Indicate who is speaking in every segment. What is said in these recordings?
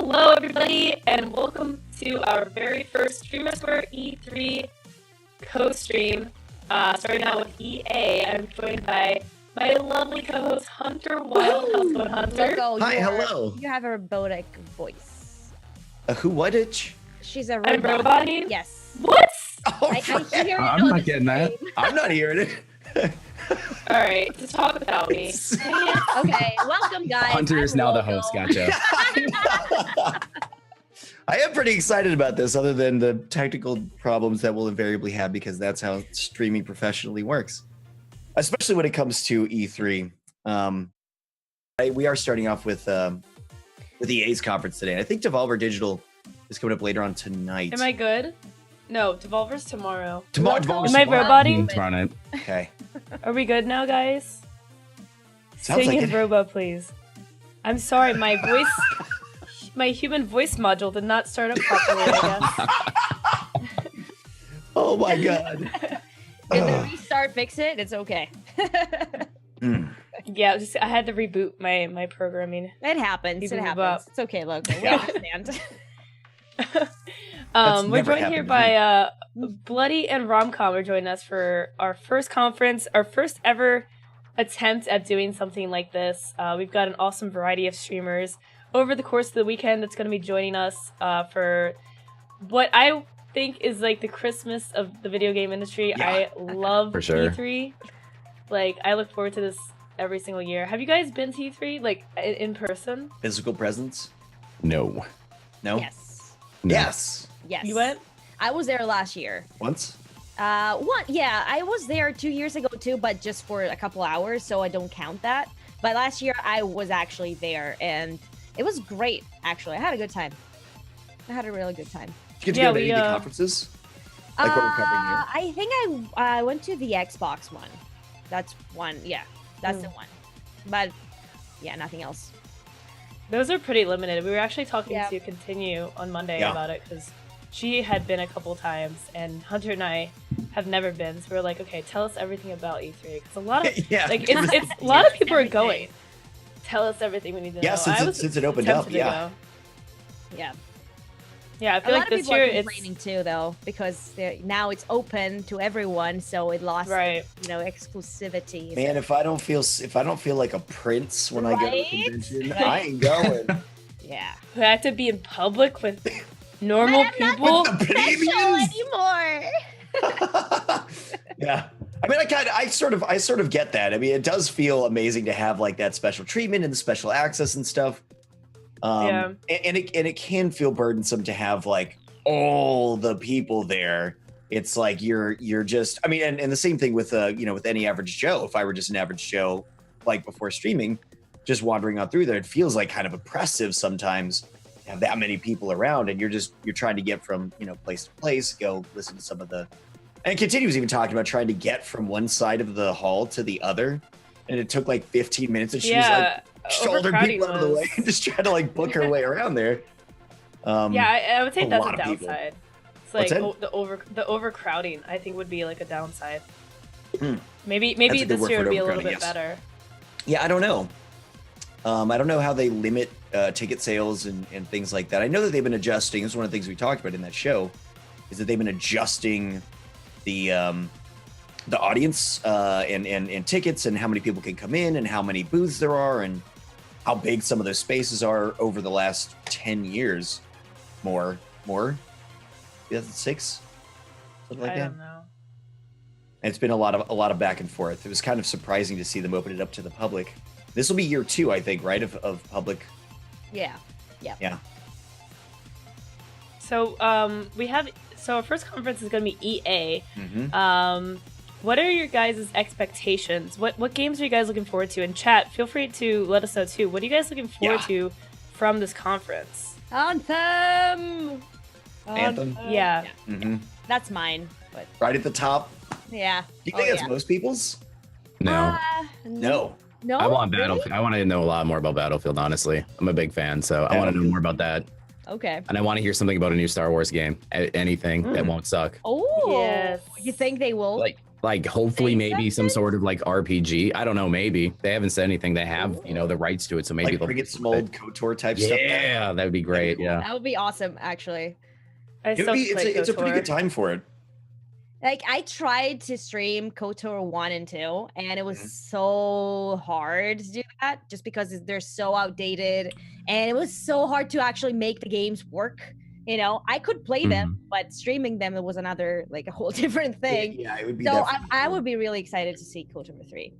Speaker 1: Hello, everybody, and welcome to our very first Streamer Square E3 co-stream. Starting out with EA, I'm joined by my lovely co-host TheHunterWild. How's it going, Hunter?
Speaker 2: Lowco,
Speaker 3: Hi, hello.
Speaker 2: You have a robotic voice.
Speaker 3: Who? What? Itch?
Speaker 2: She's a robot.
Speaker 1: I'm roboting?
Speaker 2: Yes.
Speaker 1: What?
Speaker 3: Oh,
Speaker 2: I hear it
Speaker 4: I'm
Speaker 2: on
Speaker 4: not
Speaker 2: the
Speaker 4: getting that.
Speaker 2: screen.
Speaker 3: I'm not hearing it.
Speaker 1: Alright, just talk without me.
Speaker 2: Okay, welcome guys.
Speaker 4: Hunter is
Speaker 2: I'm
Speaker 4: now the
Speaker 2: Lowco.
Speaker 4: host. Gotcha.
Speaker 3: I am pretty excited about this, other than the technical problems that we'll invariably have, because that's how streaming professionally works, especially when it comes to E3. We are starting off with EA's conference today, and I think Devolver Digital is coming up later on tonight.
Speaker 1: Am I good? No, Devolver's tomorrow.
Speaker 3: Tomorrow.
Speaker 1: Am I roboting?
Speaker 4: Run it.
Speaker 3: Okay.
Speaker 1: Are we good now, guys?
Speaker 3: Sounds
Speaker 1: Sing
Speaker 3: like
Speaker 1: in
Speaker 3: it.
Speaker 1: robot, please. I'm sorry, my voice, my human voice module did not start up properly, I guess.
Speaker 3: Oh my god.
Speaker 2: Did the restart fix it? It's okay.
Speaker 1: Yeah, I had to reboot my programming.
Speaker 2: It happens.
Speaker 1: People
Speaker 2: It
Speaker 1: move
Speaker 2: happens.
Speaker 1: up.
Speaker 2: It's okay, Lowco. We
Speaker 3: Yeah.
Speaker 2: understand.
Speaker 3: That's
Speaker 1: We're
Speaker 3: never
Speaker 1: joined here
Speaker 3: happened
Speaker 1: by Bloody and Romcomm are joining us for our first conference, our first ever attempt at doing something like this. We've got an awesome variety of streamers over the course of the weekend that's going to be joining us for what I think is like the Christmas of the video game industry.
Speaker 3: Yeah.
Speaker 1: I love
Speaker 4: For sure.
Speaker 1: E3. Like, I look forward to this every single year. Have you guys been to E3, like, in person?
Speaker 3: Physical presence?
Speaker 4: No.
Speaker 3: No.
Speaker 2: Yes.
Speaker 4: No.
Speaker 3: Yes.
Speaker 2: Yes.
Speaker 1: You went?
Speaker 2: I was there last year.
Speaker 3: Once.
Speaker 2: Yeah, I was there 2 years ago too, but just for a couple hours, so I don't count that. But last year I was actually there, and it was great. Actually, I had a good time. I had a really good time.
Speaker 3: Did you get to
Speaker 1: Yeah,
Speaker 3: go to
Speaker 1: we,
Speaker 3: any of the conferences? Like what we're covering here?
Speaker 2: I think I went to the Xbox one. That's one. Yeah, that's the one. But yeah, nothing else.
Speaker 1: Those are pretty limited. We were actually talking
Speaker 2: Yeah.
Speaker 1: to Continue on Monday
Speaker 3: Yeah.
Speaker 1: about it because she had been a couple times and Hunter and I have never been. So we are like, okay, tell us everything about E3 because a lot of
Speaker 3: Yeah.
Speaker 1: like it's a lot of people are
Speaker 2: Everything.
Speaker 1: going. Tell us everything we need to
Speaker 3: Yeah,
Speaker 1: know.
Speaker 3: since it opened up,
Speaker 1: tempted to
Speaker 3: yeah.
Speaker 1: go.
Speaker 2: Yeah.
Speaker 1: Yeah, I
Speaker 2: A
Speaker 1: feel
Speaker 2: lot
Speaker 1: like
Speaker 2: of
Speaker 1: this
Speaker 2: people
Speaker 1: year
Speaker 2: are
Speaker 1: it's
Speaker 2: complaining too, though, because now it's open to everyone, so it lost,
Speaker 1: right.
Speaker 2: exclusivity.
Speaker 3: Man, if I don't feel like a prince when I go to a
Speaker 2: Right?
Speaker 3: convention,
Speaker 2: Right.
Speaker 3: I ain't going.
Speaker 2: Yeah.
Speaker 1: We have to be in public with normal
Speaker 2: But I'm not
Speaker 1: people.
Speaker 3: With the
Speaker 2: Special
Speaker 3: plebeians?
Speaker 2: anymore.
Speaker 3: Yeah. I mean, I sort of get that. I mean, it does feel amazing to have like that special treatment and the special access and stuff.
Speaker 1: Yeah.
Speaker 3: And it can feel burdensome to have like all the people there. It's like you're just, I mean, and the same thing with with any average Joe. If I were just an average Joe, like before streaming, just wandering on through there, it feels like kind of oppressive sometimes to have that many people around, and you're trying to get from place to place, go listen to some of the, and Continues even talking about trying to get from one side of the hall to the other, and it took like 15 minutes, and she was like shouldered
Speaker 1: overcrowding
Speaker 3: people out of the
Speaker 1: was-
Speaker 3: way and just trying to like book her way around there.
Speaker 1: Yeah, I would say
Speaker 3: a
Speaker 1: that's a
Speaker 3: lot of people.
Speaker 1: downside. It's
Speaker 3: What's
Speaker 1: like
Speaker 3: that?
Speaker 1: the overcrowding. I think would be like a downside.
Speaker 3: Hmm.
Speaker 1: Maybe
Speaker 3: That's a good
Speaker 1: this
Speaker 3: word
Speaker 1: year
Speaker 3: for
Speaker 1: would be a little
Speaker 3: overcrowding,
Speaker 1: bit
Speaker 3: yes.
Speaker 1: better.
Speaker 3: Yeah, I don't know. I don't know how they limit ticket sales and things like that. I know that they've been adjusting. This is one of the things we talked about in that show, is that they've been adjusting the audience and tickets and how many people can come in and how many booths there are and how big some of those spaces are over the last 10 years. More 2006, something like
Speaker 1: I
Speaker 3: that.
Speaker 1: don't know.
Speaker 3: And it's been a lot of back and forth. It was kind of surprising to see them open it up to the public. This will be year 2, I think, right, of public.
Speaker 2: Yeah.
Speaker 3: Yeah.
Speaker 1: So our first conference is going to be EA.
Speaker 3: Mm-hmm.
Speaker 1: What are your guys' expectations? What games are you guys looking forward to? In chat, feel free to let us know too. What are you guys looking forward to from this conference?
Speaker 2: Anthem.
Speaker 3: Anthem?
Speaker 1: Yeah.
Speaker 3: Mm-hmm.
Speaker 2: That's mine. But
Speaker 3: Right at the top.
Speaker 2: yeah.
Speaker 3: Do you think that's most people's?
Speaker 4: No.
Speaker 3: No.
Speaker 2: No.
Speaker 4: I want
Speaker 2: really?
Speaker 4: Battlefield. I want to know a lot more about Battlefield, honestly. I'm a big fan, so I want to know more about that.
Speaker 2: Okay.
Speaker 4: And I want to hear something about a new Star Wars game. Anything that won't suck.
Speaker 2: Oh.
Speaker 1: Yes.
Speaker 2: You think they will?
Speaker 4: like hopefully maybe some
Speaker 2: Accepted?
Speaker 4: sort of like RPG. I don't know, maybe. They haven't said anything. They have, the rights to it, so maybe
Speaker 3: Like
Speaker 4: they'll
Speaker 3: bring it some old KOTOR type stuff.
Speaker 4: Yeah, that'd be great.
Speaker 3: cool.
Speaker 4: Yeah.
Speaker 2: That would be awesome, actually.
Speaker 1: I still have to play
Speaker 3: It's a pretty
Speaker 1: KOTOR.
Speaker 3: good time for it.
Speaker 2: Like, I tried to stream KOTOR 1 and 2, and it was
Speaker 3: Mhm.
Speaker 2: so hard to do that just because they're so outdated, and it was so hard to actually make the games work. I could play them, but streaming them, it was another, like, a whole different thing.
Speaker 3: Yeah, it would be.
Speaker 2: So
Speaker 3: definitely
Speaker 2: I
Speaker 3: cool.
Speaker 2: would be really excited to see KOTOR 3.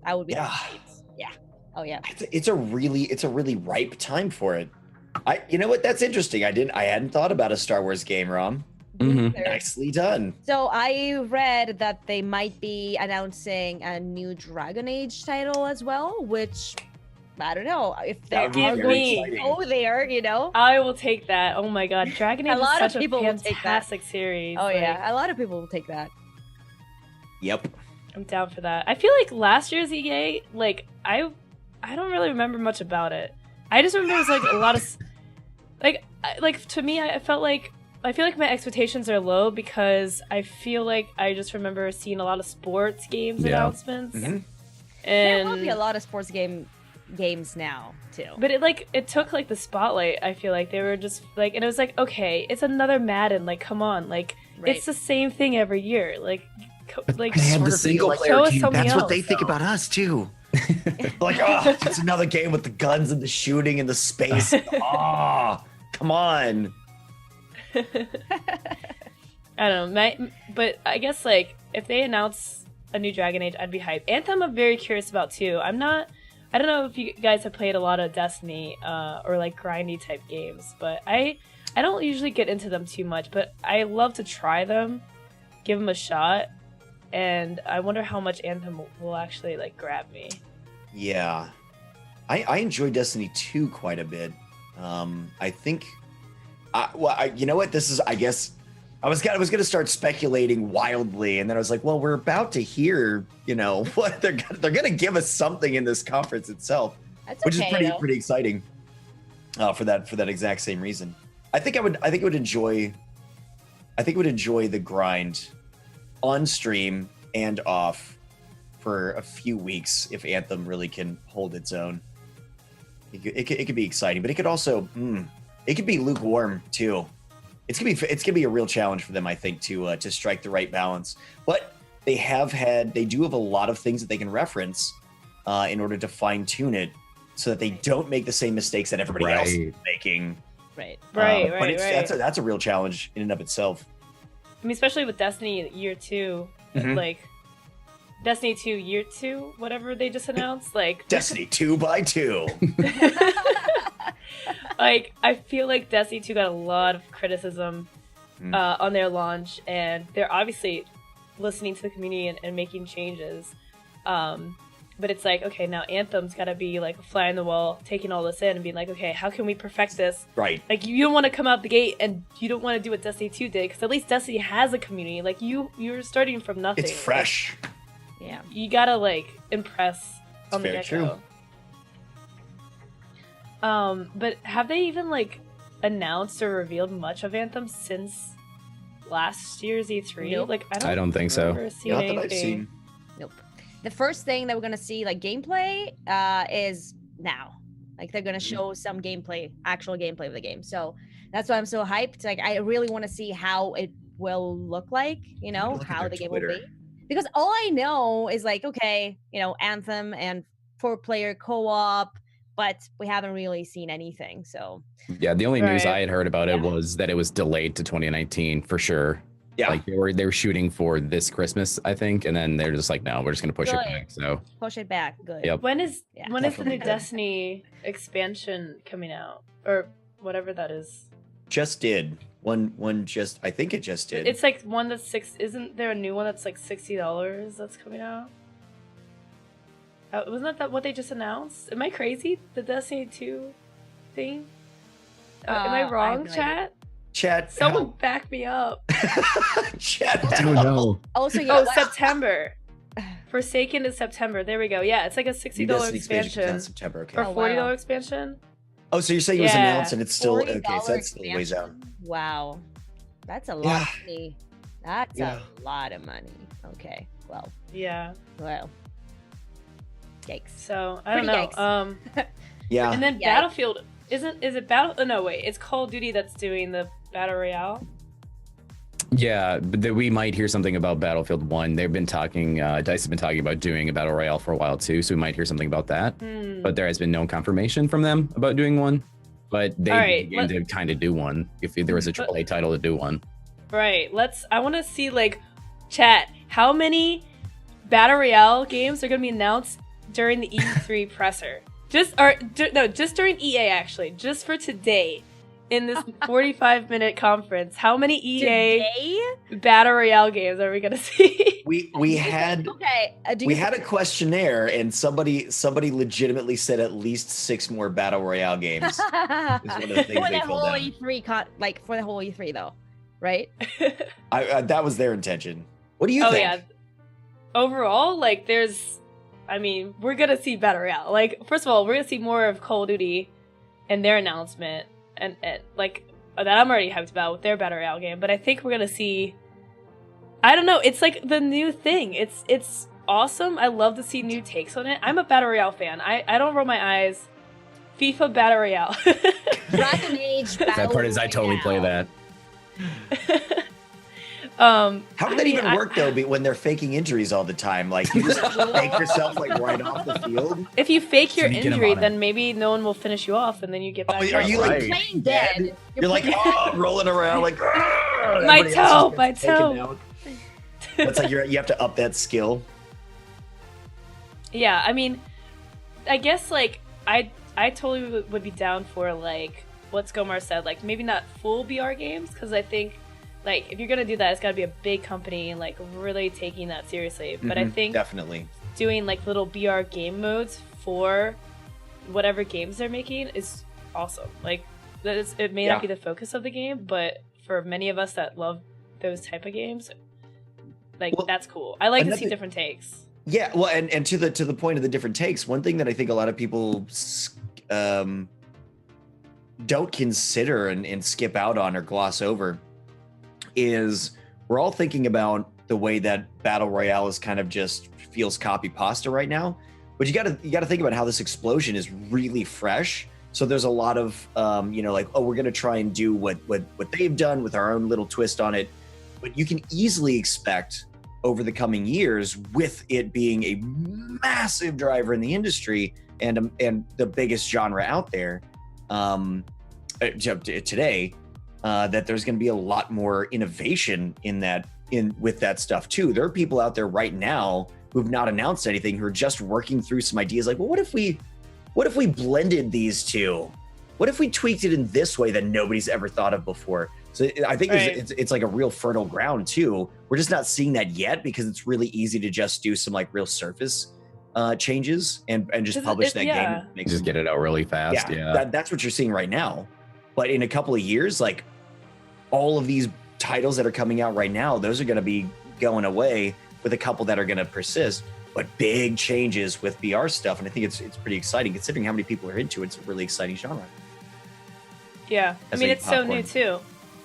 Speaker 2: I would be.
Speaker 3: Yeah.
Speaker 2: Yeah. Oh, yeah.
Speaker 3: It's a really ripe time for it. You know what? That's interesting. I hadn't thought about a Star Wars game, Rom.
Speaker 4: Mhm.
Speaker 2: There.
Speaker 3: Nicely done.
Speaker 2: So I read that they might be announcing a new Dragon Age title as well, which I don't know if they
Speaker 3: That would be
Speaker 2: are
Speaker 1: very
Speaker 2: going to
Speaker 3: exciting.
Speaker 2: go there.
Speaker 1: I will take that. Oh my god, Dragon Age
Speaker 2: A lot
Speaker 1: is
Speaker 2: of
Speaker 1: such
Speaker 2: people
Speaker 1: a
Speaker 2: will take that.
Speaker 1: fantastic series.
Speaker 2: Oh
Speaker 1: Like,
Speaker 2: yeah, a lot of people will take that.
Speaker 3: Yep.
Speaker 1: I'm down for that. I feel like last year's EA, like I don't really remember much about it. I just remember it was like a lot of like to me, I feel like my expectations are low because I feel like I just remember seeing a lot of sports games
Speaker 4: Yeah.
Speaker 1: announcements.
Speaker 3: Mhm.
Speaker 2: There will be a
Speaker 1: And
Speaker 2: lot of sports games now too.
Speaker 1: but it took like the spotlight. I feel like they were just like, and it was like, okay, it's another Madden. Like, come on, like
Speaker 2: Right.
Speaker 1: it's the same thing every year. Like
Speaker 3: They have the single
Speaker 1: show
Speaker 3: player
Speaker 1: us
Speaker 3: team.
Speaker 1: something
Speaker 3: That's what they
Speaker 1: else.
Speaker 3: think about us too. Like, oh, it's another game with the guns and the shooting and the space. Oh, come on.
Speaker 1: I don't know, but I guess like if they announce a new Dragon Age, I'd be hyped. Anthem, I'm very curious about too. I don't know if you guys have played a lot of Destiny or like grindy type games, but I don't usually get into them too much. But I love to try them, give them a shot, and I wonder how much Anthem will actually like grab me.
Speaker 3: Yeah, I enjoy Destiny 2 quite a bit. I think, you know what? This is, I guess, I was gonna start speculating wildly, and then I was like, well, we're about to hear, what they're gonna give us something in this conference itself,
Speaker 2: That's
Speaker 3: which
Speaker 2: okay,
Speaker 3: is
Speaker 2: though.
Speaker 3: pretty exciting. For that exact same reason, I think I would enjoy the grind on stream and off for a few weeks if Anthem really can hold its own. It could be exciting, but it could also it could be lukewarm too. It's gonna be a real challenge for them, I think, to strike the right balance. But they do have a lot of things that they can reference in order to fine tune it, so that they don't make the same mistakes that everybody else is making.
Speaker 2: Right.
Speaker 1: Right,
Speaker 3: But that's a real challenge in and of itself.
Speaker 1: I mean, especially with Destiny Year 2,
Speaker 3: Mhm.
Speaker 1: like Destiny 2 Year 2, whatever they just announced, like
Speaker 3: Destiny 2x2.
Speaker 1: like I feel like Destiny 2 got a lot of criticism on their launch, and they're obviously listening to the community and making changes. But it's like, okay, now Anthem's got to be like a fly on the wall, taking all this in and being like, okay, how can we perfect this?
Speaker 3: Right.
Speaker 1: Like, you don't want to come out the gate and you don't want to do what Destiny 2 did, because at least Destiny has a community. Like, you're starting from nothing.
Speaker 3: It's fresh.
Speaker 2: Yeah.
Speaker 1: You gotta like impress on the
Speaker 3: very
Speaker 1: get-go. But have they even like announced or revealed much of Anthem since last year's E3?
Speaker 2: Nope.
Speaker 1: Like,
Speaker 4: I don't think so.
Speaker 1: remember seeing
Speaker 3: Not that I've
Speaker 1: anything.
Speaker 3: seen.
Speaker 2: Nope. The first thing that we're gonna see, like gameplay, is now. Like they're gonna show some gameplay, actual gameplay of the game. So that's why I'm so hyped. Like I really want to see how it will look like.
Speaker 3: Look at
Speaker 2: How
Speaker 3: their
Speaker 2: the game
Speaker 3: Twitter.
Speaker 2: will be. Because all I know is like, okay, Anthem and 4-player co-op, but we haven't really seen anything. So
Speaker 4: Yeah, the only news
Speaker 1: Right.
Speaker 4: I had heard about it
Speaker 2: Yeah.
Speaker 4: was that it was delayed to 2019 for sure.
Speaker 3: Yeah.
Speaker 4: Like they were shooting for this Christmas, I think, and then they're just like, no, we're just gonna push it
Speaker 2: Good.
Speaker 4: back. So
Speaker 2: push it back. Good.
Speaker 4: Yep.
Speaker 1: When is
Speaker 2: Yeah,
Speaker 1: when is the
Speaker 3: definitely
Speaker 1: new
Speaker 3: good.
Speaker 1: Destiny expansion coming out, or whatever that is?
Speaker 3: Just did. One just, I think it just did.
Speaker 1: It's like one that's Isn't there a new one that's like $60 that's coming out? Wasn't that what they just announced? Am I crazy? The Destiny 2 thing? Am I
Speaker 2: I have
Speaker 1: wrong,
Speaker 2: no idea.
Speaker 1: chat?
Speaker 3: Chat.
Speaker 1: Someone back me up.
Speaker 3: Chat.
Speaker 4: I don't know.
Speaker 2: Also, yeah.
Speaker 1: Oh, September. Forsaken is September. There we go. Yeah, it's like a $60
Speaker 3: Destiny
Speaker 1: expansion.
Speaker 3: comes out September. Okay.
Speaker 1: Or
Speaker 2: Oh,
Speaker 1: $40
Speaker 2: wow.
Speaker 1: expanson.
Speaker 3: Oh, so you're saying it was
Speaker 1: Yeah.
Speaker 3: announced and it's still okay? So
Speaker 2: $40
Speaker 3: that's still a ways out.
Speaker 2: expansion? Wow. That's a lot
Speaker 3: Yeah.
Speaker 2: of money. That's
Speaker 3: Yeah.
Speaker 2: a lot of money. Okay. Well.
Speaker 1: Yeah.
Speaker 2: Yikes.
Speaker 1: So I don't
Speaker 2: Pretty
Speaker 1: know.
Speaker 2: yikes.
Speaker 3: Yeah.
Speaker 1: And then
Speaker 2: Yikes.
Speaker 1: Battlefield is it Battle? Oh, no, wait. It's Call of Duty that's doing the Battle Royale.
Speaker 4: Yeah, but we might hear something about Battlefield 1. They've been talking, DICE has been talking about doing a Battle Royale for a while too, so we might hear something about that. But there has been no confirmation from them about doing one. But they began to kind of do one if there was a AAA title to do one.
Speaker 1: Right. I want to see, like, chat, how many Battle Royale games are going to be announced during the E3 presser? Just during EA, actually. Just for today. In this 45-minute conference, how many EA Battle Royale games are we gonna see?
Speaker 3: We had we had a questionnaire, and somebody legitimately said at least 6 more Battle Royale games. Is one of the things
Speaker 2: for
Speaker 3: they
Speaker 2: the
Speaker 3: filled
Speaker 2: whole
Speaker 3: out.
Speaker 2: E3 for the whole E3 though, right?
Speaker 3: That was their intention. What do you think?
Speaker 1: Yeah. Overall, like, we're gonna see Battle Royale. Like, first of all, we're gonna see more of Call of Duty and their announcement. And like that I'm already hyped about with their Battle Royale game, but I think we're gonna see, I don't know, it's like the new thing. It's awesome. I love to see new takes on it. I'm a Battle Royale fan. I don't roll my eyes. FIFA Battle Royale.
Speaker 2: Dragon Age Battle
Speaker 4: That part is I totally play that.
Speaker 3: How did that even work though? When they're faking injuries all the time, like you just fake yourself like right off the field.
Speaker 1: If you fake your
Speaker 4: So you get 'em
Speaker 1: injury,
Speaker 4: on it.
Speaker 1: then maybe no one will finish you off, and then you get back.
Speaker 3: Are you like
Speaker 2: playing dead?
Speaker 3: You're like rolling around like
Speaker 1: my toe.
Speaker 3: It's like you have to up that skill.
Speaker 1: Yeah, I mean, I guess like I totally would be down for like what Skomar said, like maybe not full BR games, because I think like if you're gonna do that, it's gotta be a big company and like really taking that seriously. But I think
Speaker 3: definitely
Speaker 1: doing like little BR game modes for whatever games they're making is awesome. Like it may not be the focus of the game, but for many of us that love those type of games, like that's cool. I like to see different takes.
Speaker 3: Yeah, well, and to the point of the different takes, one thing that I think a lot of people don't consider and skip out on or gloss over is we're all thinking about the way that Battle Royale is kind of just feels copy pasta right now, but you got to think about how this explosion is really fresh. So there's a lot of like, oh, we're gonna try and do what they've done with our own little twist on it, but you can easily expect over the coming years, with it being a massive driver in the industry and the biggest genre out there today, that there's going to be a lot more innovation with that stuff too. There are people out there right now who've not announced anything, who are just working through some ideas like, well, what if we blended these two? What if we tweaked it in this way that nobody's ever thought of before? So I think it's like a real fertile ground too. We're just not seeing that yet because it's really easy to just do some like real surface changes and just publish that game.
Speaker 4: Just get it out really fast. Yeah.
Speaker 3: That's what you're seeing right now. But in a couple of years, like all of these titles that are coming out right now, those are going to be going away with a couple that are going to persist. But big changes with BR stuff, and I think it's pretty exciting considering how many people are into it. It's a really exciting genre.
Speaker 1: Yeah, I mean it's so new too.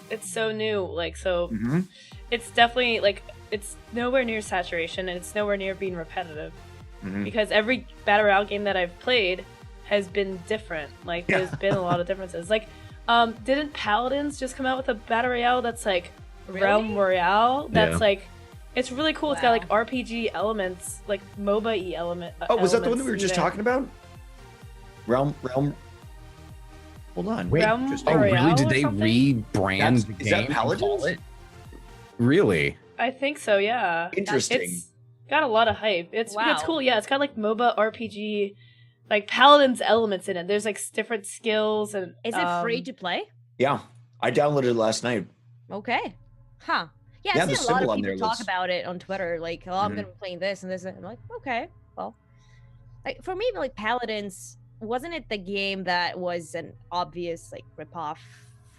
Speaker 1: It's so new, like so. It's definitely like it's nowhere near saturation, and it's nowhere near being repetitive. Because every Battle Royale game that I've played has been different. Like there's been a lot of differences. Like, didn't Paladins just come out with a Battle Royale that's like Realm Royale? That's like. It's really cool. It's got like RPG elements, like MOBA-y element.
Speaker 3: Oh, was that the one that we were just talking about? Realm. Hold on.
Speaker 4: Wait. Oh, really? Did they rebrand the game?
Speaker 3: Is that Paladins?
Speaker 4: Really?
Speaker 1: I think so. Yeah.
Speaker 3: Interesting.
Speaker 1: It's got a lot of hype. It's cool. Yeah, it's got like MOBA RPG, like Paladins elements in it. There's like different skills and.
Speaker 2: Is it free to play?
Speaker 3: Yeah, I downloaded it last night.
Speaker 2: Okay. Huh. Yeah, I've seen a lot of people talk about it on Twitter, like, oh, I'm gonna be playing this and this, and I'm like, okay, well, like for me, like Paladins, wasn't it the game that was an obvious like ripoff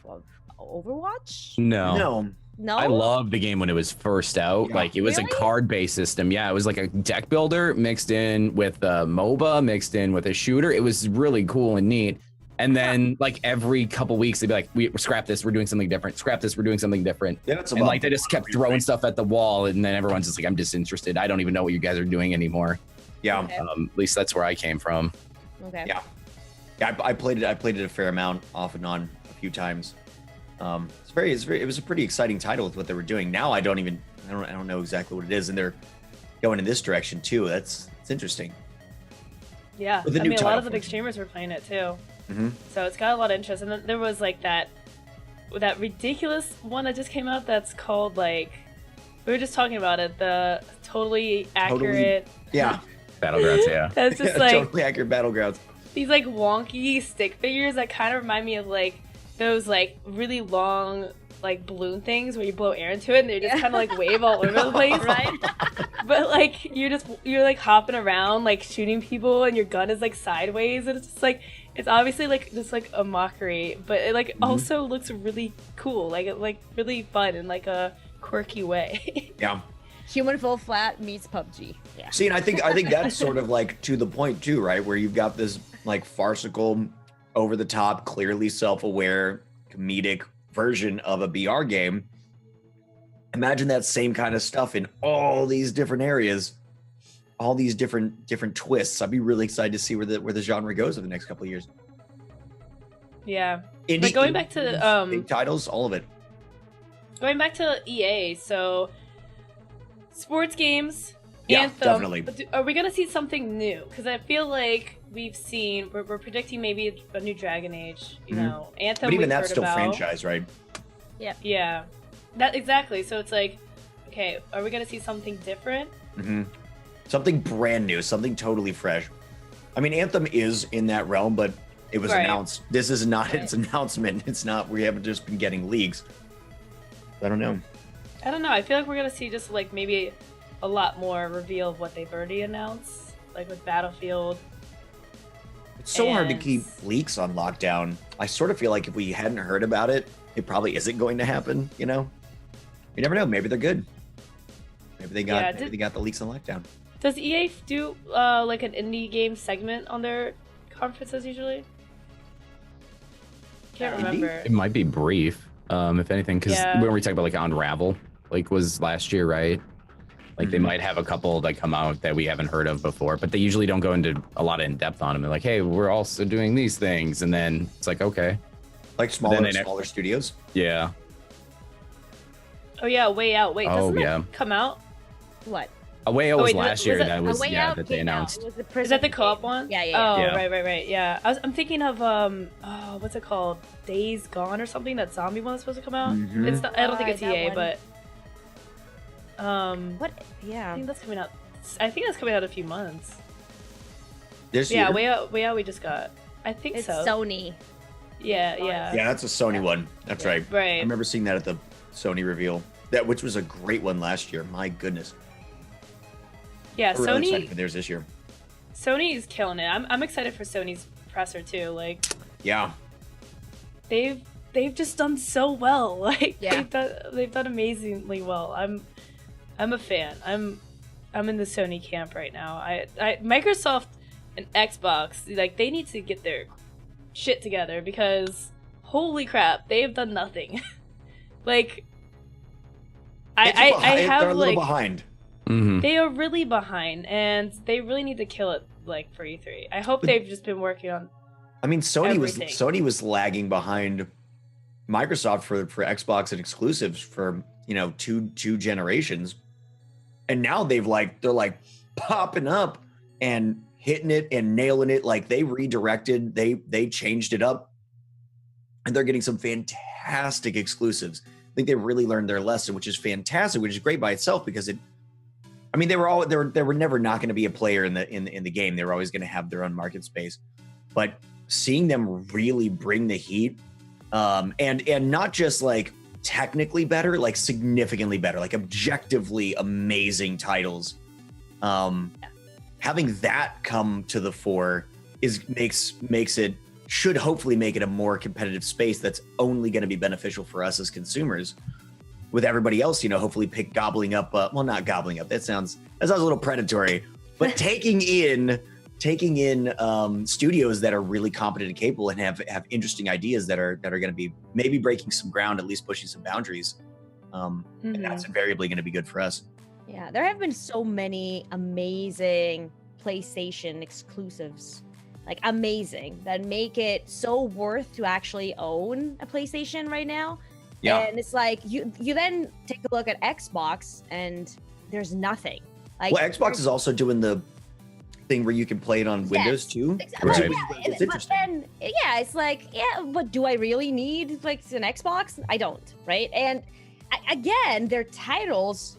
Speaker 2: of Overwatch?
Speaker 4: No. I loved the game when it was first out. Like it was a card-based system. Yeah, it was like a deck builder mixed in with a MOBA, mixed in with a shooter. It was really cool and neat. And then like every couple weeks they'd be like, we scrap this, we're doing something different. Scrap this, we're doing something different.
Speaker 3: Yeah, it's
Speaker 4: and like they just kept throwing stuff at the wall, and then everyone's just like, I'm disinterested. I don't even know what you guys are doing anymore.
Speaker 3: Yeah.
Speaker 2: Okay.
Speaker 4: At least that's where I came from.
Speaker 2: Okay.
Speaker 3: Yeah. Yeah, I played it a fair amount, off and on, a few times. It was a pretty exciting title with what they were doing. Now I don't know exactly what it is, and they're going in this direction too. It's interesting.
Speaker 1: Yeah,
Speaker 3: With the
Speaker 1: I
Speaker 3: new
Speaker 1: mean, a lot
Speaker 3: title
Speaker 1: of the big
Speaker 3: function.
Speaker 1: streamers were playing it too.
Speaker 3: Mm-hmm.
Speaker 1: So it's got a lot of interest. And then there was like that ridiculous one that just came out that's called like, we were just talking about it, the totally accurate.
Speaker 3: Yeah.
Speaker 4: Battlegrounds, yeah.
Speaker 1: That's just
Speaker 3: Yeah,
Speaker 1: like
Speaker 3: totally accurate Battlegrounds.
Speaker 1: these like wonky stick figures that kind of remind me of like those like really long like balloon things where you blow air into it and they just kind of like wave all over the place, right? But like you're like hopping around like shooting people and your gun is like sideways and it's just like it's obviously like just like a mockery, but it like also looks really cool, like really fun in like a quirky way.
Speaker 3: Yeah.
Speaker 2: Human full flat meets PUBG. Yeah.
Speaker 3: See, and I think that's sort of like to the point too, right? Where you've got this like farcical, over the top, clearly self-aware, comedic version of a BR game. Imagine that same kind of stuff in all these different areas, all these different twists. I'd be really excited to see where the genre goes over the next couple of years.
Speaker 1: Yeah.
Speaker 3: Indie,
Speaker 1: But going back to
Speaker 3: big titles, all of it.
Speaker 1: going back to EA, so sports games,
Speaker 3: Yeah,
Speaker 1: Anthem.
Speaker 3: definitely.
Speaker 1: But are we gonna see something new? Because I feel like we're predicting maybe a new Dragon Age. You know, Anthem.
Speaker 3: But even
Speaker 1: we've
Speaker 3: that's
Speaker 1: heard
Speaker 3: still
Speaker 1: about.
Speaker 3: franchise, right?
Speaker 1: Yeah, that exactly. So it's like, okay, are we gonna see something different?
Speaker 3: Mm-hmm. Something brand new, something totally fresh. I mean, Anthem is in that realm, but it was
Speaker 1: Right.
Speaker 3: announced. This is not its announcement. It's not. We haven't just been getting leaks. I don't know.
Speaker 1: I don't know. I feel like we're gonna see just like maybe a lot more reveal of what they've already announced, like with Battlefield.
Speaker 3: It's so hard to
Speaker 1: And-
Speaker 3: keep leaks on lockdown. I sort of feel like if we hadn't heard about it, it probably isn't going to happen. You know, you never know. Maybe they're good. Maybe they got
Speaker 1: Yeah,
Speaker 3: they got the leaks on lockdown.
Speaker 1: Does EA do like an indie game segment on their conferences usually? Can't
Speaker 3: Indie?
Speaker 1: remember.
Speaker 4: It might be brief, if anything, because
Speaker 1: Yeah.
Speaker 4: when we talk about like Unravel, like was last year, right? Like they might have a couple that come out that we haven't heard of before, but they usually don't go into a lot of in depth on them. They're like, hey, we're also doing these things, and then it's like, okay,
Speaker 3: Like
Speaker 4: Then they
Speaker 3: smaller studios.
Speaker 4: yeah,
Speaker 1: Oh yeah, Way Out. Wait,
Speaker 4: Oh,
Speaker 1: doesn't that
Speaker 4: yeah.
Speaker 1: come out?
Speaker 2: What?
Speaker 4: Away
Speaker 1: Oh,
Speaker 4: was
Speaker 1: wait,
Speaker 4: last
Speaker 1: was
Speaker 4: year.
Speaker 1: it-
Speaker 4: That
Speaker 2: A
Speaker 4: was
Speaker 2: Way
Speaker 4: yeah
Speaker 2: Out
Speaker 4: that they
Speaker 2: came out.
Speaker 4: announced.
Speaker 2: It was the
Speaker 1: Is
Speaker 2: prison
Speaker 1: that the
Speaker 2: game.
Speaker 1: co-op one?
Speaker 2: Yeah.
Speaker 1: Oh,
Speaker 4: Yeah.
Speaker 1: right. Yeah, I'm thinking of oh, what's it called? Days Gone or something. That zombie one that's supposed to come out.
Speaker 3: Mhm.
Speaker 1: It's not, I don't think it's
Speaker 2: That
Speaker 1: EA,
Speaker 2: one.
Speaker 1: but
Speaker 2: What?
Speaker 1: I
Speaker 2: Yeah.
Speaker 1: think that's coming out. I think that's coming out in a few months.
Speaker 3: This
Speaker 1: Yeah,
Speaker 3: year?
Speaker 1: Way Out. We just got. I think
Speaker 2: It's
Speaker 1: so.
Speaker 2: Sony.
Speaker 1: Yeah.
Speaker 3: Yeah, that's a Sony one. That's right. I
Speaker 1: Right.
Speaker 3: remember seeing that at the Sony reveal. Which was a great one last year. My goodness.
Speaker 1: Yeah,
Speaker 3: We're really excited
Speaker 1: Sony.
Speaker 3: for theirs this year.
Speaker 1: Sony's killing it. I'm excited for Sony's presser too. Like
Speaker 3: Yeah.
Speaker 1: they've just done so well. Like
Speaker 2: Yeah.
Speaker 1: they've done amazingly well. I'm a fan. I'm in the Sony camp right now. I Microsoft and Xbox, like they need to get their shit together because holy crap, they have done nothing. Like I
Speaker 3: They're
Speaker 1: have
Speaker 3: a little
Speaker 1: like
Speaker 3: behind.
Speaker 4: Mm-hmm.
Speaker 1: they are really behind and they really need to kill it like for E3. I hope they've just been working on
Speaker 3: I mean,
Speaker 1: everything.
Speaker 3: Sony was lagging behind Microsoft for Xbox and exclusives for two generations, and now they're like popping up and hitting it and nailing it. Like they redirected, they changed it up, and they're getting some fantastic exclusives. I think they really learned their lesson, which is fantastic, which is great by itself because it. I mean, they were never not going to be a player in the game. They were always going to have their own market space, but seeing them really bring the heat, and not just like technically better, like significantly better, like objectively amazing titles. Having that come to the fore makes it should hopefully make it a more competitive space that's only going to be beneficial for us as consumers. With everybody else, hopefully gobbling up. Well, not gobbling up. That sounds a little predatory, but taking in taking in studios that are really competent and capable and have interesting ideas that are going to be maybe breaking some ground, at least pushing some boundaries. And that's invariably going to be good for us.
Speaker 2: Yeah, there have been so many amazing PlayStation exclusives, like amazing, that make it so worth to actually own a PlayStation right now.
Speaker 3: Yeah.
Speaker 2: And it's like you then take a look at Xbox and there's nothing. Like,
Speaker 3: well, Xbox is also doing the thing where you can play it on Windows too.
Speaker 2: Exactly.
Speaker 4: Right.
Speaker 3: It's
Speaker 2: But
Speaker 3: interesting.
Speaker 2: then, yeah, it's like, yeah, but do I really need like an Xbox? I don't, right? And again, their titles,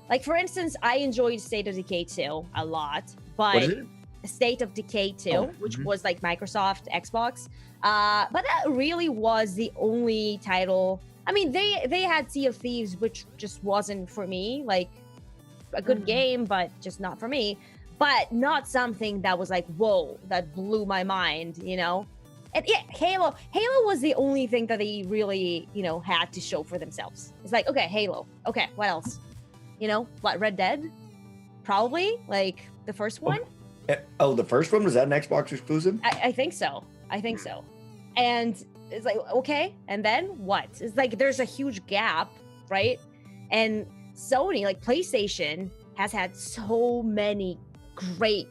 Speaker 2: like for instance, I enjoyed State of Decay 2 a lot,
Speaker 3: What is
Speaker 2: but
Speaker 3: it?
Speaker 2: State of Decay 2,
Speaker 3: Oh,
Speaker 2: which
Speaker 3: mhm.
Speaker 2: was like Microsoft Xbox, but that really was the only title. I mean, they had Sea of Thieves, which just wasn't for me, like a good game, but just not for me. But not something that was like, whoa, that blew my mind, you know? And yeah, Halo was the only thing that they really, you know, had to show for themselves. It's like, okay, Halo. Okay, what else? You know, what, Red Dead? Probably, like the first one.
Speaker 3: Oh, the first one, was that an Xbox exclusive?
Speaker 2: I think so. I think so. And it's like, okay, and then what? It's like there's a huge gap, right? And Sony, like PlayStation, has had so many great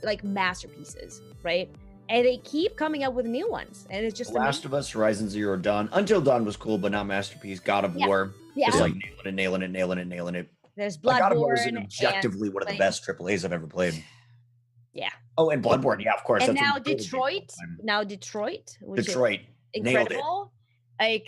Speaker 2: like masterpieces, right? And they keep coming up with new ones, and it's just
Speaker 3: Last of Us, Horizon Zero Dawn. Until Dawn was cool, but not masterpiece. God of
Speaker 2: Yeah.
Speaker 3: War,
Speaker 2: yeah.
Speaker 3: just like nailing it.
Speaker 2: There's
Speaker 3: Like, God of War is
Speaker 2: Bloodborne,
Speaker 3: objectively one of the
Speaker 2: and-
Speaker 3: best AAAs I've ever played.
Speaker 2: Yeah.
Speaker 3: Oh, and Bloodborne, yeah, of course.
Speaker 2: and
Speaker 3: that's
Speaker 2: now
Speaker 3: a really big
Speaker 2: Detroit,
Speaker 3: one.
Speaker 2: which
Speaker 3: Detroit,
Speaker 2: is
Speaker 3: nailed it.
Speaker 2: incredible, like,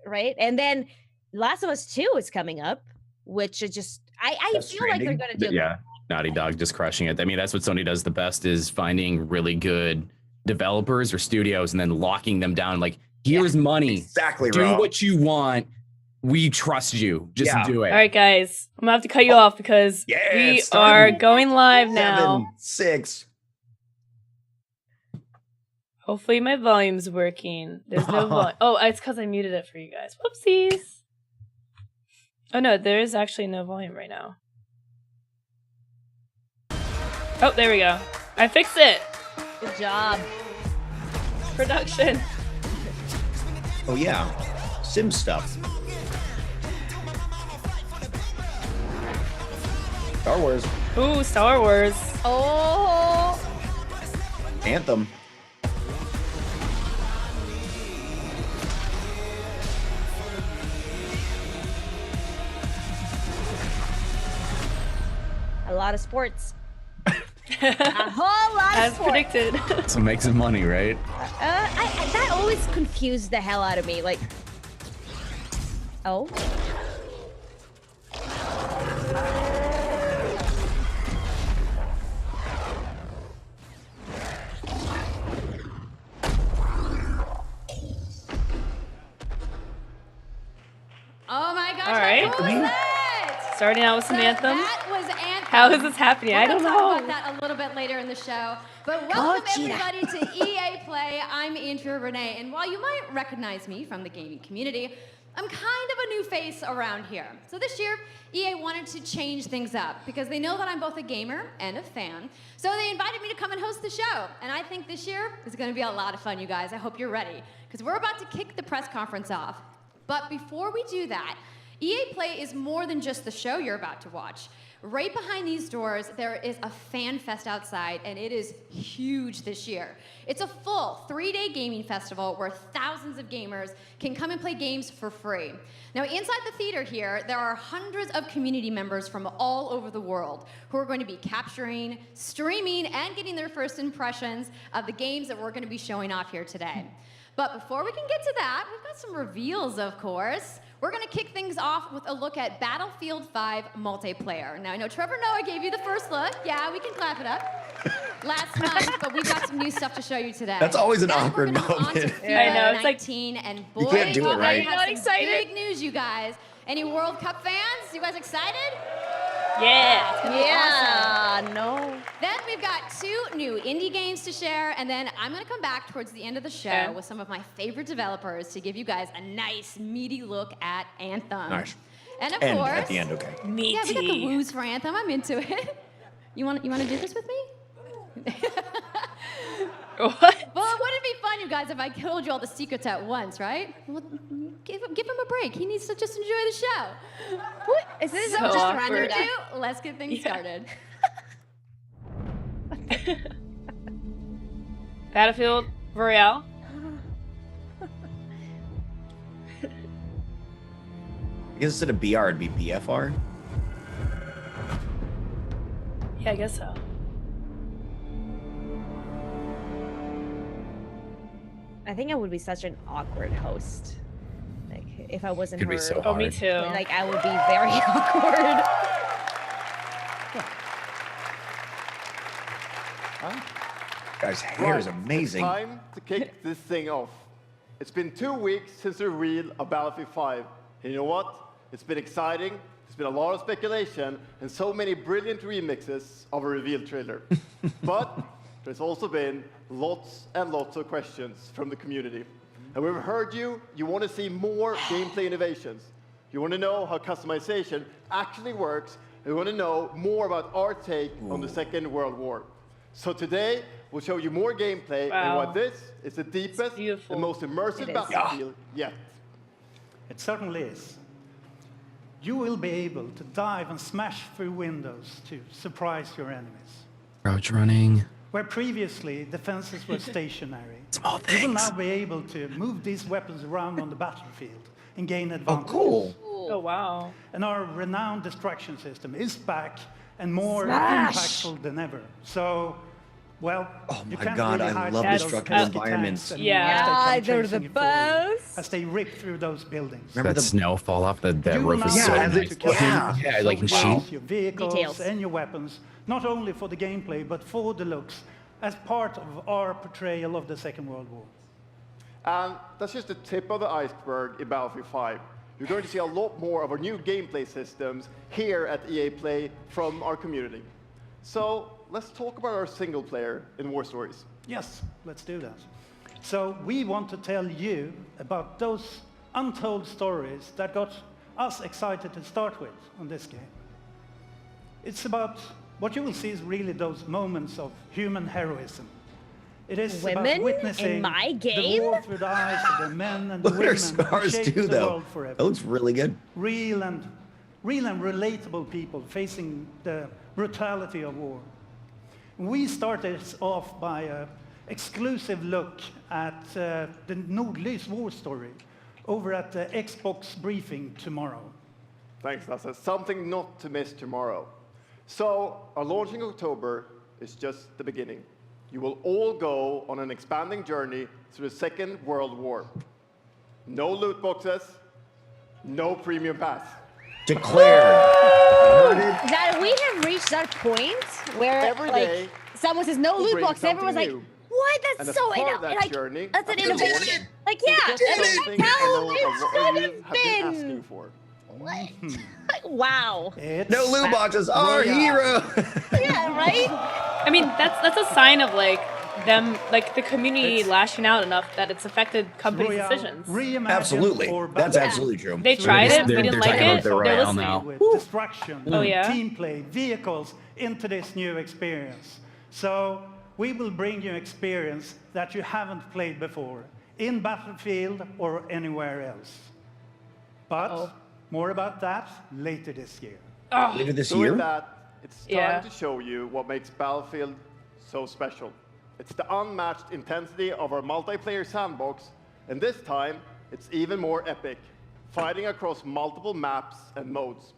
Speaker 2: right? And then Last of Us 2 is coming up, which is just I
Speaker 3: Death
Speaker 2: feel like they're
Speaker 3: Stranding?
Speaker 2: gonna do.
Speaker 4: Yeah, Naughty Dog just crushing it. I mean, that's what Sony does the best, is finding really good developers or studios and then locking them down. Like, here's money.
Speaker 3: Exactly,
Speaker 4: Do
Speaker 3: Rob.
Speaker 4: what you want. We trust you. Just
Speaker 3: Yeah.
Speaker 4: do it.
Speaker 1: All right, guys, I'm gonna have to cut you off because
Speaker 3: Yeah,
Speaker 1: we
Speaker 3: it's starting.
Speaker 1: are going live now.
Speaker 3: 7, 6.
Speaker 1: Hopefully my volume's working. There's no volume. Oh, it's because I muted it for you guys. Whoopsies. Oh no, there is actually no volume right now. Oh, there we go. I fixed it.
Speaker 2: Good job.
Speaker 1: Production.
Speaker 3: Oh yeah, Sim stuff. Star Wars
Speaker 1: Ooh, Star Wars.
Speaker 2: Oh,
Speaker 3: Anthem.
Speaker 2: a lot of sports. A whole lot of
Speaker 1: As
Speaker 2: sports.
Speaker 1: predicted.
Speaker 4: So make some money, right?
Speaker 2: That always confused the hell out of me. Like, oh.
Speaker 5: Oh my gosh,
Speaker 1: All right.
Speaker 5: how cool is that?
Speaker 1: Starting out with some Anthem.
Speaker 5: That was Anthem.
Speaker 1: How is this happening? I don't
Speaker 5: We'll talk
Speaker 1: know.
Speaker 5: about that a little bit later in the show. But welcome
Speaker 2: Gotcha.
Speaker 5: everybody to EA Play. I'm Andrea Renee, and while you might recognize me from the gaming community, I'm kind of a new face around here. So this year, EA wanted to change things up because they know that I'm both a gamer and a fan. So they invited me to come and host the show. And I think this year is going to be a lot of fun, you guys. I hope you're ready because we're about to kick the press conference off. But before we do that, EA Play is more than just the show you're about to watch. Right behind these doors, there is a fan fest outside, and it is huge this year. It's a full 3-day gaming festival where thousands of gamers can come and play games for free. Now, inside the theater here, there are hundreds of community members from all over the world who are going to be capturing, streaming, and getting their first impressions of the games that we're going to be showing off here today. But before we can get to that, we've got some reveals, of course. We're going to kick things off with a look at Battlefield 5 multiplayer. Now, I know Trevor Noah gave you the first look. Yeah, we can clap it up. Last month, but we've got some new stuff to show you today.
Speaker 3: That's always an
Speaker 5: Then we're
Speaker 3: awkward
Speaker 5: gonna move on to
Speaker 3: moment.
Speaker 5: FIFA
Speaker 1: Yeah, I know, it's like-
Speaker 5: 19, and
Speaker 3: You
Speaker 5: boy,
Speaker 3: can't do it
Speaker 5: we
Speaker 3: right.
Speaker 5: have
Speaker 1: Not
Speaker 5: some
Speaker 1: excited?
Speaker 5: big news, you guys. Any World Cup fans? You guys excited?
Speaker 1: Yeah.
Speaker 5: It's gonna be awesome.
Speaker 2: Yeah, no.
Speaker 5: Then we've got 2 new indie games to share, and then I'm going to come back towards the end of the show
Speaker 1: Okay.
Speaker 5: with some of my favorite developers to give you guys a nice, meaty look at Anthem.
Speaker 3: Nice.
Speaker 5: And of
Speaker 3: And
Speaker 5: course,
Speaker 3: at the end, okay.
Speaker 1: Meaty.
Speaker 5: yeah, we got the woos for Anthem. I'm into it. You want to do this with me?
Speaker 1: What?
Speaker 5: Well, wouldn't it be fun, you guys, if I told you all the secrets at once, right? Well, give him a break. He needs to just enjoy the show.
Speaker 2: What? Is this
Speaker 1: So
Speaker 2: just
Speaker 1: awkward.
Speaker 2: random guy?
Speaker 5: Let's get things started.
Speaker 1: Battlefield Royale.
Speaker 3: I guess instead of BR, it'd be BFR.
Speaker 1: Yeah, I guess so.
Speaker 2: I think I would be such an awkward host. Like, if I wasn't
Speaker 4: Could
Speaker 2: her.
Speaker 4: be so
Speaker 1: Oh, me
Speaker 4: hard.
Speaker 1: too.
Speaker 2: Like, I would be very awkward.
Speaker 3: Guys, hair is amazing.
Speaker 6: It's time to kick this thing off. It's been 2 weeks since the reveal of Battlefield 5. And you know what? It's been exciting. There's been a lot of speculation and so many brilliant remixes of a reveal trailer. But there's also been lots and lots of questions from the community. And we've heard you want to see more gameplay innovations. You want to know how customization actually works. And you want to know more about our take on the Second World War. So today, we'll show you more gameplay and why
Speaker 1: Wow.
Speaker 6: this is the deepest
Speaker 1: beautiful.
Speaker 6: and most immersive
Speaker 2: It is.
Speaker 6: Battlefield yet.
Speaker 7: It certainly is. You will be able to dive and smash through windows to surprise your enemies.
Speaker 4: Crouch running.
Speaker 7: Where previously defenses were stationary,
Speaker 4: Small
Speaker 7: you will
Speaker 4: things.
Speaker 7: now be able to move these weapons around on the battlefield and gain
Speaker 3: Oh,
Speaker 7: advantage.
Speaker 3: cool.
Speaker 1: Oh, wow.
Speaker 7: And our renowned destruction system is back and more
Speaker 2: Smash!
Speaker 7: impactful than ever. So, well,
Speaker 3: Oh
Speaker 7: you
Speaker 3: my
Speaker 7: can't
Speaker 3: God,
Speaker 7: really
Speaker 3: I
Speaker 7: hide
Speaker 3: love
Speaker 7: from those
Speaker 1: destructive
Speaker 7: pesky
Speaker 3: environments.
Speaker 7: tanks anymore
Speaker 1: Yeah.
Speaker 7: as they come
Speaker 2: Yeah, they're
Speaker 7: chasing
Speaker 2: the
Speaker 7: you forward,
Speaker 2: best.
Speaker 7: as they rip through those buildings.
Speaker 3: Remember
Speaker 4: That
Speaker 3: the
Speaker 4: snow fall off that
Speaker 7: You will
Speaker 4: roof is
Speaker 7: now
Speaker 4: so
Speaker 7: be
Speaker 3: Yeah,
Speaker 7: able
Speaker 4: nice.
Speaker 7: to carry
Speaker 3: yeah.
Speaker 4: Yeah, like in
Speaker 7: soldiers,
Speaker 4: Sheep.
Speaker 7: your vehicles
Speaker 2: Details.
Speaker 7: and your weapons, not only for the gameplay, but for the looks, as part of our portrayal of the Second World War.
Speaker 6: And that's just the tip of the iceberg in Battlefield 5. You're going to see a lot more of our new gameplay systems here at EA Play from our community. So let's talk about our single player in War Stories.
Speaker 7: Yes, let's do that. So we want to tell you about those untold stories that got us excited to start with on this game. It's about, what you will see is really those moments of human heroism. It is
Speaker 2: Women
Speaker 7: about witnessing
Speaker 2: in my
Speaker 7: the
Speaker 2: game?
Speaker 7: war through the eyes of the men and the
Speaker 3: Look at her
Speaker 7: women who
Speaker 3: scars
Speaker 7: shaped
Speaker 3: too,
Speaker 7: the
Speaker 3: though.
Speaker 7: world forever.
Speaker 3: That looks really good.
Speaker 7: Real and relatable people facing the brutality of war. We started off by an exclusive look at the Nordlys war story over at the Xbox briefing tomorrow.
Speaker 6: Thanks, Lasse. Something not to miss tomorrow. So our launch in October is just the beginning. You will all go on an expanding journey through the Second World War. No loot boxes, no premium pass.
Speaker 3: Declared.
Speaker 2: That we have reached that point where
Speaker 6: Every
Speaker 2: like
Speaker 6: day,
Speaker 2: someone says no
Speaker 6: we'll
Speaker 2: loot
Speaker 6: bring
Speaker 2: box, everyone's like,
Speaker 6: something new.
Speaker 2: what?
Speaker 6: And
Speaker 2: That's
Speaker 6: as
Speaker 2: so
Speaker 6: part of that
Speaker 2: like
Speaker 6: journey,
Speaker 2: that's an
Speaker 6: at the launch,
Speaker 2: innovation. Like
Speaker 6: you'll
Speaker 2: yeah,
Speaker 6: get
Speaker 2: that's
Speaker 6: something
Speaker 2: how
Speaker 6: I know
Speaker 2: it
Speaker 6: of what
Speaker 2: should
Speaker 6: you
Speaker 2: have
Speaker 6: have been
Speaker 2: been.
Speaker 6: asking for.
Speaker 2: What? Like, wow.
Speaker 7: It's
Speaker 3: No loot boxes. Our hero.
Speaker 2: Yeah, right?
Speaker 1: I mean, that's a sign of like them, like the community lashing out enough that it's affected companies'
Speaker 7: Royale
Speaker 1: decisions.
Speaker 7: reimagined
Speaker 3: Absolutely.
Speaker 7: for
Speaker 3: That's
Speaker 7: battle.
Speaker 3: absolutely true.
Speaker 1: They tried it, we
Speaker 4: They're
Speaker 1: didn't like
Speaker 4: talking about
Speaker 1: it.
Speaker 4: the
Speaker 1: They're
Speaker 4: Royale
Speaker 1: listening.
Speaker 4: now.
Speaker 7: With destruction,
Speaker 1: Oh, yeah?
Speaker 7: team play, vehicles into this new experience. So we will bring you experience that you haven't played before in Battlefield or anywhere else. But more about that later this year.
Speaker 3: Later this
Speaker 6: So
Speaker 3: year.
Speaker 6: with that, it's time
Speaker 1: Yeah.
Speaker 6: to show you what makes Battlefield so special. It's the unmatched intensity of our multiplayer sandbox, and this time, it's even more epic, fighting across multiple maps and modes.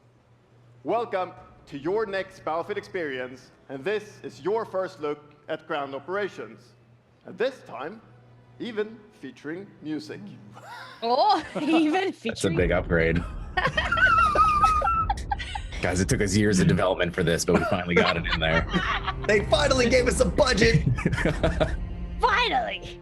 Speaker 6: Welcome to your next Battlefield experience, and this is your first look at ground operations. And this time, even featuring music.
Speaker 2: Oh, even
Speaker 4: That's a
Speaker 2: featuring
Speaker 4: big upgrade. Guys, it took us years of development for this, but we finally got it in there.
Speaker 3: They finally gave us a budget.
Speaker 2: finally.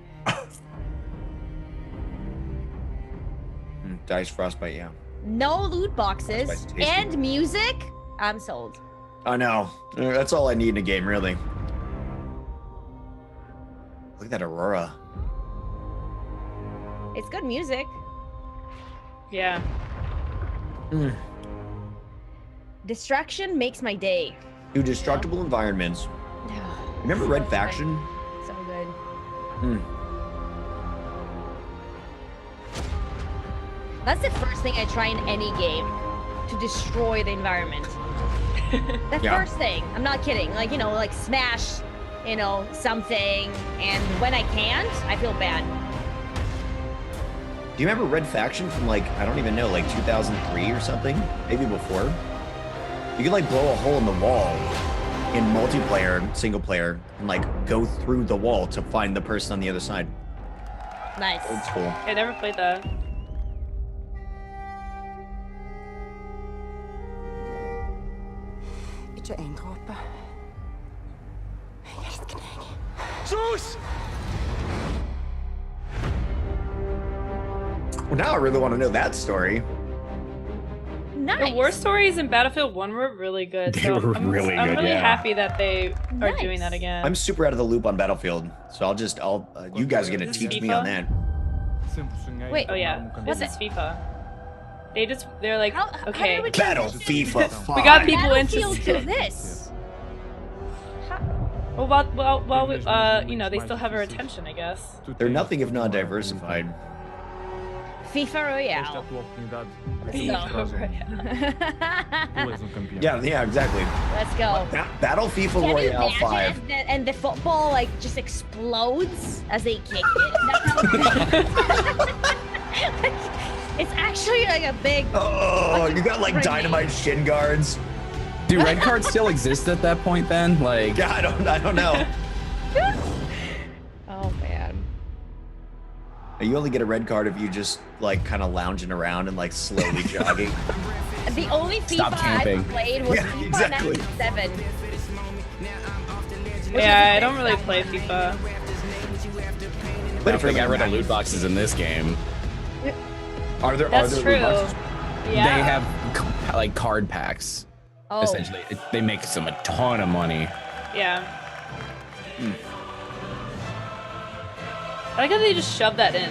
Speaker 3: Dice Frostbite, yeah.
Speaker 2: No loot boxes
Speaker 3: That's tasty.
Speaker 2: and music. I'm sold.
Speaker 3: I know. That's all I need in a game, really. Look at that Aurora.
Speaker 2: It's good music.
Speaker 1: Yeah.
Speaker 2: Distraction makes my day.
Speaker 3: Do destructible environments Remember Red Faction?
Speaker 2: So good. That's the first thing I try in any game, to destroy the environment. The first thing. I'm not kidding. Like, you know, like smash, you know, something, and when I can't, I feel bad.
Speaker 3: Do you remember Red Faction from like, I don't even know, like 2003 or something? Maybe before? You could like blow a hole in the wall in multiplayer, single player, and like go through the wall to find the person on the other side.
Speaker 2: Nice.
Speaker 3: It's cool.
Speaker 1: I never played that.
Speaker 8: Ikke en dråpe. Jeg elsker deg.
Speaker 6: Zeus!
Speaker 3: Well, now I really want to know that story.
Speaker 2: Nice.
Speaker 1: The war stories in Battlefield 1 were really good.
Speaker 4: They
Speaker 1: so
Speaker 4: were
Speaker 1: I'm
Speaker 4: really
Speaker 1: I'm
Speaker 4: good,
Speaker 1: really
Speaker 4: yeah.
Speaker 1: happy that they are
Speaker 2: Nice.
Speaker 1: doing that again.
Speaker 3: I'm super out of the loop on Battlefield, so you guys are gonna teach me on that.
Speaker 2: Wait.
Speaker 1: Oh yeah, this is FIFA. They're like,
Speaker 2: How
Speaker 1: okay,
Speaker 2: did we
Speaker 3: Battle FIFA 5.
Speaker 1: we got people
Speaker 2: Battlefield to
Speaker 1: interested.
Speaker 2: this?
Speaker 1: Well, you know, they still have our attention, I guess.
Speaker 3: They're nothing if not diversified.
Speaker 2: FIFA Royale.
Speaker 3: Yeah, exactly.
Speaker 2: Let's go.
Speaker 3: Battle FIFA
Speaker 2: Can you
Speaker 3: Royale
Speaker 2: imagine
Speaker 3: 5.
Speaker 2: if and the football like just explodes as they kick it? It's actually like a big.
Speaker 3: Oh, you got like dynamite shin guards.
Speaker 4: Do red cards still exist at that point then? Like,
Speaker 3: Yeah, I don't know.
Speaker 2: Oh man.
Speaker 3: You only get a red card if you just like kind of lounging around and like slowly jogging.
Speaker 2: The only
Speaker 4: Stop
Speaker 2: FIFA
Speaker 4: camping.
Speaker 2: I played was
Speaker 3: Yeah,
Speaker 2: FIFA
Speaker 3: exactly.
Speaker 2: 97.
Speaker 1: Yeah, I don't really play FIFA.
Speaker 3: But
Speaker 4: if they got rid of loot boxes in this game,
Speaker 3: are there
Speaker 1: That's
Speaker 3: loot
Speaker 1: true.
Speaker 3: boxes?
Speaker 1: Yeah.
Speaker 4: they have like card packs.
Speaker 2: Oh,
Speaker 4: Essentially, they make some a ton of money.
Speaker 1: Yeah. I like how they just shove that in.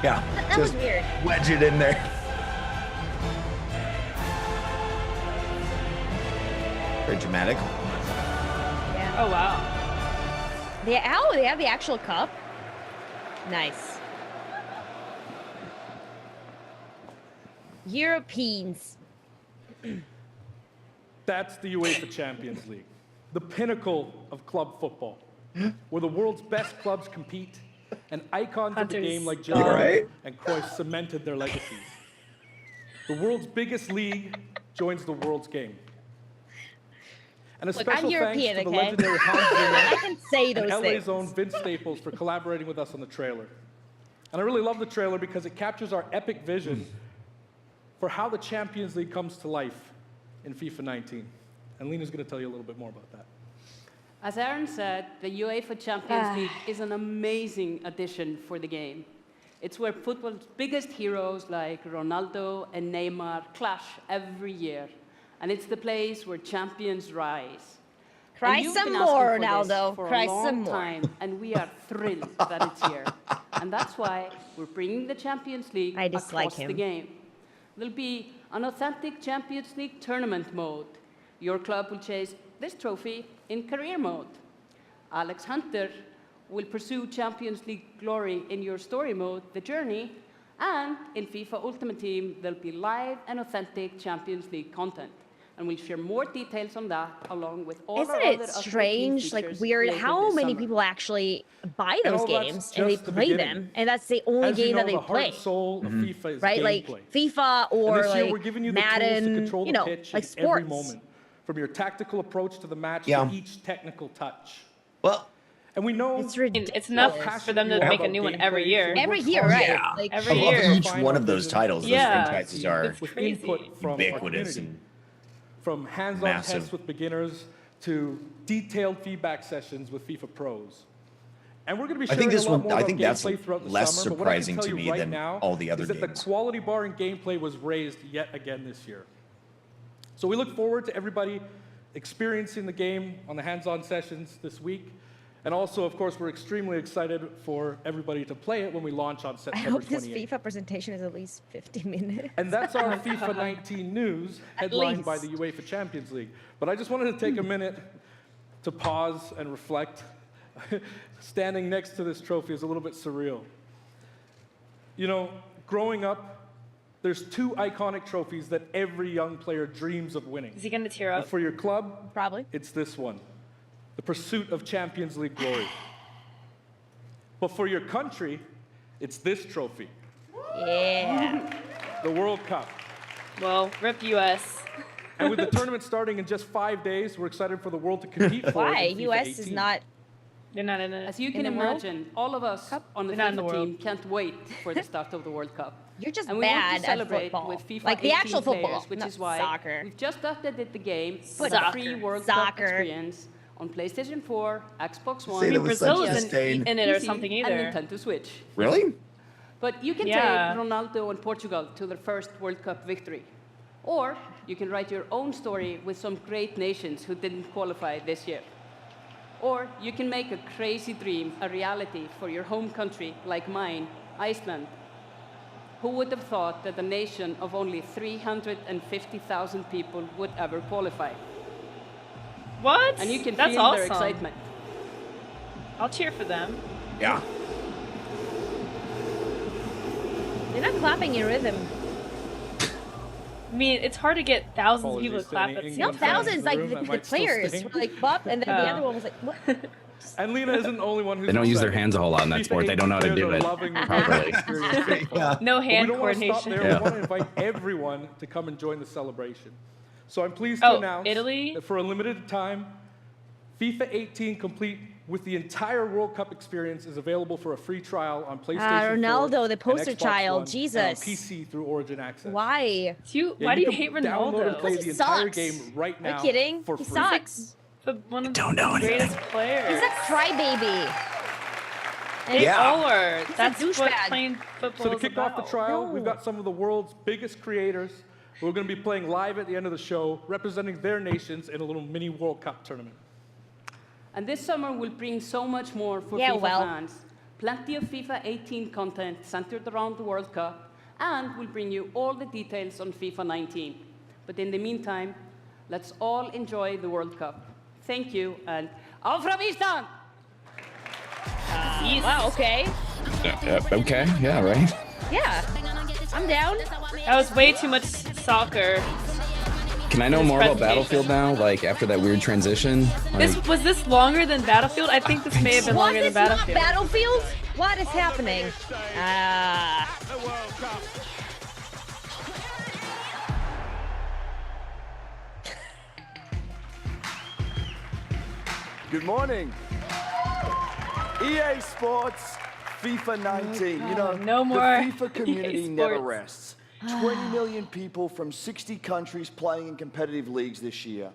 Speaker 3: Yeah,
Speaker 2: that was
Speaker 3: just
Speaker 2: weird.
Speaker 3: wedge it in there. Very dramatic.
Speaker 2: Yeah.
Speaker 1: Oh wow.
Speaker 2: They have the actual cup. Nice. Europeans.
Speaker 9: That's the UEFA Champions League, the pinnacle of club football, where the world's best clubs compete, and icons of the
Speaker 1: Hunters.
Speaker 9: game like
Speaker 3: You all right?
Speaker 9: Gillard and Cruyff cemented their legacies. The world's biggest league joins the world's game. And a
Speaker 2: Look,
Speaker 9: special
Speaker 2: I'm European,
Speaker 9: thanks to the
Speaker 2: okay?
Speaker 9: legendary Hans Zimmer
Speaker 2: I can say
Speaker 9: and
Speaker 2: those
Speaker 9: LA's
Speaker 2: things.
Speaker 9: own Vince Staples for collaborating with us on the trailer. And I really love the trailer because it captures our epic vision for how the Champions League comes to life in FIFA 19. And Lena's going to tell you a little bit more about that.
Speaker 10: As Aaron said, the UEFA Champions League is an amazing addition for the game. It's where football's biggest heroes like Ronaldo and Neymar clash every year. And it's the place where champions rise.
Speaker 2: Cry
Speaker 10: And you've
Speaker 2: some
Speaker 10: been asking
Speaker 2: more,
Speaker 10: for this
Speaker 2: Ronaldo.
Speaker 10: for
Speaker 2: Cry
Speaker 10: a long
Speaker 2: some more.
Speaker 10: time, and we are thrilled that it's here. And that's why we're bringing the Champions League
Speaker 2: I dislike
Speaker 10: across
Speaker 2: him.
Speaker 10: the game. There'll be an authentic Champions League tournament mode. Your club will chase this trophy in career mode. Alex Hunter will pursue Champions League glory in your story mode, The Journey, and in FIFA Ultimate Team, there'll be live and authentic Champions League content. And we'll share more details on that along with all
Speaker 2: Isn't
Speaker 10: our
Speaker 2: it
Speaker 10: other Ultimate Team
Speaker 2: strange, like
Speaker 10: features
Speaker 2: weird,
Speaker 10: later
Speaker 2: how
Speaker 10: this
Speaker 2: many
Speaker 10: summer.
Speaker 2: people actually buy
Speaker 9: And
Speaker 2: those
Speaker 9: all that's
Speaker 2: games and they
Speaker 9: just the
Speaker 2: play
Speaker 9: beginning.
Speaker 2: them, and that's the only
Speaker 9: As you
Speaker 2: game
Speaker 9: know,
Speaker 2: that they
Speaker 9: the heart
Speaker 2: play,
Speaker 9: and soul of FIFA is
Speaker 2: right? Like
Speaker 9: gameplay.
Speaker 2: FIFA or
Speaker 9: And this year,
Speaker 2: like
Speaker 9: we're giving you the tools to
Speaker 2: Madden,
Speaker 9: control
Speaker 2: you
Speaker 9: the
Speaker 2: know,
Speaker 9: pitch
Speaker 2: like
Speaker 9: in
Speaker 2: sports.
Speaker 9: every moment, from your tactical approach to the match
Speaker 3: Yeah.
Speaker 9: to each technical touch.
Speaker 3: Well,
Speaker 9: And we know
Speaker 2: It's ridiculous.
Speaker 1: It's enough for them to make a new one every year.
Speaker 2: Every year, right?
Speaker 3: Yeah.
Speaker 2: Like,
Speaker 1: Every
Speaker 3: above
Speaker 1: year.
Speaker 3: each one of those titles, those
Speaker 1: Yeah.
Speaker 3: franchises are
Speaker 1: It's
Speaker 9: with
Speaker 1: crazy.
Speaker 9: input from our
Speaker 3: ubiquitous
Speaker 9: community.
Speaker 3: and
Speaker 9: From hands-on
Speaker 3: massive.
Speaker 9: tests with beginners to detailed feedback sessions with FIFA pros. And we're going to be
Speaker 3: I
Speaker 9: sharing
Speaker 3: think this
Speaker 9: a lot
Speaker 3: one-
Speaker 9: more
Speaker 3: I
Speaker 9: about
Speaker 3: think that's
Speaker 9: gameplay throughout the
Speaker 3: less
Speaker 9: summer, but what I can
Speaker 3: surprising
Speaker 9: tell
Speaker 3: to
Speaker 9: you
Speaker 3: me
Speaker 9: right
Speaker 3: than
Speaker 9: now
Speaker 3: all the other
Speaker 9: is that the
Speaker 3: games.
Speaker 9: quality bar in gameplay was raised yet again this year. So we look forward to everybody experiencing the game on the hands-on sessions this week. And also, of course, we're extremely excited for everybody to play it when we launch on
Speaker 2: I
Speaker 9: September
Speaker 2: hope this
Speaker 9: 28th.
Speaker 2: FIFA presentation is at least 50 minutes.
Speaker 9: And that's our FIFA 19 news,
Speaker 2: At
Speaker 9: headlined by
Speaker 2: least.
Speaker 9: the UEFA Champions League. But I just wanted to take a minute to pause and reflect. Standing next to this trophy is a little bit surreal. You know, growing up, there's 2 iconic trophies that every young player dreams of winning.
Speaker 1: Is he gonna tear
Speaker 9: And
Speaker 1: up?
Speaker 9: for your club,
Speaker 2: Probably.
Speaker 9: it's this one, the pursuit of Champions League glory. But for your country, it's this trophy,
Speaker 2: Yeah.
Speaker 9: the World Cup.
Speaker 1: Well, rip US.
Speaker 9: And with the tournament starting in just 5 days, we're excited for the world to compete for it.
Speaker 2: Why?
Speaker 9: in FIFA
Speaker 2: US
Speaker 9: 18.
Speaker 2: is not.
Speaker 1: They're not in it.
Speaker 10: As you
Speaker 2: In
Speaker 10: can
Speaker 2: the world?
Speaker 10: imagine, all of us on the
Speaker 1: They're not in the
Speaker 10: FIFA
Speaker 1: world.
Speaker 10: team can't wait for the start of the World Cup.
Speaker 2: You're just
Speaker 10: And we want
Speaker 2: bad
Speaker 10: to celebrate
Speaker 2: at football.
Speaker 10: with FIFA
Speaker 2: Like the
Speaker 10: 18
Speaker 2: actual football,
Speaker 10: players, which
Speaker 2: not
Speaker 10: is why
Speaker 2: soccer.
Speaker 10: we've just updated the game with
Speaker 1: Soccer.
Speaker 10: a free World
Speaker 2: Soccer.
Speaker 10: Cup experience on PlayStation 4, Xbox One,
Speaker 3: Say
Speaker 1: I
Speaker 3: that
Speaker 1: mean,
Speaker 3: with
Speaker 1: Brazil
Speaker 3: such
Speaker 1: isn't
Speaker 3: disdain.
Speaker 1: in it or
Speaker 10: PC,
Speaker 1: something
Speaker 10: and
Speaker 1: either.
Speaker 10: Nintendo Switch.
Speaker 3: Really?
Speaker 10: But you can
Speaker 1: Yeah.
Speaker 10: take Ronaldo and Portugal to their first World Cup victory. Or you can write your own story with some great nations who didn't qualify this year. Or you can make a crazy dream a reality for your home country, like mine, Iceland. Who would have thought that a nation of only 350,000 people would ever qualify?
Speaker 1: What?
Speaker 10: And you can
Speaker 1: That's
Speaker 10: feel
Speaker 1: awesome.
Speaker 10: their excitement.
Speaker 1: I'll cheer for them.
Speaker 3: Yeah.
Speaker 2: You're not clapping in rhythm.
Speaker 1: I mean, it's hard to get thousands of people to
Speaker 9: Apologies to
Speaker 1: clap
Speaker 9: any
Speaker 1: at the same
Speaker 2: No,
Speaker 9: England fans
Speaker 1: time.
Speaker 2: thousands.
Speaker 9: in the
Speaker 2: Like
Speaker 9: room
Speaker 2: the,
Speaker 9: that
Speaker 2: the
Speaker 9: might still
Speaker 2: players
Speaker 9: stink.
Speaker 2: were like bop, and then the other one was like, what?
Speaker 9: And Lena isn't the only one who's
Speaker 4: They don't use their
Speaker 9: upset.
Speaker 4: hands a whole lot in that
Speaker 9: FIFA
Speaker 4: sport. They don't know how to
Speaker 9: 18
Speaker 4: do
Speaker 9: players
Speaker 4: it
Speaker 9: are loving the
Speaker 4: properly.
Speaker 9: experience.
Speaker 3: Yeah.
Speaker 1: No
Speaker 9: But
Speaker 1: hand
Speaker 9: we don't want to stop
Speaker 1: coordination.
Speaker 9: there.
Speaker 4: Yeah.
Speaker 9: We want to invite everyone to come and join the celebration. So I'm pleased to
Speaker 1: Oh,
Speaker 9: announce
Speaker 1: Italy?
Speaker 9: that for a limited time, FIFA 18 complete with the entire World Cup experience is available for a free trial on PlayStation 4,
Speaker 2: Ronaldo, the
Speaker 9: and
Speaker 2: poster
Speaker 9: Xbox
Speaker 2: child,
Speaker 9: One, and on
Speaker 2: Jesus.
Speaker 9: PC through Origin Access.
Speaker 2: Why?
Speaker 9: Yeah,
Speaker 1: Why do you
Speaker 9: can
Speaker 1: hate
Speaker 9: download and play
Speaker 1: Ronaldo?
Speaker 9: the
Speaker 2: He
Speaker 9: entire
Speaker 2: sucks.
Speaker 9: game right
Speaker 2: Are
Speaker 9: now
Speaker 2: you kidding?
Speaker 9: for
Speaker 2: He
Speaker 9: free.
Speaker 2: sucks.
Speaker 1: But one of
Speaker 4: don't
Speaker 1: the
Speaker 4: know anything.
Speaker 1: greatest players.
Speaker 2: He's a crybaby.
Speaker 1: They
Speaker 3: Yeah.
Speaker 1: all are.
Speaker 2: He's a
Speaker 1: That's what
Speaker 2: douchebag.
Speaker 1: playing football
Speaker 9: So to
Speaker 1: is
Speaker 9: kick off the
Speaker 1: about.
Speaker 9: trial,
Speaker 2: No.
Speaker 9: we've got some of the world's biggest creators who are going to be playing live at the end of the show, representing their nations in a little mini World Cup tournament.
Speaker 10: And this summer will bring so much more for
Speaker 2: Yeah,
Speaker 10: FIFA
Speaker 2: well.
Speaker 10: fans. Plenty of FIFA 18 content centered around the World Cup, and we'll bring you all the details on FIFA 19. But in the meantime, let's all enjoy the World Cup. Thank you, and auf from Island!
Speaker 2: Wow. Okay.
Speaker 4: Okay, yeah, right.
Speaker 2: Yeah. I'm down.
Speaker 1: That was way too much soccer.
Speaker 4: Can I know
Speaker 1: This
Speaker 4: more about
Speaker 1: presentation.
Speaker 4: Battlefield now? Like after that weird transition? Like,
Speaker 1: Was this longer than Battlefield? I think this may have been
Speaker 2: Was
Speaker 1: longer than
Speaker 2: this not
Speaker 1: Battlefield.
Speaker 2: Battlefield? What is happening? Ah.
Speaker 8: Good morning. EA Sports, FIFA 19. You know,
Speaker 1: no more
Speaker 8: the FIFA community
Speaker 1: EA
Speaker 8: never
Speaker 1: Sports.
Speaker 8: rests. 20 million people from 60 countries playing in competitive leagues this year.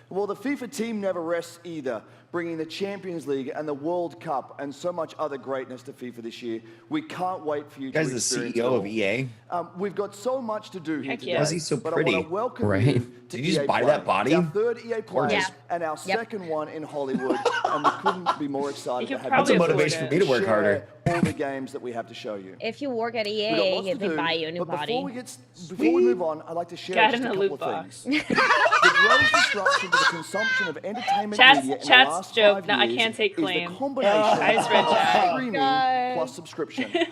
Speaker 8: Well, the FIFA team never rests either, bringing the Champions League and the World Cup and so much other greatness to FIFA this year. We can't wait for you
Speaker 3: Guy's
Speaker 8: to
Speaker 3: the
Speaker 8: experience
Speaker 3: CEO
Speaker 8: it
Speaker 3: of
Speaker 8: all.
Speaker 3: EA.
Speaker 8: We've got so much to do here
Speaker 1: Heck
Speaker 8: today.
Speaker 1: yeah.
Speaker 3: Why is he so
Speaker 8: but I
Speaker 3: pretty?
Speaker 8: want to welcome
Speaker 4: Right.
Speaker 8: you to
Speaker 3: Did you just
Speaker 8: EA
Speaker 3: buy
Speaker 8: Play.
Speaker 3: that body?
Speaker 8: Our third EA Play
Speaker 2: Yeah.
Speaker 8: and our
Speaker 2: Yep.
Speaker 8: second one in Hollywood, and we couldn't be more excited
Speaker 1: You
Speaker 8: to
Speaker 1: could
Speaker 8: have
Speaker 3: That's a
Speaker 1: probably afford
Speaker 3: motivation
Speaker 1: it.
Speaker 3: for me to work
Speaker 8: share
Speaker 3: harder.
Speaker 8: all the games that we have to show you.
Speaker 2: If you work at
Speaker 8: We've got
Speaker 2: EA,
Speaker 8: lots to
Speaker 2: they
Speaker 8: do,
Speaker 2: buy you a new
Speaker 8: but
Speaker 2: body.
Speaker 8: before we move on, I'd like to share
Speaker 1: Got
Speaker 8: just
Speaker 1: in
Speaker 8: a
Speaker 1: a
Speaker 8: couple
Speaker 1: loot
Speaker 8: of
Speaker 1: box.
Speaker 8: things. The greatest disruption to the consumption of entertainment
Speaker 1: Chat's-
Speaker 8: media in the
Speaker 1: chat's
Speaker 8: last
Speaker 1: joke.
Speaker 8: 5
Speaker 1: No, I
Speaker 8: years
Speaker 1: can't take
Speaker 8: is
Speaker 1: claim.
Speaker 8: the combination
Speaker 1: I just read
Speaker 8: of
Speaker 1: chat.
Speaker 8: streaming
Speaker 2: God.
Speaker 8: plus subscription. As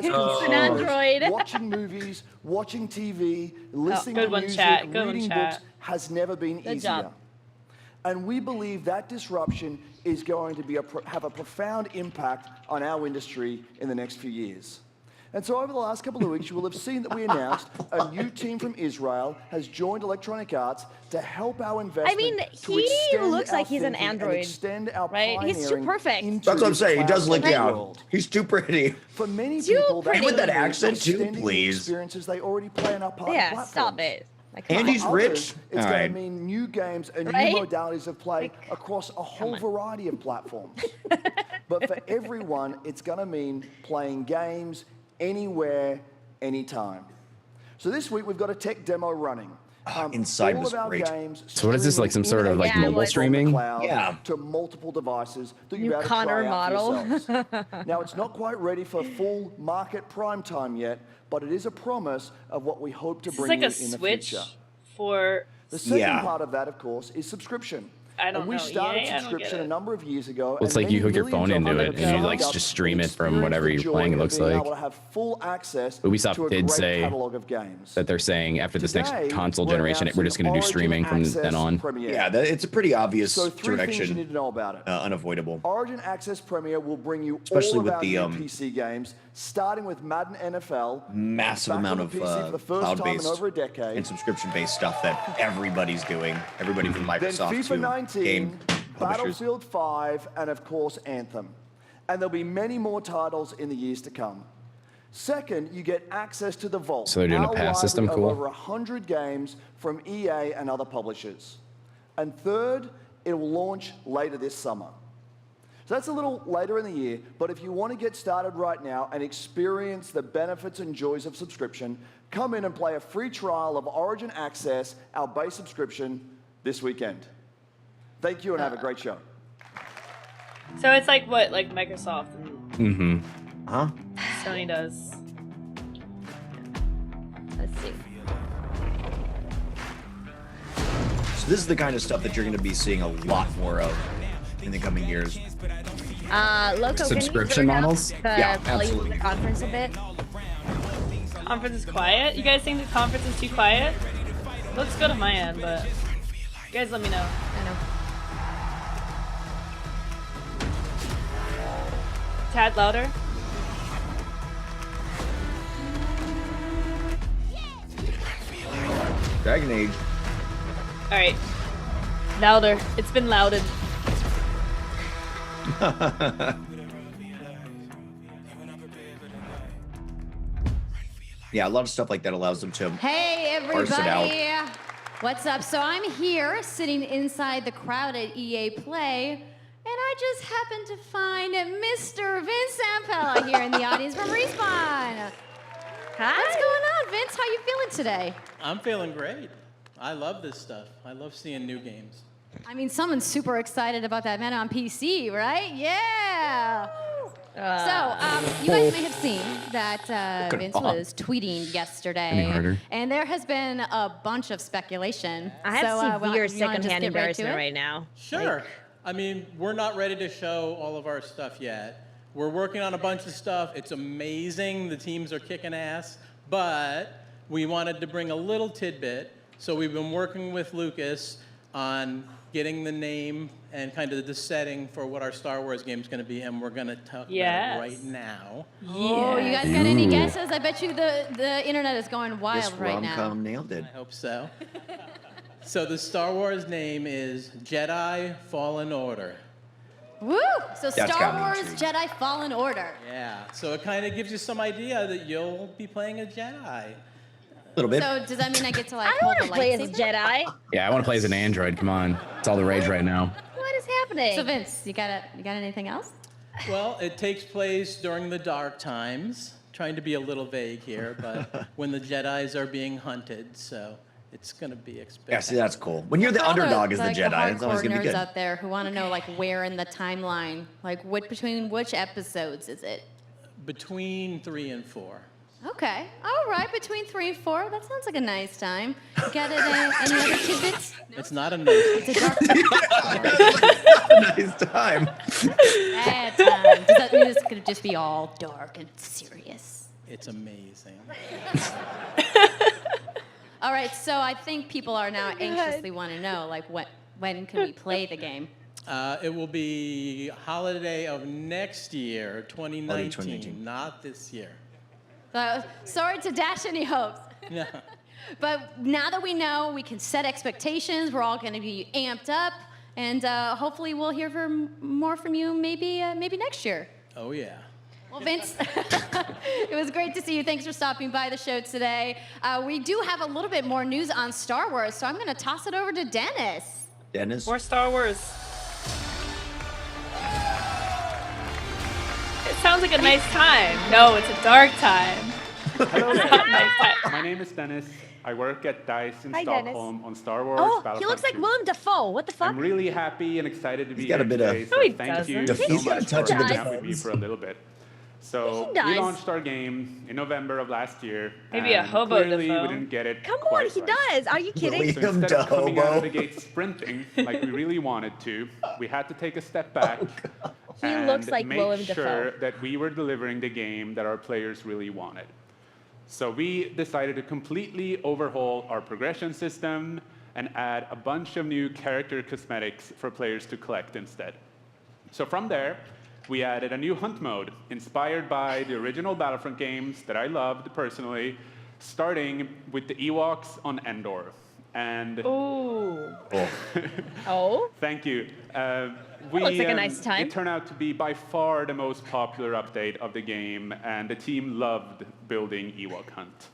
Speaker 2: It's an
Speaker 8: consumers,
Speaker 2: Android.
Speaker 8: watching movies, watching TV, listening
Speaker 1: good
Speaker 8: to
Speaker 1: one,
Speaker 8: music,
Speaker 1: chat. Good one,
Speaker 8: reading
Speaker 1: chat.
Speaker 8: books has never been
Speaker 2: Good
Speaker 8: easier.
Speaker 2: job.
Speaker 8: And we believe that disruption is going to be have a profound impact on our industry in the next few years. And so over the last couple of weeks, you will have seen that we announced a new team from Israel has joined Electronic Arts to help our investment.
Speaker 2: I mean,
Speaker 8: to
Speaker 2: he
Speaker 8: extend
Speaker 2: looks
Speaker 8: our
Speaker 2: like he's an
Speaker 8: thinking and
Speaker 2: Android,
Speaker 8: extend our
Speaker 2: right? He's too
Speaker 8: pioneering
Speaker 2: perfect.
Speaker 8: into
Speaker 3: That's what I'm
Speaker 8: the
Speaker 3: saying. He does look
Speaker 8: cloud-based
Speaker 3: young.
Speaker 8: world.
Speaker 3: He's too pretty.
Speaker 8: For many
Speaker 2: Too
Speaker 8: people,
Speaker 2: pretty.
Speaker 3: With that
Speaker 8: means
Speaker 3: accent too,
Speaker 8: extending the
Speaker 3: please.
Speaker 8: experiences they already play on our partner
Speaker 2: Yeah,
Speaker 8: platforms.
Speaker 2: stop it. Like, come
Speaker 3: And
Speaker 2: on.
Speaker 3: he's
Speaker 8: For
Speaker 3: rich.
Speaker 8: others, It's
Speaker 3: All
Speaker 8: going
Speaker 3: right.
Speaker 8: to mean new games and
Speaker 2: Right?
Speaker 8: new modalities of play
Speaker 2: Like,
Speaker 8: across a whole
Speaker 2: on.
Speaker 8: variety of platforms. But for everyone, it's going to mean playing games anywhere, anytime. So this week, we've got a tech demo running.
Speaker 3: Inside
Speaker 8: all
Speaker 3: was
Speaker 8: of our
Speaker 3: great.
Speaker 8: games
Speaker 4: So what is this, like some
Speaker 8: streaming
Speaker 4: sort of, like,
Speaker 8: in
Speaker 2: mobile
Speaker 8: from the
Speaker 4: streaming?
Speaker 8: cloud
Speaker 3: Yeah.
Speaker 8: To multiple devices that
Speaker 2: New
Speaker 8: you're able to
Speaker 2: Connor
Speaker 8: try out for
Speaker 2: model.
Speaker 8: yourselves. Now, it's not quite ready for full market prime time yet, but it is a promise of what we hope to
Speaker 1: This is
Speaker 8: bring
Speaker 1: like
Speaker 8: you
Speaker 1: a
Speaker 8: in the
Speaker 1: switch
Speaker 8: future.
Speaker 1: for.
Speaker 8: The second
Speaker 3: Yeah.
Speaker 8: part of that, of course, is subscription.
Speaker 1: I don't
Speaker 8: And we
Speaker 1: know.
Speaker 8: started
Speaker 1: EA? I don't get
Speaker 8: subscription a
Speaker 1: it.
Speaker 8: number of years ago.
Speaker 4: Well, it's
Speaker 8: and
Speaker 4: like you
Speaker 8: many
Speaker 4: hook your phone
Speaker 8: millions of
Speaker 4: into
Speaker 8: them
Speaker 4: it and you
Speaker 8: have
Speaker 4: like
Speaker 8: signed up
Speaker 4: just stream
Speaker 8: and
Speaker 4: it from
Speaker 8: experienced
Speaker 4: whatever
Speaker 8: the
Speaker 4: you're
Speaker 8: joy
Speaker 4: playing. It
Speaker 8: of
Speaker 4: looks
Speaker 8: being
Speaker 4: like.
Speaker 8: able to have full access
Speaker 4: Ubisoft
Speaker 8: to a
Speaker 4: did
Speaker 8: great
Speaker 4: say
Speaker 8: catalog of games.
Speaker 4: that they're saying after this next
Speaker 8: Today,
Speaker 4: console
Speaker 8: we're
Speaker 4: generation, we're just going to do
Speaker 8: announcing
Speaker 4: streaming from
Speaker 8: Origin
Speaker 4: then
Speaker 8: Access
Speaker 4: on.
Speaker 8: Premier.
Speaker 3: Yeah, it's a pretty obvious
Speaker 8: So 3 things you
Speaker 3: direction.
Speaker 8: need to know about it.
Speaker 3: Unavoidable.
Speaker 8: Origin Access Premier will bring you
Speaker 3: Especially
Speaker 8: all of
Speaker 3: with
Speaker 8: our
Speaker 3: the,
Speaker 8: new PC games, starting with Madden NFL.
Speaker 3: Massive
Speaker 8: back
Speaker 3: amount
Speaker 8: on
Speaker 3: of
Speaker 8: the PC for the first time in
Speaker 3: cloud-based
Speaker 8: over a decade.
Speaker 3: and subscription-based stuff that everybody's doing. Everybody from
Speaker 8: Then
Speaker 3: Microsoft
Speaker 8: FIFA
Speaker 3: to
Speaker 8: 19,
Speaker 3: game publishers.
Speaker 8: Battlefield 5, and of course Anthem. And there'll be many more titles in the years to come. Second, you get access to the Vault.
Speaker 4: So they're doing a
Speaker 8: our
Speaker 4: pass system,
Speaker 8: library
Speaker 4: cool.
Speaker 8: of over 100 games from EA and other publishers. And third, it will launch later this summer. So that's a little later in the year, but if you want to get started right now and experience the benefits and joys of subscription, come in and play a free trial of Origin Access, our base subscription, this weekend. Thank you and have a great show.
Speaker 1: So it's like what, like Microsoft and
Speaker 3: Huh?
Speaker 1: Sony does. Let's see.
Speaker 3: So this is the kind of stuff that you're going to be seeing a lot more of in the coming years.
Speaker 2: Lowco,
Speaker 4: Subscription
Speaker 2: can you
Speaker 4: models?
Speaker 3: Yeah,
Speaker 2: volume of
Speaker 3: absolutely.
Speaker 2: the conference a bit?
Speaker 1: Conference is quiet. You guys think the conference is too quiet? Looks good on my end, but you guys let me know.
Speaker 2: I know.
Speaker 1: Tad louder.
Speaker 3: Dragon Age.
Speaker 1: All right. Louder. It's been louded.
Speaker 3: Yeah, a lot of stuff like that allows them to
Speaker 5: Hey,
Speaker 3: parse it out.
Speaker 5: everybody. What's up? So I'm here sitting inside the crowd at EA Play, and I just happened to find Mr. Vince Zampella here in the audience from Respawn.
Speaker 2: Hi.
Speaker 5: What's going on, Vince? How you feeling today?
Speaker 11: I'm feeling great. I love this stuff. I love seeing new games.
Speaker 5: I mean, someone's super excited about that man on PC, right? Yeah. So, you guys may have seen that Vince was tweeting yesterday,
Speaker 4: Any harder?
Speaker 5: and there has been a bunch of speculation.
Speaker 2: I have
Speaker 5: so,
Speaker 2: severe
Speaker 5: you wanna just
Speaker 2: secondhand
Speaker 5: get right to
Speaker 2: embarrassment
Speaker 5: it?
Speaker 2: right now.
Speaker 11: Sure. I mean, we're not ready to show all of our stuff yet. We're working on a bunch of stuff. It's amazing. The teams are kicking ass. But we wanted to bring a little tidbit. So we've been working with Lucas on getting the name and kind of the setting for what our Star Wars game is going to be, and we're going to talk about it right now.
Speaker 5: Oh, you guys got any
Speaker 4: Ooh.
Speaker 5: guesses? I bet you the internet is going wild
Speaker 3: Yes,
Speaker 5: right now.
Speaker 3: Romcomm nailed it.
Speaker 11: I hope so. So the Star Wars name is Jedi Fallen Order.
Speaker 5: Woo! So
Speaker 3: That's
Speaker 5: Star
Speaker 3: got me
Speaker 5: Wars
Speaker 3: intrigued.
Speaker 5: Jedi Fallen Order.
Speaker 11: Yeah, so it kind of gives you some idea that you'll be playing a Jedi.
Speaker 3: A little bit.
Speaker 5: So does that mean I get to like
Speaker 2: I
Speaker 5: hold
Speaker 2: want
Speaker 5: the
Speaker 2: to play as a
Speaker 5: lightsaber?
Speaker 2: Jedi.
Speaker 4: Yeah, I want to play as an android. Come on. It's all the rage right now.
Speaker 2: What is happening?
Speaker 5: So Vince, you got anything else?
Speaker 11: Well, it takes place during the dark times. Trying to be a little vague here, but when the Jedis are being hunted, so it's going to be expected.
Speaker 3: Yeah, see, that's cool. When you're the
Speaker 5: For all
Speaker 3: underdog as the
Speaker 5: like,
Speaker 3: Jedi, it's always
Speaker 5: hardcore
Speaker 3: going to be
Speaker 5: nerds
Speaker 3: good.
Speaker 5: out there who want to know like where in the timeline, like between which episodes is it?
Speaker 11: Between 3 and 4.
Speaker 5: Okay, all right, between 3 and 4. That sounds like a nice time. Got it? Any other tidbits?
Speaker 11: It's not a nice.
Speaker 5: It's a dark
Speaker 3: Nice time.
Speaker 5: bad time. Does that mean it's gonna just be all dark and serious?
Speaker 11: It's amazing.
Speaker 5: All right, so I think people are now anxiously want to know, like, when can we play the game?
Speaker 11: It will be holiday of next year, 2019,
Speaker 3: 2019.
Speaker 11: not this year.
Speaker 5: Sorry to dash any hopes.
Speaker 11: No.
Speaker 5: But now that we know, we can set expectations. We're all going to be amped up, and hopefully we'll hear more from you maybe next year.
Speaker 11: Oh, yeah.
Speaker 5: Well, Vince, it was great to see you. Thanks for stopping by the show today. We do have a little bit more news on Star Wars, so I'm going to toss it over to Dennis.
Speaker 3: Dennis?
Speaker 1: More Star Wars. It sounds like a nice time. No, it's a dark time.
Speaker 12: Hello,
Speaker 1: It's not a nice time.
Speaker 12: my name is Dennis. I work at DICE in
Speaker 2: Hi, Dennis.
Speaker 12: Stockholm on Star Wars
Speaker 2: Oh, he
Speaker 12: Battlefront
Speaker 2: looks like
Speaker 12: 2.
Speaker 2: Willem Dafoe. What the fuck?
Speaker 12: I'm really happy and excited to be
Speaker 3: He's got
Speaker 12: here
Speaker 3: a bit of-
Speaker 12: today.
Speaker 1: No, he
Speaker 12: So thank you
Speaker 1: doesn't.
Speaker 12: so
Speaker 3: He's got a
Speaker 12: much
Speaker 3: touch
Speaker 12: for
Speaker 3: of the
Speaker 12: hanging out with me
Speaker 3: Dafoes.
Speaker 12: for a little bit. So
Speaker 2: He
Speaker 12: we
Speaker 2: does.
Speaker 12: launched our game in November of last year.
Speaker 1: Maybe a
Speaker 12: and
Speaker 1: hobo
Speaker 12: clearly
Speaker 1: Defoe.
Speaker 12: we didn't get it
Speaker 2: Come on,
Speaker 12: quite
Speaker 2: he
Speaker 12: right.
Speaker 2: does. Are you kidding?
Speaker 12: So
Speaker 3: William
Speaker 12: instead of coming out of the
Speaker 3: Hobo.
Speaker 12: gate sprinting like we really wanted to, we had to take a step back
Speaker 2: He
Speaker 12: and
Speaker 2: looks like
Speaker 12: make
Speaker 2: Willem
Speaker 12: sure
Speaker 2: Dafoe.
Speaker 12: that we were delivering the game that our players really wanted. So we decided to completely overhaul our progression system and add a bunch of new character cosmetics for players to collect instead. So from there, we added a new hunt mode inspired by the original Battlefront games that I loved personally, starting with the Ewoks on Endor. And
Speaker 1: Ooh.
Speaker 2: Oh,
Speaker 12: thank you.
Speaker 2: looks like a nice time.
Speaker 12: It turned out to be by far the most popular update of the game, and the team loved building Ewok Hunt.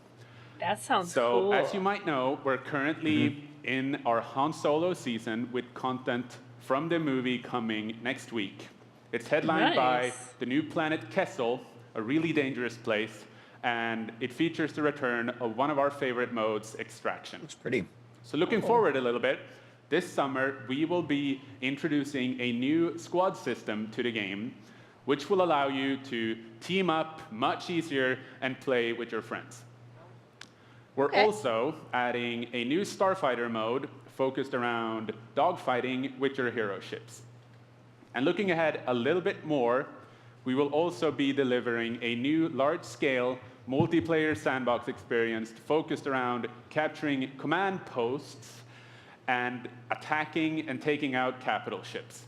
Speaker 1: That sounds
Speaker 12: So,
Speaker 1: cool.
Speaker 12: as you might know, we're currently in our Han Solo season with content from the movie coming next week. It's headlined by
Speaker 1: Nice.
Speaker 12: the new planet Kessel, a really dangerous place, and it features the return of one of our favorite modes, Extraction.
Speaker 3: Looks pretty.
Speaker 12: So looking forward a little bit, this summer we will be introducing a new squad system to the game, which will allow you to team up much easier and play with your friends. We're also adding a new starfighter mode focused around dogfighting with your hero ships. And looking ahead a little bit more, we will also be delivering a new large-scale multiplayer sandbox experience focused around capturing command posts and attacking and taking out capital ships.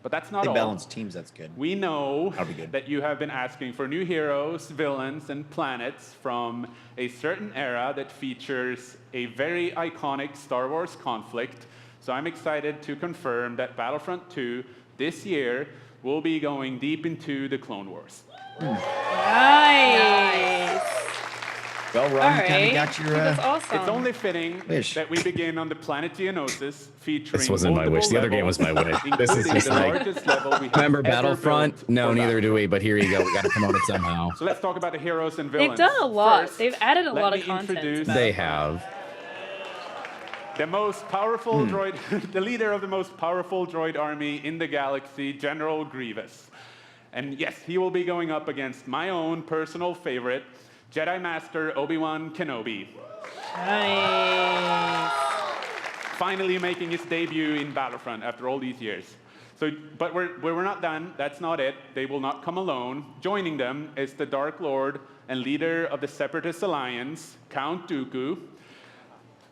Speaker 12: But that's not
Speaker 3: They
Speaker 12: all.
Speaker 3: balance teams, that's good.
Speaker 12: We know
Speaker 3: That'll be good.
Speaker 12: that you have been asking for new heroes, villains, and planets from a certain era that features a very iconic Star Wars conflict. So I'm excited to confirm that Battlefront 2 this year will be going deep into the Clone Wars.
Speaker 1: Nice.
Speaker 3: Well, Ron,
Speaker 1: All
Speaker 3: you kind
Speaker 1: right.
Speaker 3: of got your.
Speaker 1: That's awesome.
Speaker 12: It's only fitting
Speaker 3: Wish.
Speaker 12: that we begin on the planet Geonosis, featuring
Speaker 4: This wasn't my wish. The other game was my wish. This is
Speaker 12: including
Speaker 4: just
Speaker 12: the
Speaker 4: like,
Speaker 12: largest level we have
Speaker 4: remember
Speaker 12: ever
Speaker 4: Battlefront?
Speaker 12: built
Speaker 4: No,
Speaker 12: for
Speaker 4: neither do
Speaker 12: Battlefront.
Speaker 4: we, but here you go. We got to promote it somehow.
Speaker 12: So let's talk about the heroes and villains.
Speaker 1: They've done a lot.
Speaker 12: First,
Speaker 1: They've added a
Speaker 12: let
Speaker 1: lot
Speaker 12: me
Speaker 1: of content.
Speaker 12: introduce
Speaker 1: to
Speaker 4: They
Speaker 1: Battlefront.
Speaker 4: have.
Speaker 12: the most powerful droid, the leader of the most powerful droid army in the galaxy, General Grievous. And yes, he will be going up against my own personal favorite, Jedi Master Obi-Wan Kenobi,
Speaker 1: Nice.
Speaker 12: finally making his debut in Battlefront after all these years. So, but we're not done. That's not it. They will not come alone. Joining them is the Dark Lord and leader of the Separatist Alliance, Count Dooku,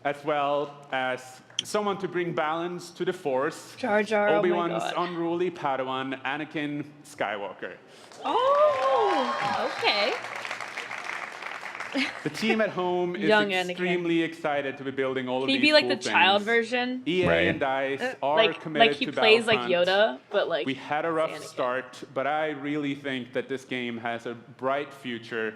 Speaker 12: as well as someone to bring balance to the Force,
Speaker 1: Jar Jar, oh my
Speaker 12: Obi-Wan's
Speaker 1: God.
Speaker 12: unruly Padawan, Anakin Skywalker.
Speaker 2: Oh, okay.
Speaker 12: The team at home is
Speaker 1: Young Anakin.
Speaker 12: extremely excited to be building all of
Speaker 1: Can
Speaker 12: these
Speaker 1: he be like
Speaker 12: cool
Speaker 1: the child
Speaker 12: things.
Speaker 1: version?
Speaker 12: EA
Speaker 4: Right.
Speaker 12: and DICE are
Speaker 1: Like
Speaker 12: committed
Speaker 1: he
Speaker 12: to
Speaker 1: plays like
Speaker 12: Battlefront.
Speaker 1: Yoda, but like
Speaker 12: We had a rough
Speaker 1: Anakin.
Speaker 12: start, but I really think that this game has a bright future.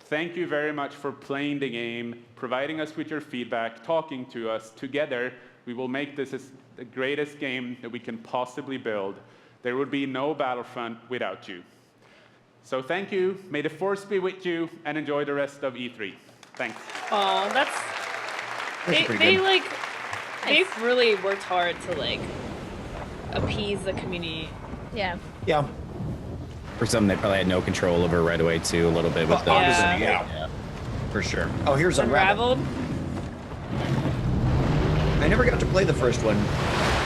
Speaker 12: Thank you very much for playing the game, providing us with your feedback, talking to us. Together, we will make this the greatest game that we can possibly build. There would be no Battlefront without you. So thank you, may the Force be with you, and enjoy the rest of E3. Thanks.
Speaker 1: Oh, that's
Speaker 3: That's pretty
Speaker 1: they
Speaker 3: good.
Speaker 1: like they've really worked hard to like appease the community.
Speaker 2: Yeah.
Speaker 3: Yeah.
Speaker 4: For some, they probably had no control over right away, too, a little bit with the.
Speaker 3: Obviously, yeah. For sure. Oh, here's Unraveled.
Speaker 1: Unraveled?
Speaker 3: I never got to play the first one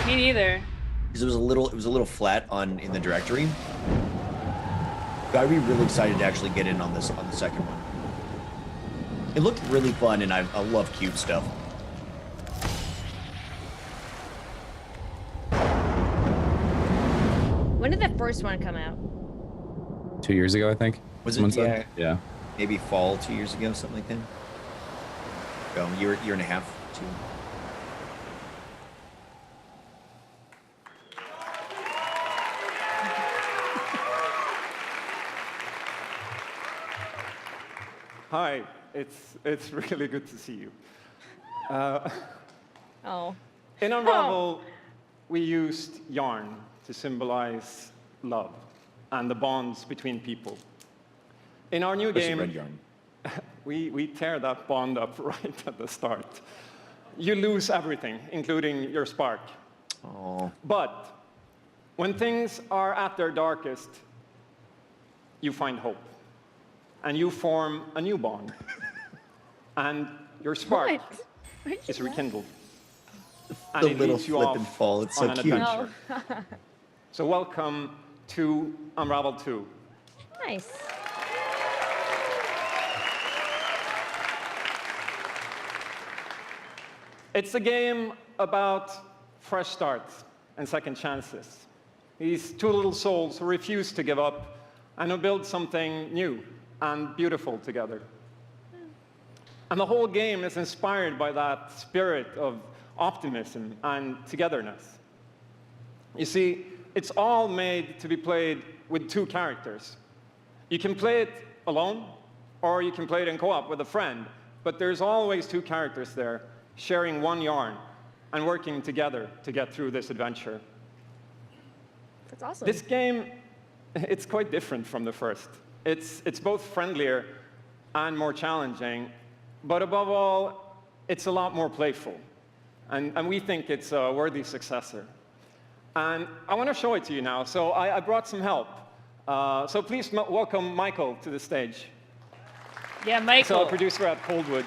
Speaker 1: Me neither.
Speaker 3: because it was a little flat in the directory. But I'd be really excited to actually get in on the second one. It looked really fun, and I love cute stuff.
Speaker 2: When did the first one come out?
Speaker 4: 2 years ago, I think.
Speaker 3: Was
Speaker 4: Someone
Speaker 3: it?
Speaker 4: said?
Speaker 3: Yeah.
Speaker 4: Yeah.
Speaker 3: Maybe fall 2 years ago, something like that. Oh, year and a half, 2.
Speaker 12: Hi, it's really good to see you.
Speaker 2: Oh.
Speaker 13: In Unravel, we used yarn to symbolize love and the bonds between people. In our new
Speaker 3: Especially red
Speaker 13: game,
Speaker 3: yarn.
Speaker 13: we tear that bond up right at the start. You lose everything, including your spark.
Speaker 3: Oh.
Speaker 13: But when things are at their darkest, you find hope. And you form a new bond. And your spark is rekindled. And
Speaker 3: The
Speaker 13: it
Speaker 3: little
Speaker 13: leads you
Speaker 3: flip
Speaker 13: off
Speaker 3: and fall, it's
Speaker 13: on
Speaker 3: so
Speaker 13: an
Speaker 3: cute.
Speaker 13: adventure. So welcome to Unravel 2.
Speaker 2: Nice.
Speaker 13: It's a game about fresh starts and second chances. These two little souls who refuse to give up and who build something new and beautiful together. And the whole game is inspired by that spirit of optimism and togetherness. You see, it's all made to be played with two characters. You can play it alone, or you can play it in co-op with a friend, but there's always two characters there, sharing one yarn and working together to get through this adventure.
Speaker 2: That's awesome.
Speaker 13: This game, it's quite different from the first. It's both friendlier and more challenging, but above all, it's a lot more playful. And we think it's a worthy successor. And I want to show it to you now, so I brought some help. So please welcome Michael to the stage.
Speaker 1: Yeah, Michael.
Speaker 13: So a producer at Coldwood.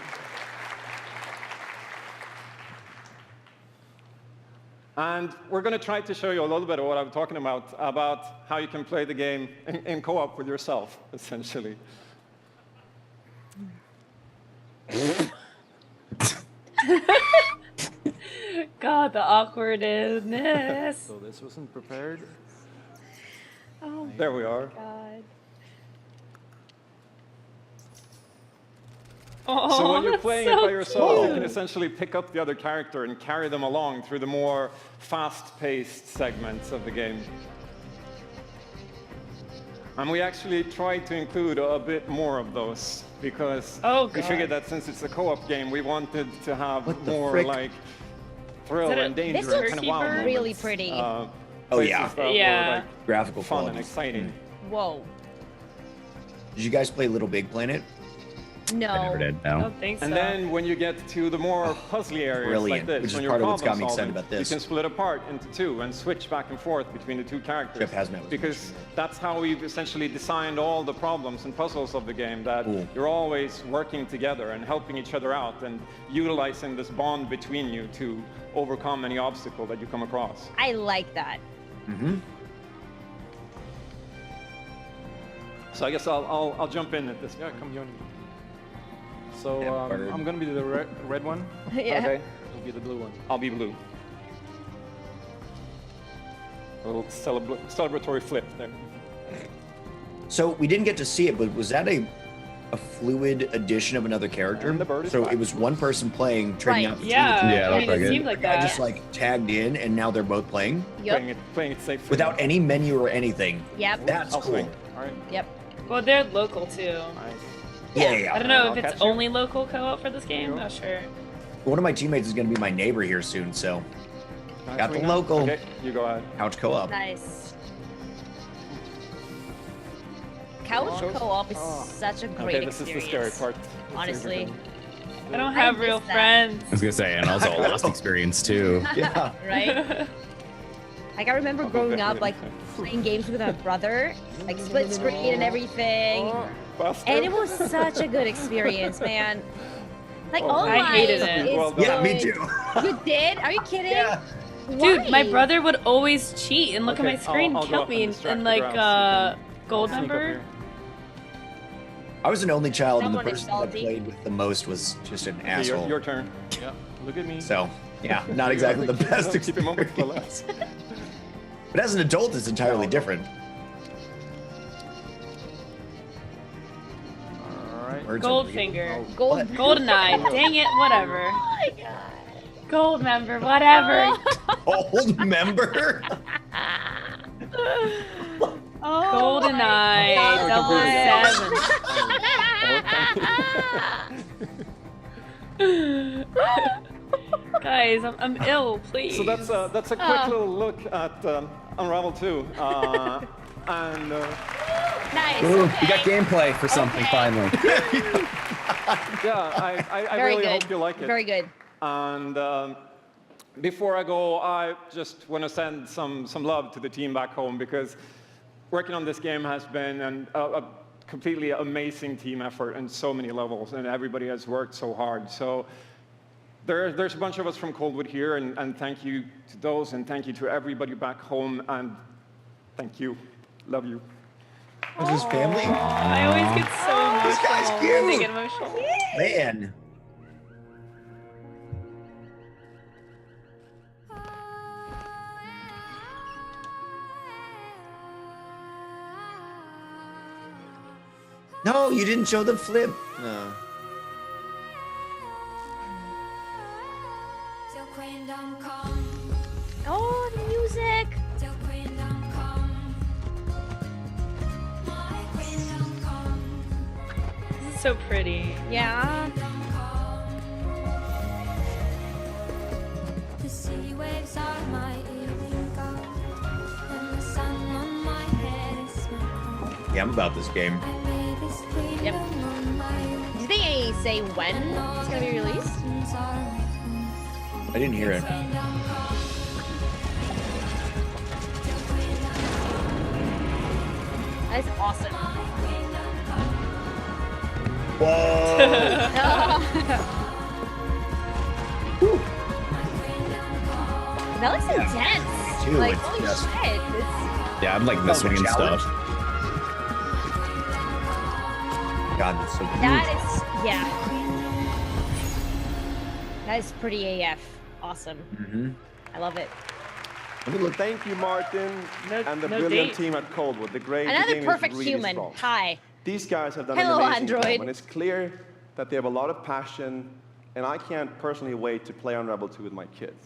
Speaker 13: And we're going to try to show you a little bit of what I'm talking about how you can play the game in co-op with yourself, essentially.
Speaker 1: God, the awkwardness.
Speaker 13: So this wasn't prepared.
Speaker 1: Oh,
Speaker 13: there we are.
Speaker 1: God. Oh,
Speaker 13: So when you're
Speaker 1: that's
Speaker 13: playing
Speaker 1: so
Speaker 13: it by yourself, you
Speaker 1: cute.
Speaker 13: can essentially pick up the other character and carry them along through the more fast-paced segments of the game. And we actually tried to include a bit more of those because we figured that since it's a co-op game, we wanted to have more
Speaker 3: frick?
Speaker 13: like thrill and danger
Speaker 2: This
Speaker 13: and
Speaker 2: looks
Speaker 13: kind of wow moments.
Speaker 2: really pretty.
Speaker 3: Oh,
Speaker 13: places
Speaker 3: yeah.
Speaker 13: that were, like,
Speaker 3: Graphical
Speaker 13: fun
Speaker 3: quality.
Speaker 13: and exciting.
Speaker 2: Whoa.
Speaker 3: Did you guys play Little Big Planet?
Speaker 2: No.
Speaker 4: I never did, no.
Speaker 1: I don't think so.
Speaker 13: And then when you get to the more puzzly areas
Speaker 3: brilliant,
Speaker 13: like this,
Speaker 3: which is
Speaker 13: when you're
Speaker 3: part of what's got me
Speaker 13: problem-solving,
Speaker 3: excited about this.
Speaker 13: you can split apart into two and switch back and forth between the two characters.
Speaker 3: Jeff Hazmat was
Speaker 13: because that's how we've essentially designed all the problems and puzzles of the game, that you're always working together and helping each other out and utilizing this bond between you to overcome any obstacle that you come across.
Speaker 2: I like that.
Speaker 3: Mm-hmm.
Speaker 13: So I guess I'll jump in at this. Yeah, come join me.
Speaker 14: So I'm gonna be the red one.
Speaker 2: Yeah.
Speaker 13: Okay.
Speaker 14: You'll be the blue one.
Speaker 13: I'll be blue. A little celebratory flip there.
Speaker 3: So we didn't get to see it, but was that a fluid addition of another character?
Speaker 13: And the bird is
Speaker 3: So
Speaker 13: back.
Speaker 3: it was one person playing, trading
Speaker 2: Right.
Speaker 3: out between
Speaker 1: Yeah,
Speaker 3: the two.
Speaker 4: Yeah,
Speaker 1: I mean,
Speaker 4: looks like
Speaker 1: it
Speaker 4: it.
Speaker 1: seemed like
Speaker 3: I
Speaker 1: that.
Speaker 3: just like tagged in, and now they're both playing
Speaker 2: Yep.
Speaker 13: Playing it safe.
Speaker 3: without any menu or anything.
Speaker 2: Yep.
Speaker 3: That's
Speaker 13: I'll
Speaker 3: cool.
Speaker 13: swing. All right.
Speaker 2: Yep.
Speaker 1: Well, they're local too.
Speaker 3: Yeah.
Speaker 1: I don't know
Speaker 13: I'll
Speaker 1: if
Speaker 13: catch
Speaker 1: it's
Speaker 13: you.
Speaker 1: only local co-op for this game. Not sure.
Speaker 3: One of my teammates is going to be my neighbor here soon, so
Speaker 13: Can I
Speaker 3: got the
Speaker 13: swing now?
Speaker 3: local
Speaker 13: Okay, you go ahead.
Speaker 3: couch co-op.
Speaker 2: Nice. Couch co-op is such a great
Speaker 13: Okay, this is the scary
Speaker 2: experience.
Speaker 13: part.
Speaker 2: Honestly.
Speaker 1: I don't have real
Speaker 2: miss that.
Speaker 1: friends.
Speaker 4: I was gonna say, and also a lost experience too.
Speaker 3: Yeah.
Speaker 2: Right? Like I remember growing up, like playing games with my brother, like split screen and everything, and it was such a good experience, man. Like all
Speaker 1: I hated
Speaker 2: life
Speaker 1: it.
Speaker 2: is
Speaker 13: Well
Speaker 3: Yeah, me
Speaker 2: good.
Speaker 3: too.
Speaker 2: You did? Are you kidding?
Speaker 3: Yeah.
Speaker 1: Dude, my
Speaker 2: Why?
Speaker 1: brother would always cheat and look
Speaker 13: Okay,
Speaker 1: at my screen
Speaker 13: I'll
Speaker 1: and
Speaker 13: go
Speaker 1: kill
Speaker 13: up
Speaker 1: me
Speaker 13: and distract
Speaker 1: in
Speaker 13: the
Speaker 1: like
Speaker 13: ground
Speaker 1: gold
Speaker 13: Sneak up
Speaker 1: member.
Speaker 13: here.
Speaker 3: I was an only child, and the
Speaker 2: Someone is
Speaker 3: person that I
Speaker 2: salty.
Speaker 3: played with the most was just an
Speaker 13: Okay,
Speaker 3: asshole.
Speaker 13: your turn.
Speaker 14: Yeah. Look at me.
Speaker 3: So, yeah, not exactly the best
Speaker 13: Keep him up with the
Speaker 3: experience.
Speaker 13: last.
Speaker 3: But as an adult, it's entirely different.
Speaker 14: All right.
Speaker 3: Words are
Speaker 1: Goldfinger.
Speaker 3: weird.
Speaker 2: Gold.
Speaker 3: What?
Speaker 1: Goldeneye. Dang it, whatever.
Speaker 2: Oh my god.
Speaker 1: Gold member, whatever.
Speaker 3: Old member?
Speaker 2: Oh
Speaker 1: Goldeneye.
Speaker 2: my
Speaker 1: 007. Guys, I'm ill, please.
Speaker 13: So that's a quick little look at Unravel 2. And
Speaker 2: Nice.
Speaker 4: Ooh,
Speaker 2: okay.
Speaker 4: we got gameplay for something
Speaker 2: Okay.
Speaker 4: finally.
Speaker 13: yeah, I
Speaker 2: Very
Speaker 13: really
Speaker 2: good.
Speaker 13: hope you like it.
Speaker 2: Very good.
Speaker 13: And before I go, I just want to send some love to the team back home because working on this game has been a completely amazing team effort on so many levels, and everybody has worked so hard. So there's a bunch of us from Coldwood here, and thank you to those, and thank you to everybody back home, and thank you. Love you.
Speaker 3: Is his family?
Speaker 1: I always get so emotional.
Speaker 3: This guy's cute.
Speaker 1: They get emotional.
Speaker 3: Man. No, you didn't show the flip. No.
Speaker 2: Oh, the music.
Speaker 1: This is so pretty.
Speaker 2: Yeah.
Speaker 15: The sea waves are my evening gold, and the sun on my head is my crown.
Speaker 3: Yeah, I'm about this game.
Speaker 2: Yep. Did they say when it's gonna be released?
Speaker 3: I didn't hear it.
Speaker 2: That's awesome.
Speaker 3: Whoa!
Speaker 2: That looks intense.
Speaker 3: Dude,
Speaker 2: Like,
Speaker 3: it's
Speaker 2: holy
Speaker 3: just-
Speaker 2: shit.
Speaker 4: Yeah, I'm like missing and
Speaker 3: challenge?
Speaker 4: stuff.
Speaker 3: God, that's so cute.
Speaker 2: That is, yeah. That is pretty AF. Awesome.
Speaker 3: Mm-hmm.
Speaker 2: I love it.
Speaker 6: Thank you, Martin, and the
Speaker 2: no
Speaker 6: brilliant
Speaker 2: date.
Speaker 6: team at Coldwood. The game
Speaker 2: Another
Speaker 6: is
Speaker 2: perfect
Speaker 6: really
Speaker 2: human.
Speaker 6: strong.
Speaker 2: Hi.
Speaker 6: These guys have done
Speaker 2: Hello,
Speaker 6: an amazing
Speaker 2: Android.
Speaker 6: job, and it's clear that they have a lot of passion, and I can't personally wait to play Unravel 2 with my kids.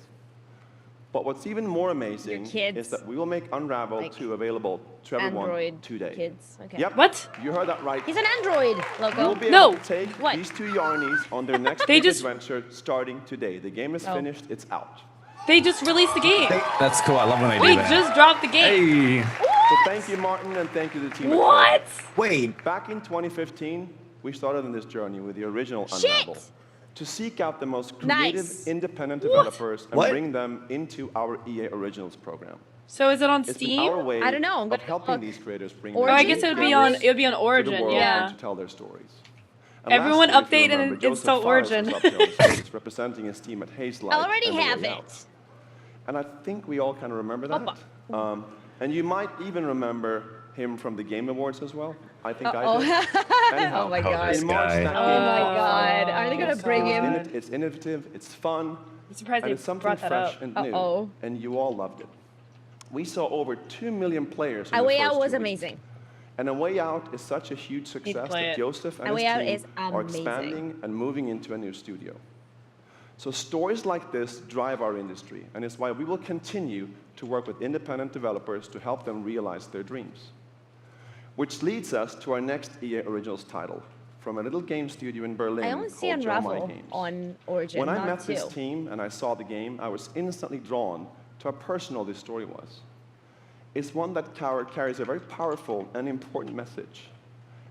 Speaker 6: But what's even more amazing is that we will make Unravel 2 available to everyone
Speaker 2: Android
Speaker 6: today.
Speaker 2: kids. Okay.
Speaker 6: Yep.
Speaker 1: What?
Speaker 6: You heard that right.
Speaker 2: He's an android, Lowco.
Speaker 6: You'll be able to take these two yarnies on their next
Speaker 1: They
Speaker 6: big
Speaker 1: just-
Speaker 6: adventure starting today. The game is
Speaker 1: Oh.
Speaker 6: finished. It's out.
Speaker 1: They just released the game.
Speaker 4: That's cool. I love when they
Speaker 1: We
Speaker 4: do that.
Speaker 1: just dropped the game.
Speaker 4: Hey.
Speaker 6: So thank you, Martin, and thank you to the team. at
Speaker 1: What?
Speaker 6: Coldwood.
Speaker 3: Wait.
Speaker 6: Back in 2015, we started on this journey with the original
Speaker 2: Shit.
Speaker 6: Unravel to seek out the most creative,
Speaker 2: Nice.
Speaker 6: independent
Speaker 1: What?
Speaker 6: developers and
Speaker 3: What?
Speaker 6: bring them into our EA Originals program.
Speaker 1: So is it on
Speaker 6: It's been
Speaker 1: Steam?
Speaker 6: our way
Speaker 2: I don't know, I'm
Speaker 6: of
Speaker 2: gonna
Speaker 6: helping
Speaker 2: look.
Speaker 6: these creators bring
Speaker 1: Oh,
Speaker 6: their
Speaker 1: I guess it would be on. It would be on
Speaker 6: to the
Speaker 1: Origin.
Speaker 6: world
Speaker 1: Yeah.
Speaker 6: and to tell their stories. And
Speaker 1: Everyone
Speaker 6: last year, if you
Speaker 1: update and
Speaker 6: remember, Joseph
Speaker 1: install
Speaker 6: Fares
Speaker 1: Origin.
Speaker 6: was up there on stage representing his team at Haze Light
Speaker 2: I already
Speaker 6: and The
Speaker 2: have
Speaker 6: Way
Speaker 2: it.
Speaker 6: Out. And I think we all kind of remember that. And you might even remember him from the Game Awards as well. I think I did. Anyhow,
Speaker 2: Oh my god.
Speaker 6: in March, that
Speaker 2: Oh
Speaker 6: game
Speaker 2: my
Speaker 6: came out.
Speaker 2: god. Are they gonna bring him?
Speaker 6: It's innovative, it's fun,
Speaker 1: I'm surprised
Speaker 6: and
Speaker 1: they
Speaker 6: it's something
Speaker 1: brought that
Speaker 6: fresh
Speaker 1: up.
Speaker 6: and new.
Speaker 2: Uh-oh.
Speaker 6: And you all loved it. We saw over 2 million players in
Speaker 2: A
Speaker 6: the
Speaker 2: Way
Speaker 6: first
Speaker 2: Out
Speaker 6: 2
Speaker 2: was
Speaker 6: weeks.
Speaker 2: amazing.
Speaker 6: And A Way Out is such a huge success
Speaker 1: play
Speaker 6: that
Speaker 1: it.
Speaker 6: Joseph and
Speaker 2: A
Speaker 6: his
Speaker 2: Way Out
Speaker 6: team
Speaker 2: is
Speaker 6: are
Speaker 2: amazing.
Speaker 6: expanding and moving into a new studio. So stories like this drive our industry, and it's why we will continue to work with independent developers to help them realize their dreams. Which leads us to our next EA Originals title, from a little game studio in Berlin
Speaker 2: I only see
Speaker 6: called Joe My
Speaker 2: Unravel
Speaker 6: Games.
Speaker 2: on Origin,
Speaker 6: When I
Speaker 2: not
Speaker 6: met
Speaker 2: 2.
Speaker 6: this team and I saw the game, I was instantly drawn to how personal this story was. It's one that carries a very powerful and important message.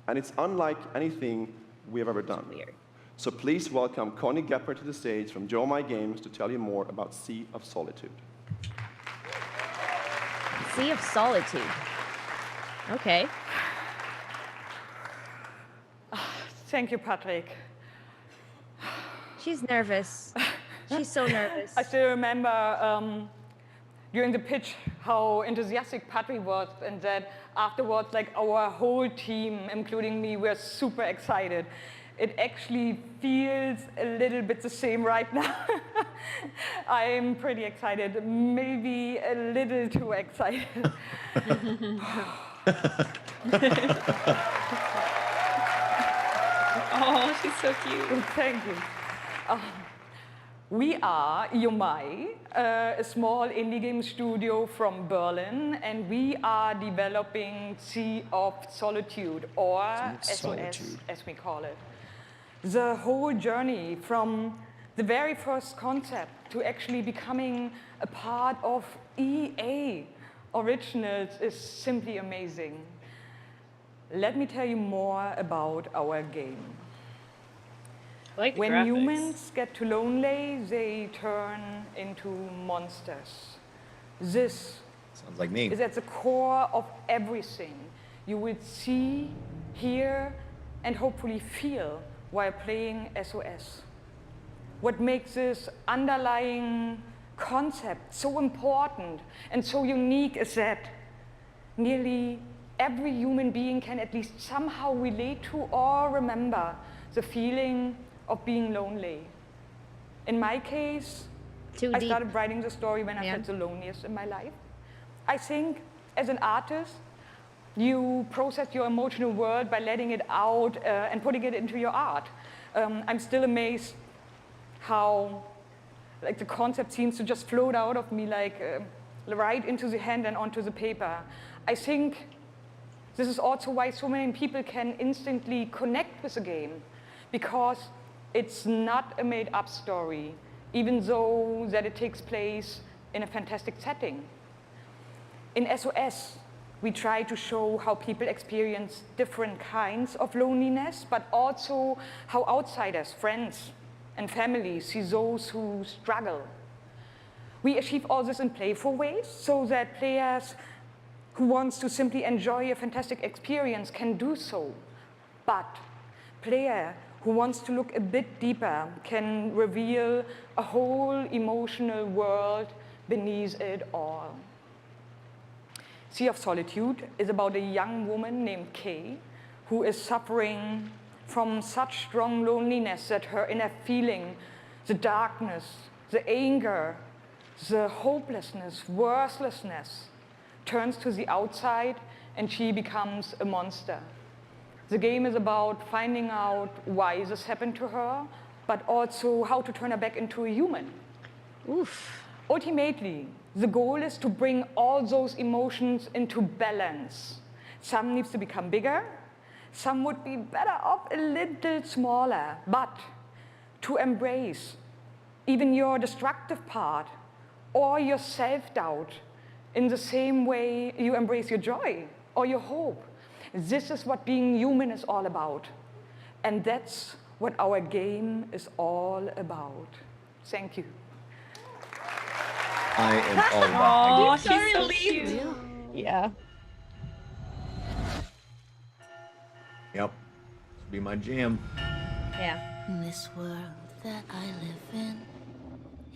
Speaker 6: And it's unlike anything we have ever done.
Speaker 2: Weird.
Speaker 6: So please welcome Connie Gepper to the stage from Joe My Games to tell you more about Sea of Solitude.
Speaker 2: Sea of Solitude. Okay.
Speaker 16: Thank you, Patrick.
Speaker 2: She's nervous. She's so nervous.
Speaker 16: I still remember during the pitch how enthusiastic Patrick was, and that afterwards, like our whole team, including me, were super excited. It actually feels a little bit the same right now. I'm pretty excited, maybe a little too excited.
Speaker 1: Oh, she's so cute.
Speaker 16: Thank you. We are Yomai, a small indie game studio from Berlin, and we are developing Sea of Solitude, or SOS as we call it. The whole journey from the very first concept to actually becoming a part of EA Originals is simply amazing. Let me tell you more about our game.
Speaker 1: I like the
Speaker 16: When
Speaker 1: graphics.
Speaker 16: humans get too lonely, they turn into monsters. This
Speaker 3: Sounds like me.
Speaker 16: Is at the core of everything you will see, hear, and hopefully feel while playing SOS. What makes this underlying concept so important and so unique is that nearly every human being can at least somehow relate to or remember the feeling of being lonely. In my case, I started writing the story when I felt the loneliest in my life. I think as an artist, you process your emotional world by letting it out and putting it into your art. I'm still amazed how the concept seems to just float out of me right into the hand and onto the paper. I think this is also why so many people can instantly connect with the game, because it's not a made-up story, even though that it takes place in a fantastic setting. In SOS, we try to show how people experience different kinds of loneliness, but also how outsiders, friends, and families see those who struggle. We achieve all this in playful ways so that players who wants to simply enjoy a fantastic experience can do so. But player who wants to look a bit deeper can reveal a whole emotional world beneath it all. Sea of Solitude is about a young woman named Kay who is suffering from such strong loneliness that her inner feeling, the darkness, the anger, the hopelessness, worthlessness, turns to the outside and she becomes a monster. The game is about finding out why this happened to her, but also how to turn her back into a human.
Speaker 2: Oof.
Speaker 16: Ultimately, the goal is to bring all those emotions into balance. Some needs to become bigger, some would be better off a little smaller, but to embrace even your destructive part or your self-doubt in the same way you embrace your joy or your hope. This is what being human is all about. And that's what our game is all about. Thank you.
Speaker 3: I am all about
Speaker 1: Aw, she's so cute.
Speaker 2: Yeah.
Speaker 3: Yep. This would be my jam.
Speaker 2: Yeah.
Speaker 15: This world that I live in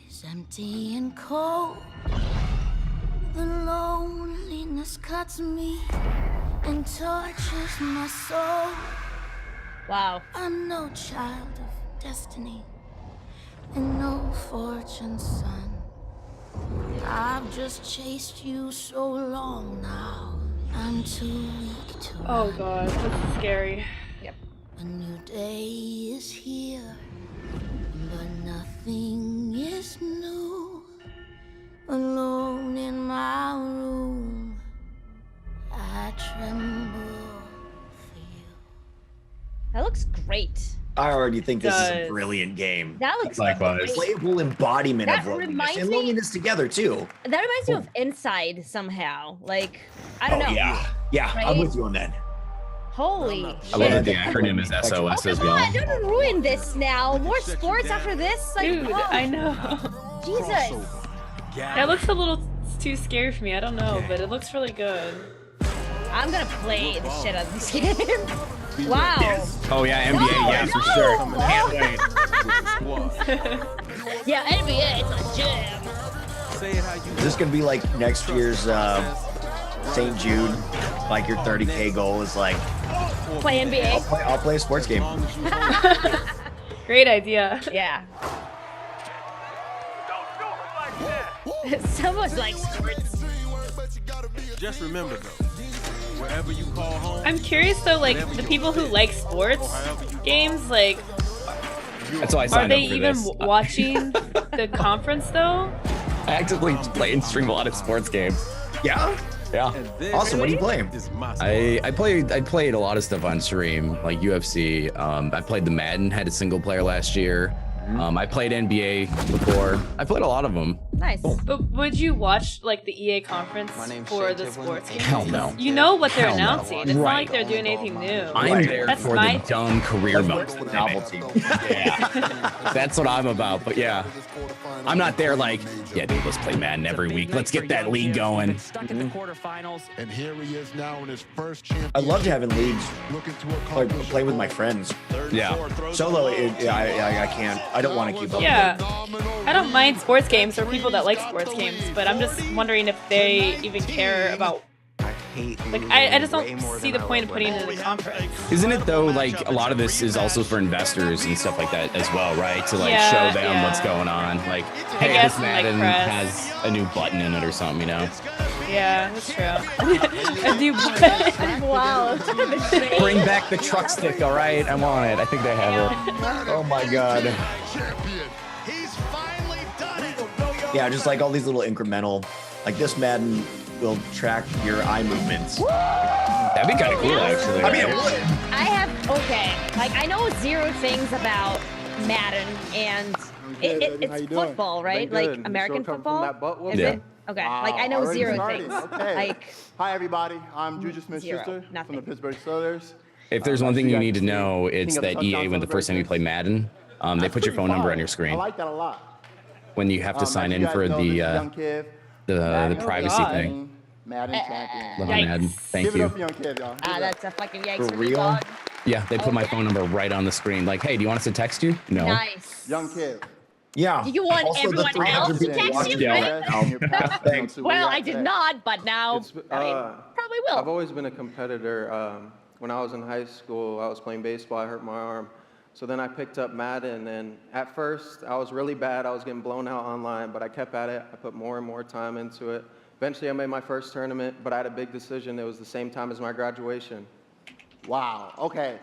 Speaker 15: is empty and cold. The loneliness cuts me and tortures my soul.
Speaker 2: Wow.
Speaker 15: I'm no child of destiny and no fortune's son. I've just chased you so long now. I'm too weak to
Speaker 1: Oh
Speaker 15: run.
Speaker 1: god, that's scary.
Speaker 2: Yep.
Speaker 15: A new day is here, but nothing is new. Alone in my room, I tremble for you.
Speaker 2: That looks great.
Speaker 3: I already think this is a
Speaker 1: Does.
Speaker 3: brilliant game.
Speaker 2: That looks
Speaker 4: Likewise.
Speaker 2: great.
Speaker 3: Playable embodiment
Speaker 2: That
Speaker 3: of loneliness
Speaker 2: reminds
Speaker 3: and
Speaker 2: me-
Speaker 3: loneliness together too.
Speaker 2: That reminds me of Inside somehow. Like, I don't know.
Speaker 3: Yeah,
Speaker 2: Right?
Speaker 3: I'm with you on that.
Speaker 2: Holy
Speaker 4: I love
Speaker 2: shit.
Speaker 4: that the acronym is SOS as
Speaker 2: Come
Speaker 4: well.
Speaker 2: on, don't ruin this now. More sports after this? Like,
Speaker 1: Dude,
Speaker 2: oh,
Speaker 1: I know.
Speaker 2: Jesus.
Speaker 1: That looks a little too scary for me. I don't know, but it looks really good.
Speaker 2: I'm gonna play the shit out of this game. Wow.
Speaker 4: Oh yeah, NBA, yeah, for sure. Can't wait.
Speaker 2: Yeah, NBA, it's a jam.
Speaker 3: Is this gonna be like next year's St. Jude? Like your 30K goal is like
Speaker 2: Play NBA.
Speaker 3: I'll play a sports game.
Speaker 1: Great idea.
Speaker 2: Yeah. Someone's like sports.
Speaker 17: Just remember though, wherever you call home.
Speaker 1: I'm curious though, like the people who like sports games, like
Speaker 4: That's why I
Speaker 1: are
Speaker 4: signed
Speaker 1: they
Speaker 4: up for
Speaker 1: even
Speaker 4: this.
Speaker 1: watching the conference though?
Speaker 4: I actively play and stream a lot of sports games.
Speaker 3: Yeah?
Speaker 4: Yeah.
Speaker 3: Awesome. What do you play?
Speaker 4: I played a lot of stuff on stream, like UFC. I played the Madden, had a single player last year. I played NBA before. I played a lot of them.
Speaker 2: Nice.
Speaker 1: But would you watch like the EA conference for the sports games?
Speaker 4: Hell no.
Speaker 1: You know what they're
Speaker 4: Hell no.
Speaker 1: announcing. It's not like they're doing anything new.
Speaker 4: I'm there
Speaker 1: That's
Speaker 4: for
Speaker 1: my
Speaker 4: the dumb career mode.
Speaker 3: Novelty.
Speaker 4: Yeah. That's what I'm about. But yeah, I'm not there like, yeah, dude, let's play Madden every week. Let's get that league going.
Speaker 18: And here he is now in his first championship.
Speaker 3: I love having leagues. Like play with my friends.
Speaker 4: Yeah.
Speaker 3: Solo, I can't. I don't want to keep up.
Speaker 1: Yeah. I don't mind sports games for people that like sports games, but I'm just wondering if they even care about. Like, I just don't see the point of putting it in the conference.
Speaker 4: Isn't it though, like, a lot of this is also for investors and stuff like that as well, right? To, like, show them what's going on. Like, hey, this Madden has a new button in it or something, you know?
Speaker 1: Yeah, that's true. A new button.
Speaker 2: Wow.
Speaker 4: Bring back the truck stick, all right? I want it. I think they have it.
Speaker 3: Oh, my God. Yeah, just like all these little incremental, like this Madden will track your eye movements.
Speaker 4: That'd be kind of cool, actually.
Speaker 3: I mean, it would.
Speaker 2: I have, like, I know 0 things about Madden, and it's football, right? Like, American football? Is it? Okay, like, I know 0 things.
Speaker 6: Okay.
Speaker 2: Like,
Speaker 6: hi, everybody. I'm Juju Smith-Schuster from the Pittsburgh Steelers.
Speaker 4: If there's one thing you need to know, it's that EA, when the first time you play Madden, they put your phone number on your
Speaker 6: I
Speaker 4: screen
Speaker 6: like that a lot.
Speaker 4: when you have to sign in for the privacy thing.
Speaker 6: Madden champion.
Speaker 4: Love Madden. Thank
Speaker 6: Give it
Speaker 4: you.
Speaker 6: up for young kid, y'all.
Speaker 2: that's a fucking yikes
Speaker 4: For
Speaker 2: for me,
Speaker 4: real?
Speaker 2: dog.
Speaker 4: Yeah, they put my phone number right on the screen. Like, hey, do you want us to text you? No.
Speaker 2: Nice.
Speaker 6: Young kid.
Speaker 3: Yeah.
Speaker 2: Do you want everyone else to text you?
Speaker 4: Yeah.
Speaker 2: Well, I did not, but now I mean, probably will.
Speaker 14: I've always been a competitor. When I was in high school, I was playing baseball. I hurt my arm. So then I picked up Madden, and at first, I was really bad. I was getting blown out online, but I kept at it. I put more and more time into it. Eventually, I made my first tournament, but I had a big decision. It was the same time as my graduation.
Speaker 6: Wow. Okay.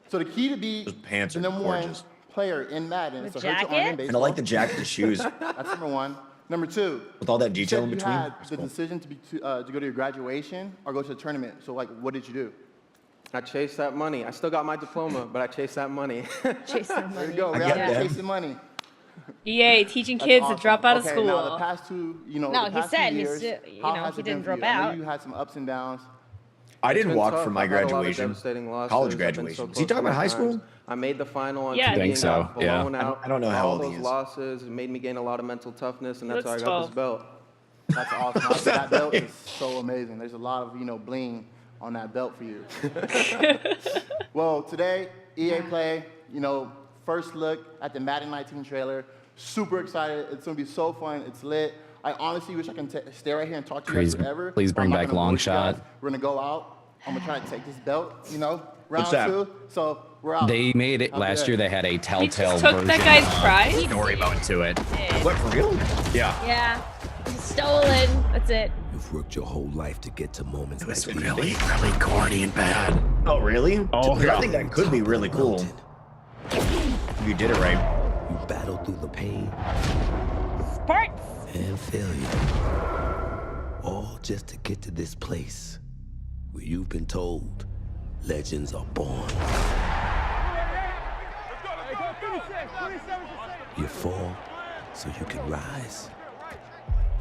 Speaker 6: So the key to be
Speaker 3: pants
Speaker 6: the
Speaker 3: are
Speaker 6: number 1
Speaker 3: gorgeous.
Speaker 6: player in Madden is to hurt your arm in
Speaker 2: jacket?
Speaker 6: baseball.
Speaker 3: And I like the jacket, the shoes.
Speaker 6: That's number 1. Number 2.
Speaker 3: With all that
Speaker 6: You
Speaker 3: detail
Speaker 6: said
Speaker 3: in between.
Speaker 6: You had the decision to go to your graduation or go to the tournament. So, like, what did you do?
Speaker 14: I chased that money. I still got my diploma, but I chased that money.
Speaker 2: Chase that money.
Speaker 6: There you go.
Speaker 3: I
Speaker 6: We're
Speaker 3: get
Speaker 6: out
Speaker 3: that.
Speaker 6: chasing money.
Speaker 1: EA teaching
Speaker 6: That's
Speaker 1: kids
Speaker 6: awesome.
Speaker 1: to drop out of
Speaker 6: Okay,
Speaker 1: school.
Speaker 6: Now the past 2,
Speaker 2: No,
Speaker 6: the
Speaker 2: he
Speaker 6: past
Speaker 2: said
Speaker 6: 2
Speaker 2: he's
Speaker 6: years,
Speaker 2: still-
Speaker 6: how
Speaker 2: know,
Speaker 6: has
Speaker 2: he
Speaker 6: it been
Speaker 2: didn't
Speaker 6: for you?
Speaker 2: drop
Speaker 6: I know
Speaker 2: out.
Speaker 6: you had some ups and downs.
Speaker 3: I didn't
Speaker 14: It's been
Speaker 3: walk
Speaker 14: tough.
Speaker 3: for my
Speaker 14: I've had a lot of
Speaker 3: graduation.
Speaker 14: devastating losses.
Speaker 3: College
Speaker 14: I've been
Speaker 3: graduation.
Speaker 14: so
Speaker 3: Is he
Speaker 14: close
Speaker 3: talking about high
Speaker 14: to my
Speaker 3: school?
Speaker 14: times. I made the final on
Speaker 1: Yeah, I
Speaker 14: TV
Speaker 1: think
Speaker 14: and
Speaker 4: so,
Speaker 14: got
Speaker 4: yeah.
Speaker 14: blown out.
Speaker 3: I don't know how
Speaker 14: All
Speaker 3: old he
Speaker 14: those
Speaker 3: is.
Speaker 14: losses made me gain a lot of mental toughness, and that's how I
Speaker 1: Looks
Speaker 14: got this
Speaker 1: 12.
Speaker 14: belt.
Speaker 6: That's awesome. That belt is so amazing. There's a lot of, bling on that belt for you. Well, today, EA Play, first look at the Madden 19 trailer. Super excited. It's going to be so fun. It's lit. I honestly wish I can stay right here and talk to you guys forever.
Speaker 4: Please bring
Speaker 6: I'm not
Speaker 4: back
Speaker 6: gonna
Speaker 4: long
Speaker 6: force you guys.
Speaker 4: shot.
Speaker 6: We're going to go out. I'm going to try to take this belt, round
Speaker 3: What's that?
Speaker 6: 2. So we're out.
Speaker 4: They made it
Speaker 6: Out
Speaker 4: last
Speaker 6: there.
Speaker 4: year. They had a telltale
Speaker 1: just took
Speaker 4: version
Speaker 1: that guy's
Speaker 4: of
Speaker 1: prize?
Speaker 4: the story mode to it.
Speaker 3: What, for real?
Speaker 4: Yeah.
Speaker 2: Yeah. Stolen. That's it.
Speaker 19: You've worked your whole life to get to moments
Speaker 4: It was
Speaker 19: like
Speaker 4: really, really corny and bad.
Speaker 3: Oh, really?
Speaker 4: Oh,
Speaker 3: I think that could be really cool. If you did it right.
Speaker 19: You battled through the pain
Speaker 2: Sparks.
Speaker 19: and failure, all just to get to this place where you've been told legends are born. You fall so you can rise,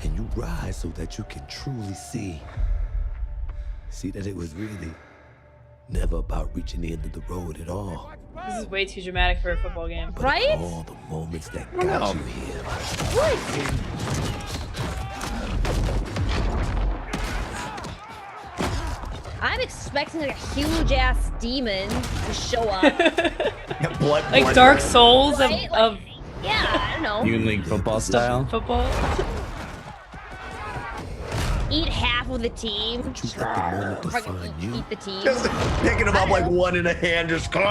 Speaker 19: and you rise so that you can truly see that it was really never about reaching the end of the road at all.
Speaker 1: This is way too dramatic for a football game.
Speaker 19: But
Speaker 2: Right?
Speaker 19: all the moments that got you here.
Speaker 2: I'm expecting like a huge ass demon to show up.
Speaker 1: Like Dark Souls of,
Speaker 2: Right?
Speaker 1: of
Speaker 2: Yeah, I don't know.
Speaker 4: Union League football style.
Speaker 1: football.
Speaker 2: Eat half of the team.
Speaker 19: You got the moment to find you.
Speaker 2: Eat the team.
Speaker 3: Just picking him up like one in a hand, just
Speaker 19: You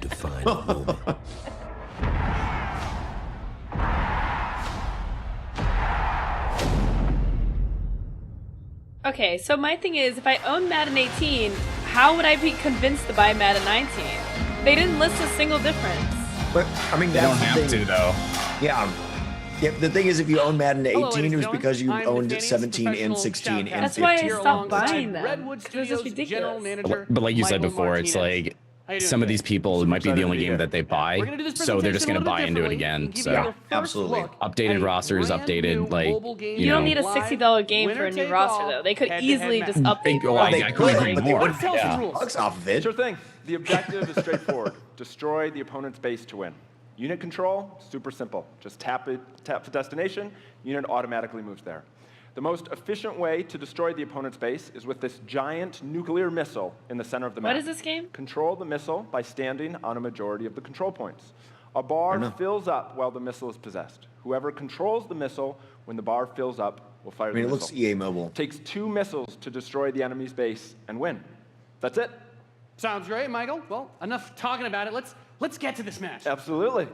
Speaker 19: define the moment.
Speaker 1: Okay, so my thing is, if I own Madden 18, how would I be convinced to buy Madden 19? They didn't list a single difference.
Speaker 3: But I mean,
Speaker 4: They
Speaker 3: that's
Speaker 4: don't have
Speaker 3: the thing.
Speaker 4: to though.
Speaker 3: Yeah. Yeah, the thing is, if you own Madden
Speaker 20: Hello,
Speaker 3: 18, it was
Speaker 20: ladies and
Speaker 3: because you
Speaker 20: gentlemen. I'm
Speaker 3: owned
Speaker 20: Nick
Speaker 3: 17 and
Speaker 20: Denny's,
Speaker 3: 16 and
Speaker 1: That's why I
Speaker 3: 15.
Speaker 1: stopped buying them.
Speaker 20: Redwood
Speaker 1: It was
Speaker 20: Studios
Speaker 1: just ridiculous.
Speaker 20: General Manager
Speaker 4: But like you said
Speaker 20: Michael
Speaker 4: before, it's
Speaker 20: Martinez.
Speaker 4: like some of these people, it might be the only game that they buy, so they're just going to buy into it again. So
Speaker 3: absolutely.
Speaker 4: Updated rosters, updated, like,
Speaker 1: you don't need a $60 game for a new roster, though. They could easily just update the roster.
Speaker 4: I couldn't agree more.
Speaker 3: Bucks off of it.
Speaker 20: Sure thing. The objective is straightforward. Destroy the opponent's base to win. Unit control, super simple. Just tap the destination, unit automatically moves there. The most efficient way to destroy the opponent's base is with this giant nuclear missile in the center of the map.
Speaker 1: What is this game?
Speaker 20: Control the missile by standing on a majority of the control points. A bar fills up while the missile is possessed. Whoever controls the missile when the bar fills up will fire the missile.
Speaker 3: It looks EA Mobile.
Speaker 20: Takes 2 missiles to destroy the enemy's base and win. That's it.
Speaker 21: Sounds great, Michael. Well, enough talking about it. Let's get to this match.
Speaker 20: Absolutely.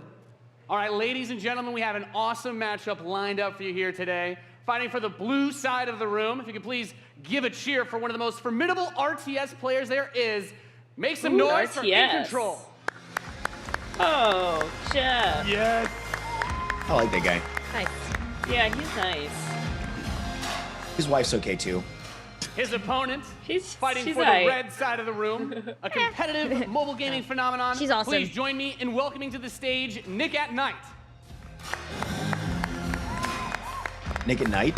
Speaker 21: All right, ladies and gentlemen, we have an awesome matchup lined up for you here today. Fighting for the blue side of the room. If you could please give a cheer for one of the most formidable RTS players there is. Make some noise for In Control.
Speaker 1: Oh, Jeff.
Speaker 20: Yes.
Speaker 3: I like that guy.
Speaker 1: Nice. Yeah, he's nice.
Speaker 3: His wife's okay too.
Speaker 21: His opponent, fighting
Speaker 1: she's
Speaker 21: for
Speaker 1: aight.
Speaker 21: the red side of the room, a competitive mobile gaming phenomenon.
Speaker 2: She's awesome.
Speaker 21: Please join me in welcoming to the stage Nick at Night.
Speaker 3: Nick at Night?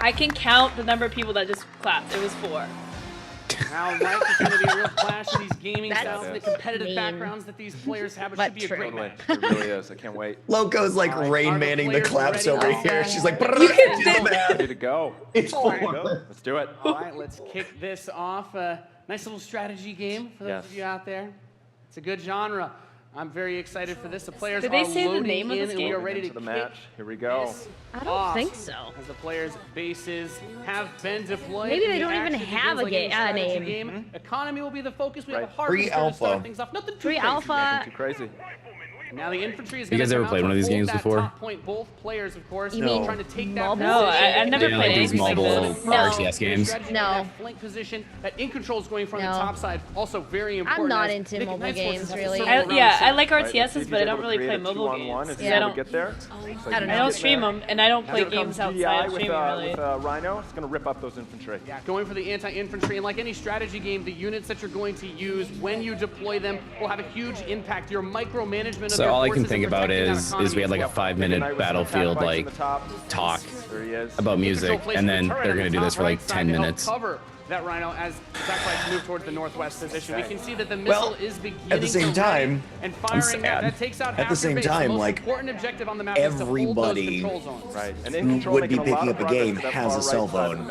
Speaker 1: I can count the number of people that just clapped. It was 4.
Speaker 21: Now, Night is going to be a real clash of these gaming
Speaker 2: That's
Speaker 21: styles and the competitive backgrounds that these players have. It should be a great match.
Speaker 20: It really is. I can't wait.
Speaker 3: Loco's like Rain Manning the claps over here. She's like,
Speaker 1: You can do
Speaker 20: Ready to go.
Speaker 3: It's
Speaker 20: Ready to go. Let's do it.
Speaker 21: All right, let's kick this off. Nice little strategy game for those of you out there. It's a good genre. I'm very excited for this. The players
Speaker 1: Did
Speaker 21: are
Speaker 1: they say the
Speaker 21: loading
Speaker 1: name of
Speaker 21: in,
Speaker 1: this
Speaker 21: and
Speaker 1: game?
Speaker 21: we are ready
Speaker 20: Into
Speaker 21: to
Speaker 20: the
Speaker 21: kick
Speaker 20: match. Here we go.
Speaker 21: this
Speaker 2: I don't
Speaker 21: off
Speaker 2: think so.
Speaker 21: As the players' bases have been deployed.
Speaker 2: Maybe
Speaker 21: and
Speaker 2: they
Speaker 21: the
Speaker 2: don't even
Speaker 21: action
Speaker 2: have
Speaker 21: begins
Speaker 2: a
Speaker 21: like any strategy
Speaker 2: name.
Speaker 21: game. Economy will be the focus. We have a
Speaker 3: Free
Speaker 21: harvester to
Speaker 3: alpha.
Speaker 21: start things off. Nothing too
Speaker 2: Free
Speaker 21: crazy.
Speaker 2: alpha.
Speaker 20: Nothing too crazy.
Speaker 21: Now the infantry is
Speaker 4: You
Speaker 21: going
Speaker 4: guys
Speaker 21: to
Speaker 4: ever
Speaker 21: come
Speaker 4: played
Speaker 21: out
Speaker 4: one of
Speaker 21: to
Speaker 4: these
Speaker 21: hold
Speaker 4: games
Speaker 21: that
Speaker 4: before?
Speaker 21: top point. Both players, of course,
Speaker 2: You mean
Speaker 21: trying to take that
Speaker 2: mobile?
Speaker 1: No, I've never
Speaker 4: Yeah,
Speaker 1: played
Speaker 4: like these
Speaker 1: anything
Speaker 4: mobile
Speaker 1: like this.
Speaker 4: RTS games.
Speaker 2: No.
Speaker 21: That flank position that In Control is going from
Speaker 2: No.
Speaker 21: the top side, also very important.
Speaker 2: I'm not
Speaker 21: as
Speaker 2: into
Speaker 21: Nick
Speaker 2: mobile
Speaker 21: Knight's
Speaker 2: games,
Speaker 21: forces have to
Speaker 2: really.
Speaker 21: circle around
Speaker 1: Yeah,
Speaker 21: the
Speaker 1: I like
Speaker 20: Right, let's see
Speaker 1: RTSs,
Speaker 20: if
Speaker 1: but I
Speaker 20: he's
Speaker 1: don't
Speaker 20: able to
Speaker 1: really
Speaker 20: create
Speaker 1: play
Speaker 20: a
Speaker 1: mobile
Speaker 20: 2-on-1
Speaker 1: games.
Speaker 20: if he's
Speaker 1: I
Speaker 20: able
Speaker 1: don't.
Speaker 20: to get there.
Speaker 2: I don't
Speaker 1: I
Speaker 2: know.
Speaker 1: don't stream them, and I don't play
Speaker 20: Here comes
Speaker 1: games outside
Speaker 20: GI
Speaker 1: of
Speaker 20: with,
Speaker 1: streaming really.
Speaker 20: with Rhino. It's going to rip up those infantry.
Speaker 21: Yeah, going for the anti-infantry, and like any strategy game, the units that you're going to use when you deploy them will have a huge impact. Your micromanagement of
Speaker 4: So
Speaker 21: your
Speaker 4: all I can
Speaker 21: forces
Speaker 4: think
Speaker 21: and
Speaker 4: about
Speaker 21: protecting that
Speaker 4: is
Speaker 21: economy
Speaker 4: we had like a
Speaker 21: as well.
Speaker 4: 5-minute Battlefield like talk
Speaker 20: There he is.
Speaker 4: about music,
Speaker 21: Control
Speaker 4: and
Speaker 21: placing
Speaker 4: then
Speaker 21: the turret
Speaker 4: they're
Speaker 21: on
Speaker 4: gonna
Speaker 21: the
Speaker 4: do this
Speaker 21: top
Speaker 4: for like
Speaker 21: right side
Speaker 4: 10
Speaker 21: to help
Speaker 4: minutes.
Speaker 21: Cover that Rhino as Zacharias move towards the northwest position. We can see that the missile is beginning
Speaker 3: at the same
Speaker 21: to ready
Speaker 3: time,
Speaker 21: and
Speaker 3: I'm
Speaker 21: firing
Speaker 3: sad.
Speaker 21: that takes out
Speaker 3: At
Speaker 21: half
Speaker 3: the
Speaker 21: your
Speaker 3: same
Speaker 21: base.
Speaker 3: time,
Speaker 21: the most
Speaker 3: like,
Speaker 21: important objective on the map is to hold those
Speaker 3: everybody
Speaker 21: control zones.
Speaker 20: Right. And
Speaker 3: who would be picking up a game has a cell phone.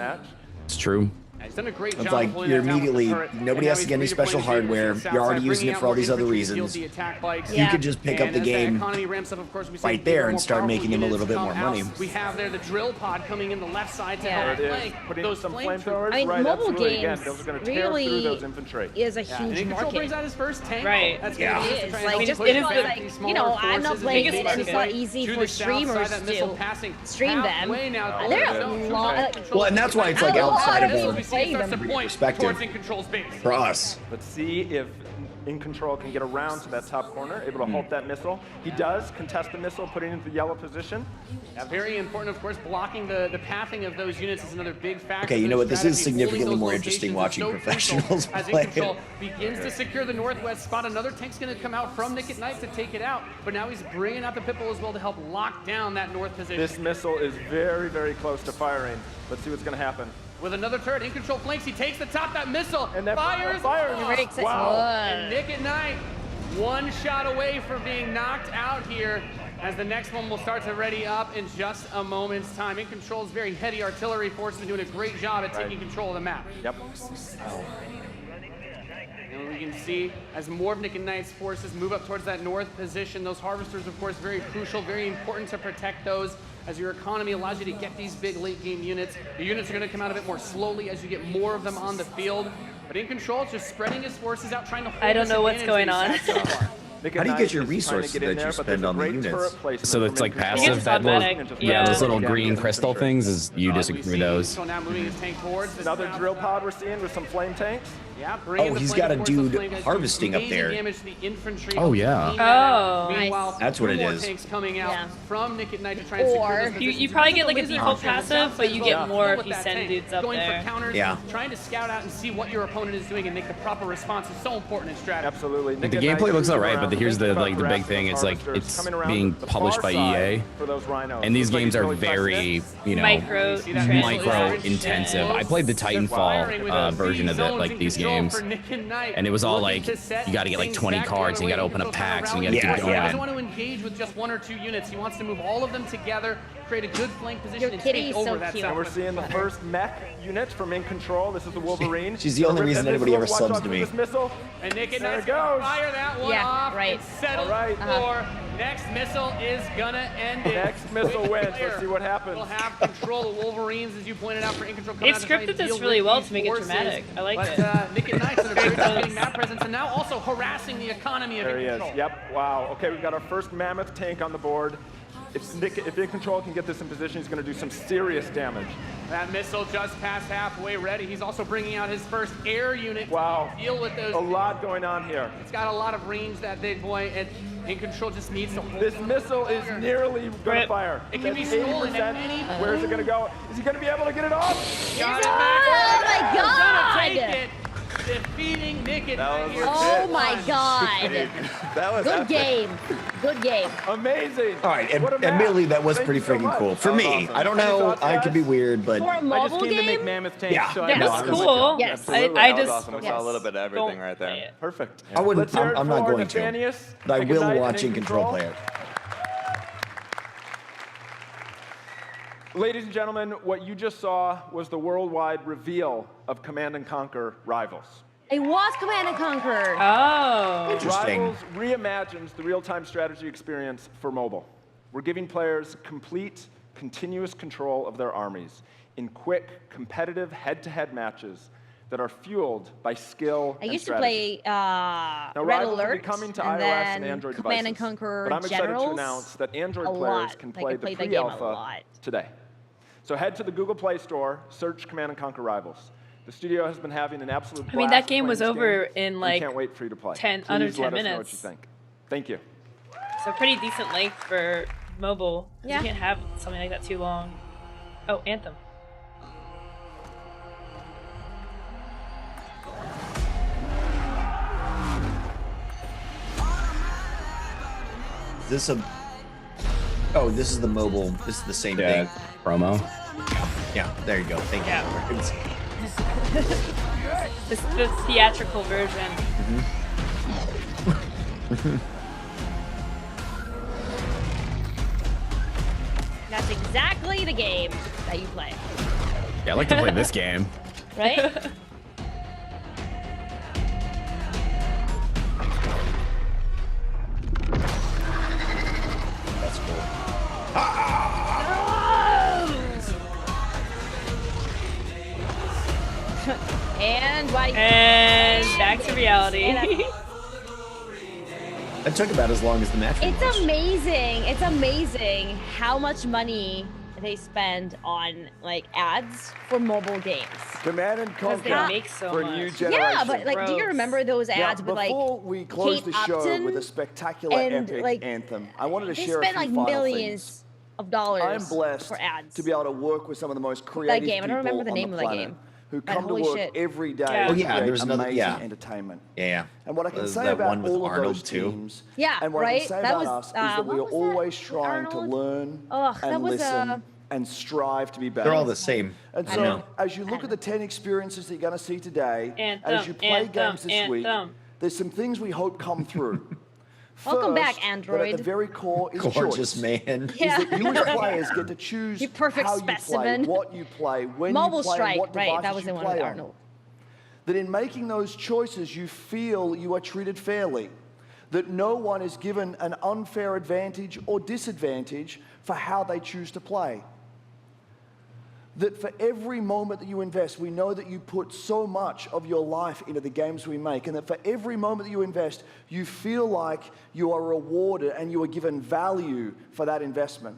Speaker 4: It's true.
Speaker 21: He's done a great
Speaker 3: It's
Speaker 21: job
Speaker 3: like
Speaker 21: of pulling
Speaker 3: you're
Speaker 21: that down with the
Speaker 3: immediately
Speaker 21: turret.
Speaker 3: nobody
Speaker 21: And
Speaker 3: has
Speaker 21: now
Speaker 3: to get any
Speaker 21: he's
Speaker 3: special
Speaker 21: redeploying
Speaker 3: hardware.
Speaker 21: the south
Speaker 3: You're already
Speaker 21: side,
Speaker 3: using
Speaker 21: bringing
Speaker 3: it
Speaker 21: out
Speaker 3: for all
Speaker 21: more
Speaker 3: these other
Speaker 21: infantry to field
Speaker 3: reasons.
Speaker 21: the attack bikes.
Speaker 3: You could just pick up
Speaker 21: And
Speaker 3: the
Speaker 21: as that
Speaker 3: game
Speaker 21: economy ramps up, of course, we see
Speaker 3: right there
Speaker 21: more
Speaker 3: and start
Speaker 21: powerful
Speaker 3: making him a little
Speaker 21: units
Speaker 3: bit more
Speaker 21: come out.
Speaker 3: money.
Speaker 21: We have there the drill pod coming in the left side to
Speaker 2: Yeah.
Speaker 21: help
Speaker 20: There it is.
Speaker 21: flank
Speaker 20: Putting
Speaker 21: those
Speaker 20: some
Speaker 21: flamethrowers.
Speaker 20: flamethrowers.
Speaker 2: I mean,
Speaker 20: Right,
Speaker 2: mobile
Speaker 20: absolutely.
Speaker 2: games
Speaker 20: Again, those are going to tear through
Speaker 2: really
Speaker 20: those infantry.
Speaker 2: is a
Speaker 21: Yeah,
Speaker 2: huge
Speaker 21: and In Control
Speaker 2: market.
Speaker 21: brings out his first tank.
Speaker 1: Right.
Speaker 21: That's
Speaker 3: Yeah.
Speaker 21: gonna be
Speaker 2: It
Speaker 21: to
Speaker 2: is.
Speaker 21: try and
Speaker 2: Like,
Speaker 21: push
Speaker 2: just
Speaker 21: back
Speaker 2: because,
Speaker 21: these
Speaker 2: like,
Speaker 21: smaller
Speaker 2: you know, I'm
Speaker 21: forces
Speaker 2: not
Speaker 21: and
Speaker 2: playing
Speaker 21: make
Speaker 2: it,
Speaker 21: it
Speaker 2: and it's not easy
Speaker 21: to
Speaker 2: for
Speaker 21: the south side,
Speaker 2: streamers
Speaker 21: that missile
Speaker 2: to
Speaker 21: passing
Speaker 2: stream them.
Speaker 21: halfway now.
Speaker 2: They're
Speaker 21: Oh,
Speaker 2: a
Speaker 21: no,
Speaker 2: lot.
Speaker 3: Well, and that's why it's like
Speaker 2: A lot
Speaker 3: outside
Speaker 2: of
Speaker 3: of
Speaker 2: people
Speaker 3: the
Speaker 2: play them.
Speaker 3: perspective
Speaker 21: towards In Control's base.
Speaker 3: for us.
Speaker 20: Let's see if In Control can get around to that top corner, able to halt that missile. He does contest the missile, putting it into the yellow position.
Speaker 21: Yeah, very important, of course, blocking the pathing of those units is another big factor.
Speaker 3: Okay, you know
Speaker 21: Their
Speaker 3: what? This is
Speaker 21: strategy,
Speaker 3: significantly
Speaker 21: holding
Speaker 3: more
Speaker 21: those
Speaker 3: interesting
Speaker 21: locations
Speaker 3: watching
Speaker 21: is so crucial.
Speaker 3: professionals
Speaker 21: As In
Speaker 3: play.
Speaker 21: Control begins to secure the northwest spot, another tank's going to come out from Nick at Night to take it out, but now he's bringing out the Pitbull as well to help lock down that north position.
Speaker 20: This missile is very, very close to firing. Let's see what's going to happen.
Speaker 21: With another turret, In Control flanks, he takes the top, that missile,
Speaker 20: And that
Speaker 21: fires,
Speaker 20: fires.
Speaker 2: Breaks it.
Speaker 20: Wow.
Speaker 21: and Nick at Night, one shot away from being knocked out here, as the next one will start to ready up in just a moment's time. In Control's very heavy artillery force has been doing a great job at taking control of the map.
Speaker 20: Yep.
Speaker 21: And we can see as more of Nick and Knight's forces move up towards that north position, those harvesters, of course, very crucial, very important to protect those, as your economy allows you to get these big late game units. The units are going to come out a bit more slowly as you get more of them on the field. But In Control is just spreading his forces out, trying to hold
Speaker 1: I don't
Speaker 21: this
Speaker 1: know what's
Speaker 21: advantage
Speaker 1: going on.
Speaker 21: that he's had so far.
Speaker 3: How do you get your resources that you spend on the units?
Speaker 4: So it's like
Speaker 1: I think
Speaker 4: passive.
Speaker 1: it's
Speaker 4: That
Speaker 1: automatic.
Speaker 4: little, yeah, those little green crystal things is you just
Speaker 21: We
Speaker 4: accrue
Speaker 21: see
Speaker 4: those.
Speaker 21: So now moving his tank towards this
Speaker 20: Another
Speaker 21: south
Speaker 20: drill pod we're seeing with some flame tanks.
Speaker 21: Yeah,
Speaker 3: Oh, he's got a dude harvesting up there.
Speaker 4: Oh, yeah.
Speaker 1: Oh,
Speaker 21: Meanwhile,
Speaker 3: that's what it
Speaker 21: more
Speaker 3: is.
Speaker 21: tanks coming out from Nick at Night to try and secure those
Speaker 1: you
Speaker 21: positions.
Speaker 1: probably get like a
Speaker 21: Lizard
Speaker 1: default
Speaker 21: option on the
Speaker 1: passive,
Speaker 21: south
Speaker 1: but
Speaker 21: side
Speaker 1: you
Speaker 21: as well.
Speaker 1: get more
Speaker 21: With
Speaker 1: if you
Speaker 21: that
Speaker 1: send
Speaker 21: tank,
Speaker 1: dudes up
Speaker 21: going
Speaker 1: there.
Speaker 21: for counters,
Speaker 3: Yeah.
Speaker 21: trying to scout out and see what your opponent is doing and make the proper response is so important in strategy.
Speaker 20: Absolutely.
Speaker 4: Like, the gameplay looks alright, but here's the big thing. It's like it's being published by EA, and these games are very micro intensive. I played the Titanfall version of it, like these games, and it was all like you got to get like 20 cards, and you got to open up packs, and you got to keep going.
Speaker 21: He doesn't want to engage with just 1 or 2 units. He wants to move all of them together, create a good flank position, and take over that
Speaker 20: And we're seeing the first mech unit from In Control. This is the Wolverine.
Speaker 3: She's the only reason anybody ever subs to me.
Speaker 20: Missile.
Speaker 21: And Nick and
Speaker 20: There
Speaker 21: Knight's
Speaker 20: it goes.
Speaker 21: gonna fire that one off and settle for next missile is gonna end it.
Speaker 20: Next missile wins. Let's see what happens.
Speaker 21: We'll have control of Wolverines, as you pointed out, for In Control.
Speaker 1: They've scripted this really well to make it dramatic. I like it.
Speaker 21: Nick and Knight's done a great job getting map presence, and now also harassing the economy of
Speaker 20: There
Speaker 21: In
Speaker 20: he
Speaker 21: Control.
Speaker 20: is. Yep. Wow. Okay, we've got our first mammoth tank on the board. If In Control can get this in position, he's going to do some serious damage.
Speaker 21: That missile just past halfway ready. He's also bringing out his first air unit
Speaker 20: Wow.
Speaker 21: to deal with those.
Speaker 20: A lot going on here.
Speaker 21: It's got a lot of range, that big boy, and In Control just needs to hold
Speaker 20: This missile is nearly going to fire.
Speaker 21: It can be
Speaker 20: That's
Speaker 21: stolen
Speaker 20: 80%.
Speaker 21: at any
Speaker 20: Where is it going to go? Is he going to be able to get it off?
Speaker 21: Got it
Speaker 2: Oh
Speaker 21: back.
Speaker 2: my God!
Speaker 21: Gonna take it. Defeating Nick and Knight here.
Speaker 2: Oh my God!
Speaker 20: That was
Speaker 2: Good
Speaker 20: epic.
Speaker 2: game. Good game.
Speaker 20: Amazing.
Speaker 3: All right,
Speaker 20: What a map.
Speaker 3: admittedly, that was
Speaker 20: Thank
Speaker 3: pretty
Speaker 20: you so
Speaker 3: freaking
Speaker 20: much.
Speaker 3: cool. For
Speaker 20: That was
Speaker 3: me,
Speaker 20: awesome.
Speaker 3: I don't
Speaker 20: Any
Speaker 3: know,
Speaker 20: thoughts,
Speaker 3: I
Speaker 20: guys?
Speaker 3: could be weird, but
Speaker 2: For a
Speaker 20: I just
Speaker 2: mobile
Speaker 20: came to make
Speaker 2: game?
Speaker 20: mammoth tanks.
Speaker 3: Yeah.
Speaker 20: So
Speaker 1: That
Speaker 20: I
Speaker 1: was
Speaker 20: know,
Speaker 1: cool.
Speaker 2: Yes.
Speaker 20: Absolutely.
Speaker 1: I
Speaker 20: That was
Speaker 1: just
Speaker 20: awesome. We saw a little bit of everything right there. Perfect.
Speaker 3: I wouldn't.
Speaker 20: Let's hear it
Speaker 3: I'm not
Speaker 20: for
Speaker 3: going to.
Speaker 20: Nathanius.
Speaker 3: But I
Speaker 20: Nick and
Speaker 3: will
Speaker 20: Knight
Speaker 3: watch
Speaker 20: and
Speaker 3: In Control play it.
Speaker 20: Ladies and gentlemen, what you just saw was the worldwide reveal of Command & Conquer Rivals.
Speaker 2: It was Command & Conquer.
Speaker 1: Oh.
Speaker 3: Interesting.
Speaker 20: Rivals reimagines the real-time strategy experience for mobile. We're giving players complete, continuous control of their armies in quick, competitive head-to-head matches that are fueled by skill
Speaker 2: I
Speaker 20: and
Speaker 2: used to
Speaker 20: strategy.
Speaker 2: play
Speaker 20: Now,
Speaker 2: Red
Speaker 20: Rivals will be
Speaker 2: Alert
Speaker 20: coming to
Speaker 2: and
Speaker 20: iOS and
Speaker 2: then
Speaker 20: Android
Speaker 2: Command
Speaker 20: devices,
Speaker 2: & Conquer
Speaker 20: but I'm excited
Speaker 2: Generals
Speaker 20: to announce that Android
Speaker 2: a
Speaker 20: players
Speaker 2: lot.
Speaker 20: can
Speaker 2: Like, I
Speaker 20: play the
Speaker 2: played that game a
Speaker 20: pre-alpha
Speaker 2: lot.
Speaker 20: today. So head to the Google Play Store, search Command & Conquer Rivals. The studio has been having an absolute blast.
Speaker 1: I mean, that game
Speaker 20: playing
Speaker 1: was
Speaker 20: this
Speaker 1: over
Speaker 20: game.
Speaker 1: in
Speaker 20: We
Speaker 1: like
Speaker 20: can't wait for you to play.
Speaker 1: under
Speaker 20: Please
Speaker 1: 10
Speaker 20: let us know what
Speaker 1: minutes.
Speaker 20: you think. Thank you.
Speaker 1: So pretty decent length for mobile.
Speaker 2: Yeah.
Speaker 1: You can't have something like that too long. Oh, Anthem.
Speaker 3: Is this a? Oh, this is the mobile. This is the same thing.
Speaker 4: Promo.
Speaker 3: Yeah, there you go. Thank you.
Speaker 1: The theatrical version.
Speaker 2: That's exactly the game that you play.
Speaker 4: Yeah, I like to play this game.
Speaker 2: Right?
Speaker 3: That's cool.
Speaker 2: And why?
Speaker 1: And back to reality.
Speaker 3: It took about as long as the match.
Speaker 2: It's amazing. It's amazing how much money they spend on like ads for mobile games.
Speaker 8: Command and
Speaker 2: Because
Speaker 8: Conquer
Speaker 2: they make
Speaker 1: so
Speaker 8: for
Speaker 1: much.
Speaker 8: new generation.
Speaker 2: Yeah, but like, do you remember those ads
Speaker 8: now,
Speaker 2: with like
Speaker 8: before we close
Speaker 2: Kate
Speaker 8: the show
Speaker 2: Upton
Speaker 8: with a spectacular
Speaker 2: and,
Speaker 8: epic
Speaker 2: like,
Speaker 8: anthem, I wanted to
Speaker 2: they
Speaker 8: share a
Speaker 2: spent
Speaker 8: few
Speaker 2: like
Speaker 8: final
Speaker 2: millions
Speaker 8: things.
Speaker 2: of dollars
Speaker 8: I'm blessed
Speaker 2: for ads.
Speaker 8: to be able to work with some of the most creative
Speaker 2: game. I don't
Speaker 8: people
Speaker 2: remember the
Speaker 8: on
Speaker 2: name
Speaker 8: the
Speaker 2: of that
Speaker 8: planet
Speaker 2: game.
Speaker 8: who
Speaker 2: But
Speaker 8: come to
Speaker 2: holy
Speaker 8: work
Speaker 2: shit.
Speaker 8: every day
Speaker 1: Yeah.
Speaker 8: to
Speaker 3: Oh, yeah,
Speaker 8: create
Speaker 3: there's another-
Speaker 8: amazing
Speaker 3: yeah.
Speaker 8: entertainment.
Speaker 3: Yeah.
Speaker 8: And what I can say
Speaker 3: That
Speaker 8: about
Speaker 3: one with
Speaker 8: all of
Speaker 3: Arnold,
Speaker 8: those
Speaker 3: too.
Speaker 8: teams,
Speaker 2: Yeah,
Speaker 8: and what I
Speaker 2: right?
Speaker 8: can say
Speaker 2: That
Speaker 8: about
Speaker 2: was,
Speaker 8: us is that
Speaker 2: what
Speaker 8: we are
Speaker 2: was that?
Speaker 8: always trying to
Speaker 2: Arnold?
Speaker 8: learn
Speaker 2: Ugh, that
Speaker 8: and
Speaker 2: was,
Speaker 8: listen and strive to be better.
Speaker 3: They're all the same.
Speaker 8: And
Speaker 3: I
Speaker 8: so,
Speaker 3: know.
Speaker 8: as you look at the 10 experiences that you're going to see today, and
Speaker 1: Anthem,
Speaker 8: as you play
Speaker 1: Anthem,
Speaker 8: games this week,
Speaker 1: Anthem.
Speaker 8: there's some things we hope come through.
Speaker 2: Welcome back,
Speaker 8: First, But at
Speaker 2: Android.
Speaker 8: the very core is
Speaker 3: Gorgeous
Speaker 8: choice.
Speaker 3: man.
Speaker 2: Yeah.
Speaker 8: Is that you as players get to choose
Speaker 2: You perfect
Speaker 8: how
Speaker 2: specimen.
Speaker 8: you play, what you play, when
Speaker 2: Mobile
Speaker 8: you play,
Speaker 2: Strike,
Speaker 8: and what
Speaker 2: right?
Speaker 8: devices
Speaker 2: That was
Speaker 8: you
Speaker 2: the one
Speaker 8: play
Speaker 2: with
Speaker 8: on.
Speaker 2: Arnold.
Speaker 8: That in making those choices, you feel you are treated fairly. That no one is given an unfair advantage or disadvantage for how they choose to play. That for every moment that you invest, we know that you put so much of your life into the games we make, and that for every moment that you invest, you feel like you are rewarded and you are given value for that investment.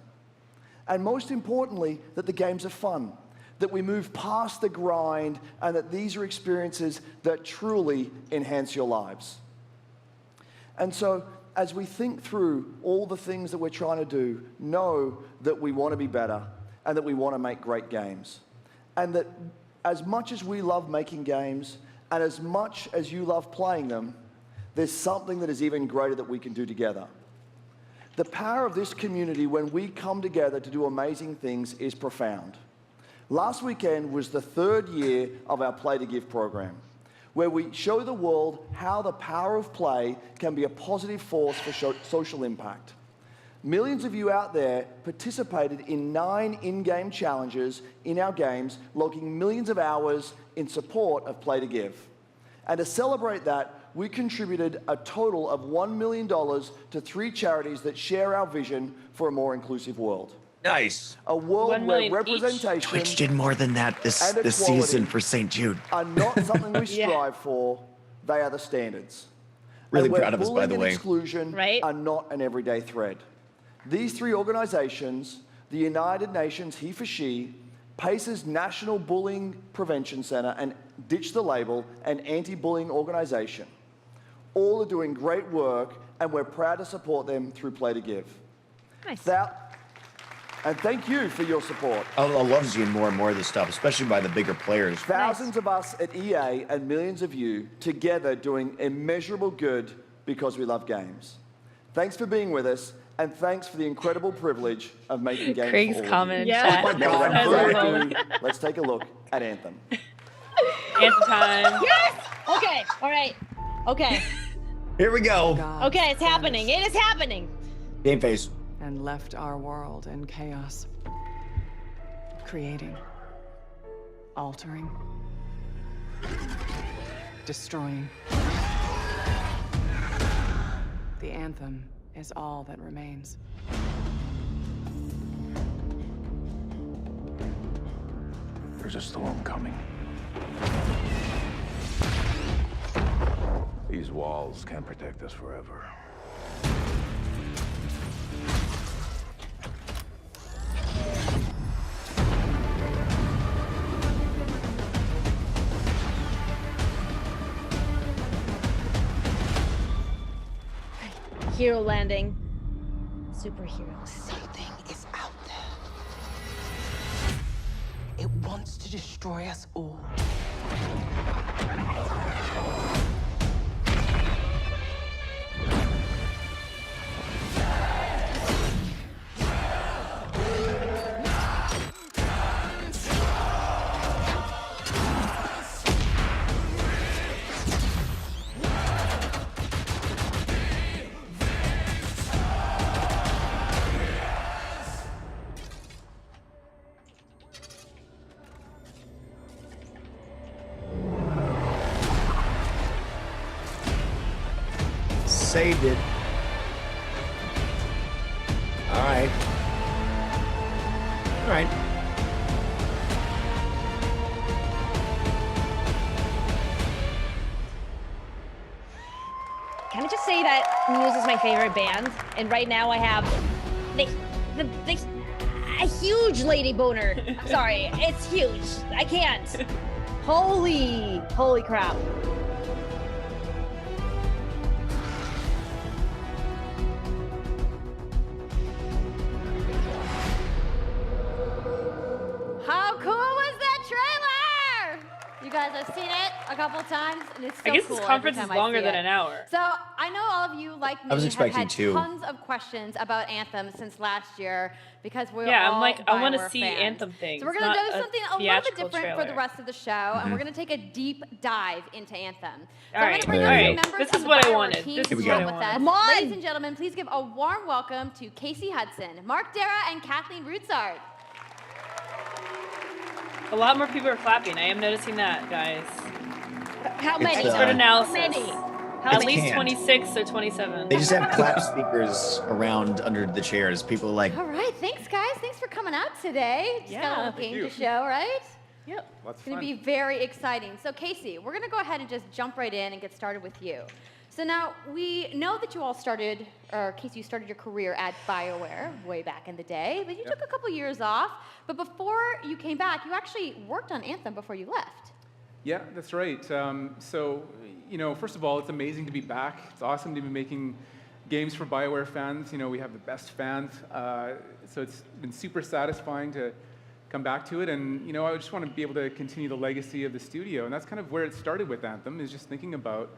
Speaker 8: And most importantly, that the games are fun. that we move past the grind, and that these are experiences that truly enhance your lives. And so, as we think through all the things that we're trying to do, know that we want to be better and that we want to make great games. And that as much as we love making games and as much as you love playing them, there's something that is even greater that we can do together. The power of this community when we come together to do amazing things is profound. Last weekend was the 3rd year of our Play to Give program, where we show the world how the power of play can be a positive force for social impact. Millions of you out there participated in 9 in-game challenges in our games, logging millions of hours in support of Play to Give. And to celebrate that, we contributed a total of $1 million to 3 charities that share our vision for a more inclusive world.
Speaker 3: Nice.
Speaker 8: A world where representation
Speaker 3: Twitch did more than that this
Speaker 8: and
Speaker 3: season for St. Jude.
Speaker 8: are not something we strive for, they are the standards.
Speaker 3: Really
Speaker 8: And where
Speaker 3: proud of us, by
Speaker 8: bullying
Speaker 3: the
Speaker 8: and
Speaker 3: way.
Speaker 8: exclusion are not an everyday threat. These 3 organizations, the United Nations He for She, PACE's National Bullying Prevention Center, and Ditch the Label, an anti-bullying organization, all are doing great work, and we're proud to support them through Play to Give.
Speaker 2: Nice.
Speaker 8: And thank you for your support.
Speaker 3: I love seeing more and more of this stuff, especially by the bigger players.
Speaker 8: Thousands of us at EA and millions of you together doing immeasurable good because we love games. Thanks for being with us, and thanks for the incredible privilege of making games
Speaker 1: Craig's
Speaker 8: for all
Speaker 1: comment
Speaker 8: of
Speaker 1: in
Speaker 8: you.
Speaker 1: chat.
Speaker 8: Now, without
Speaker 1: I
Speaker 8: further
Speaker 1: love
Speaker 8: ado, let's take a look at Anthem.
Speaker 1: Anthem time.
Speaker 2: Yes! Okay, all right. Okay.
Speaker 3: Here we go.
Speaker 2: Okay, it's happening. It is happening.
Speaker 3: Game face.
Speaker 7: And left our world in chaos. Creating. Altering. Destroying. The anthem is all that remains.
Speaker 22: There's a storm coming. These walls can't protect us forever.
Speaker 2: Hero landing. Superheroes.
Speaker 23: Something is out there. It wants to destroy us all.
Speaker 3: Saved it. All right. All right.
Speaker 2: Can I just say that Muse is my favorite band, and right now I have a huge lady boner. I'm sorry, it's huge. I can't. Holy crap.
Speaker 5: How cool was that trailer? You guys have seen it a couple times, and it's so
Speaker 1: I guess
Speaker 5: cool
Speaker 1: this conference
Speaker 5: every
Speaker 1: is
Speaker 5: time I
Speaker 1: longer
Speaker 5: see
Speaker 1: than
Speaker 5: it.
Speaker 1: an hour.
Speaker 5: So I know all of you, like me,
Speaker 3: I was
Speaker 5: have
Speaker 3: expecting
Speaker 5: had
Speaker 3: 2.
Speaker 5: tons of questions about Anthem since last year because we're
Speaker 1: Yeah,
Speaker 5: all
Speaker 1: I'm like, I want to
Speaker 5: Bioware
Speaker 1: see
Speaker 5: fans.
Speaker 1: Anthem things.
Speaker 5: So we're gonna
Speaker 1: not
Speaker 5: do something a little bit
Speaker 1: theatrical
Speaker 5: different for the
Speaker 1: trailer.
Speaker 5: rest of the show, and we're gonna take a deep dive into Anthem. So
Speaker 1: All
Speaker 5: I'm
Speaker 1: right,
Speaker 5: gonna bring
Speaker 1: all
Speaker 5: up some
Speaker 1: right.
Speaker 5: members
Speaker 1: This
Speaker 5: of
Speaker 1: is
Speaker 5: the
Speaker 1: what I
Speaker 5: Bioware
Speaker 1: wanted.
Speaker 5: team
Speaker 1: This
Speaker 5: to
Speaker 1: is
Speaker 5: chat
Speaker 1: what I
Speaker 5: with
Speaker 1: wanted.
Speaker 5: us.
Speaker 2: Come on!
Speaker 5: Ladies and gentlemen, please give a warm welcome to Casey Hudson, Mark Dara, and Kathleen Rutzart.
Speaker 1: A lot more people are clapping. I am noticing that, guys.
Speaker 2: How many?
Speaker 1: Expert analysis.
Speaker 2: How many?
Speaker 1: At
Speaker 3: It's
Speaker 1: least
Speaker 3: canned.
Speaker 1: 26 or 27.
Speaker 3: They just have clap speakers around under the chairs. People are like,
Speaker 5: All right, thanks guys. Thanks for coming out today. Just got a little game to show, right?
Speaker 1: Yep.
Speaker 5: It's going to be very exciting. So Casey, we're going to go ahead and just jump right in and get started with you. So now, we know that you all started, or Casey, you started your career at BioWare way back in the day, but you took a couple years off. But before you came back, you actually worked on Anthem before you left.
Speaker 12: Yeah, that's right. So, first of all, it's amazing to be back. It's awesome to be making games for BioWare fans. We have the best fans. So it's been super satisfying to come back to it. And, I just want to be able to continue the legacy of the studio. And that's kind of where it started with Anthem, is just thinking about,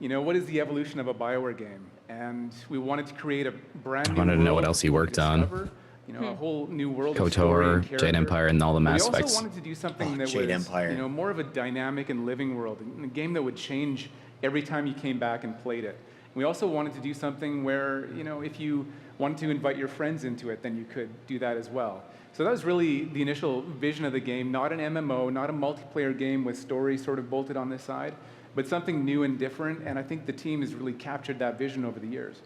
Speaker 12: what is the evolution of a BioWare game? And we wanted to create a brand new
Speaker 4: I wanted to know what
Speaker 12: world
Speaker 4: else he worked on.
Speaker 12: A whole new world of story
Speaker 4: KOTOR,
Speaker 12: and
Speaker 4: Jade
Speaker 12: character.
Speaker 4: Empire, and all the Mass
Speaker 12: We also
Speaker 4: Effects.
Speaker 12: wanted to do something that
Speaker 3: Jade
Speaker 12: was,
Speaker 3: Empire.
Speaker 12: more of a dynamic and living world, a game that would change every time you came back and played it. We also wanted to do something where, if you wanted to invite your friends into it, then you could do that as well. So that was really the initial vision of the game, not an MMO, not a multiplayer game with story sort of bolted on the side, but something new and different, and I think the team has really captured that vision over the years.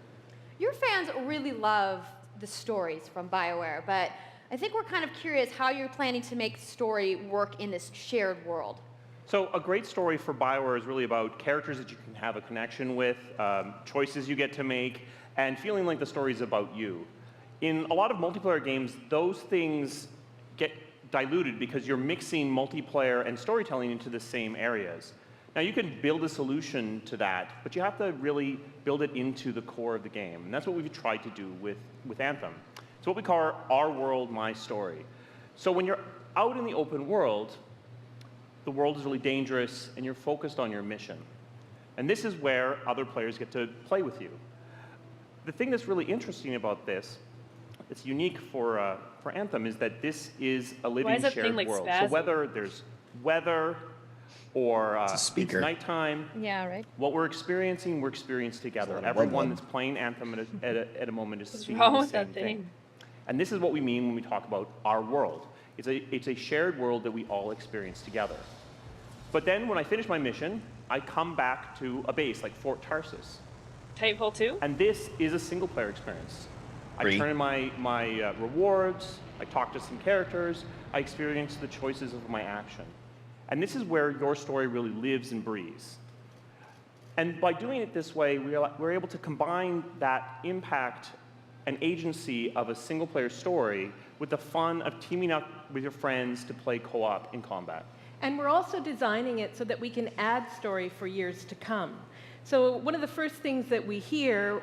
Speaker 5: Your fans really love the stories from BioWare, but I think we're kind of curious how you're planning to make story work in this shared world.
Speaker 9: So a great story for BioWare is really about characters that you can have a connection with, choices you get to make, and feeling like the story is about you. In a lot of multiplayer games, those things get diluted because you're mixing multiplayer and storytelling into the same areas. Now, you can build a solution to that, but you have to really build it into the core of the game. And that's what we've tried to do with Anthem. It's what we call our world, my story. So when you're out in the open world, the world is really dangerous, and you're focused on your mission. And this is where other players get to play with you. The thing that's really interesting about this, it's unique for Anthem, is that this is a living shared world. So whether there's weather, or it's nighttime.
Speaker 2: Yeah, right.
Speaker 9: What we're experiencing together. Everyone that's playing Anthem at a moment is seeing the same thing. And this is what we mean when we talk about our world. It's a shared world that we all experience together. But then when I finish my mission, I come back to a base like Fort Tarsus.
Speaker 1: Titanfall 2?
Speaker 9: And this is a single player experience. I turn in my rewards, I talk to some characters, I experience the choices of my action. And this is where your story really lives and breathes. And by doing it this way, we're able to combine that impact and agency of a single-player story with the fun of teaming up with your friends to play co-op in combat.
Speaker 10: And we're also designing it so that we can add story for years to come. So one of the first things that we hear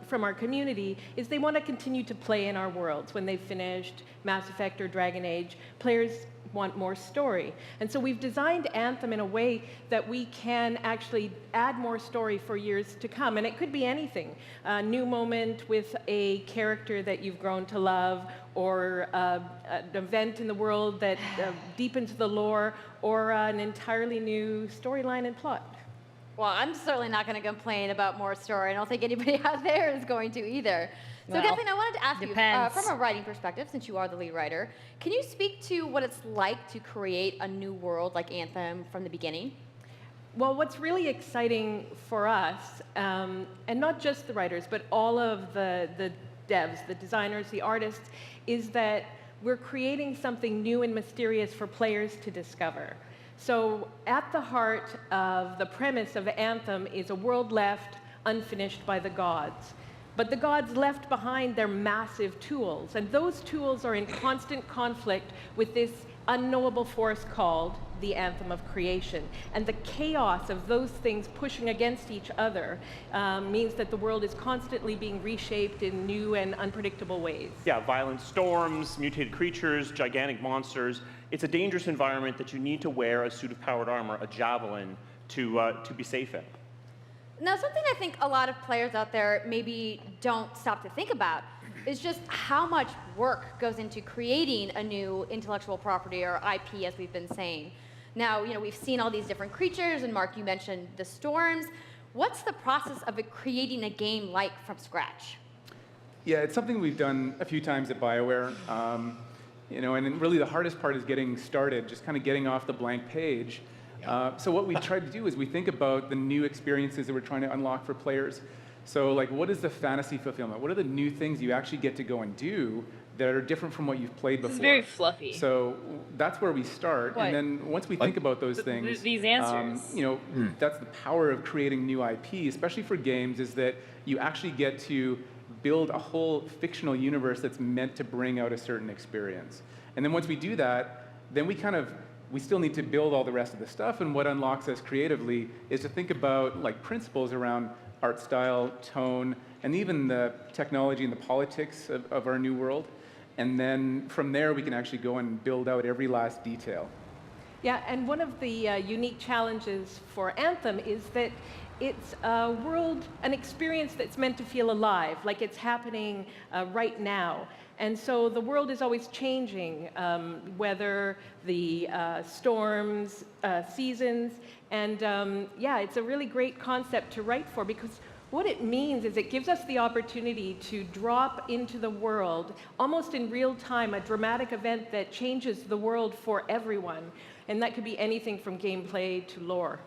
Speaker 10: from our community is they want to continue to play in our worlds. When they've finished Mass Effect or Dragon Age, players want more story. And so we've designed Anthem in a way that we can actually add more story for years to come. And it could be anything. A new moment with a character that you've grown to love, or an event in the world that deepens the lore, or an entirely new storyline and plot.
Speaker 5: Well, I'm certainly not going to complain about more story. I don't think anybody out there is going to either. So,
Speaker 2: well,
Speaker 5: Kathleen, I wanted to ask
Speaker 2: depends.
Speaker 5: you, from a writing perspective, since you are the lead writer, can you speak to what it's like to create a new world like Anthem from the beginning?
Speaker 10: Well, what's really exciting for us, and not just the writers, but all of the devs, the designers, the artists, is that we're creating something new and mysterious for players to discover. So at the heart of the premise of Anthem is a world left unfinished by the gods. But the gods left behind their massive tools, and those tools are in constant conflict with this unknowable force called the Anthem of Creation. And the chaos of those things pushing against each other means that the world is constantly being reshaped in new and unpredictable ways.
Speaker 9: Yeah, violent storms, mutated creatures, gigantic monsters. It's a dangerous environment that you need to wear a suit of powered armor, a javelin, to be safe in.
Speaker 5: Now, something I think a lot of players out there maybe don't stop to think about is just how much work goes into creating a new intellectual property, or IP, as we've been saying. Now, we've seen all these different creatures, and Mark, you mentioned the storms. What's the process of creating a game like from scratch?
Speaker 12: Yeah, it's something we've done a few times at BioWare. And then really the hardest part is getting started, just kind of getting off the blank page. So what we try to do is we think about the new experiences that we're trying to unlock for players. So like, what is the fantasy fulfillment? What are the new things you actually get to go and do
Speaker 11: that are different from what you've played before.
Speaker 1: This is very fluffy.
Speaker 11: So that's where we start,
Speaker 1: What?
Speaker 11: and then once we think about those things,
Speaker 1: these answers.
Speaker 11: That's the power of creating new IP, especially for games, is that you actually get to build a whole fictional universe that's meant to bring out a certain experience. And then once we do that, then we still need to build all the rest of the stuff, and what unlocks us creatively is to think about like principles around art style, tone, and even the technology and the politics of our new world. And then from there, we can actually go and build out every last detail.
Speaker 10: Yeah, and one of the unique challenges for Anthem is that it's a world, an experience that's meant to feel alive, like it's happening right now. And so the world is always changing, whether the storms, seasons, and yeah, it's a really great concept to write for, because what it means is it gives us the opportunity to drop into the world, almost in real time, a dramatic event that changes the world for everyone. And that could be anything from gameplay to lore.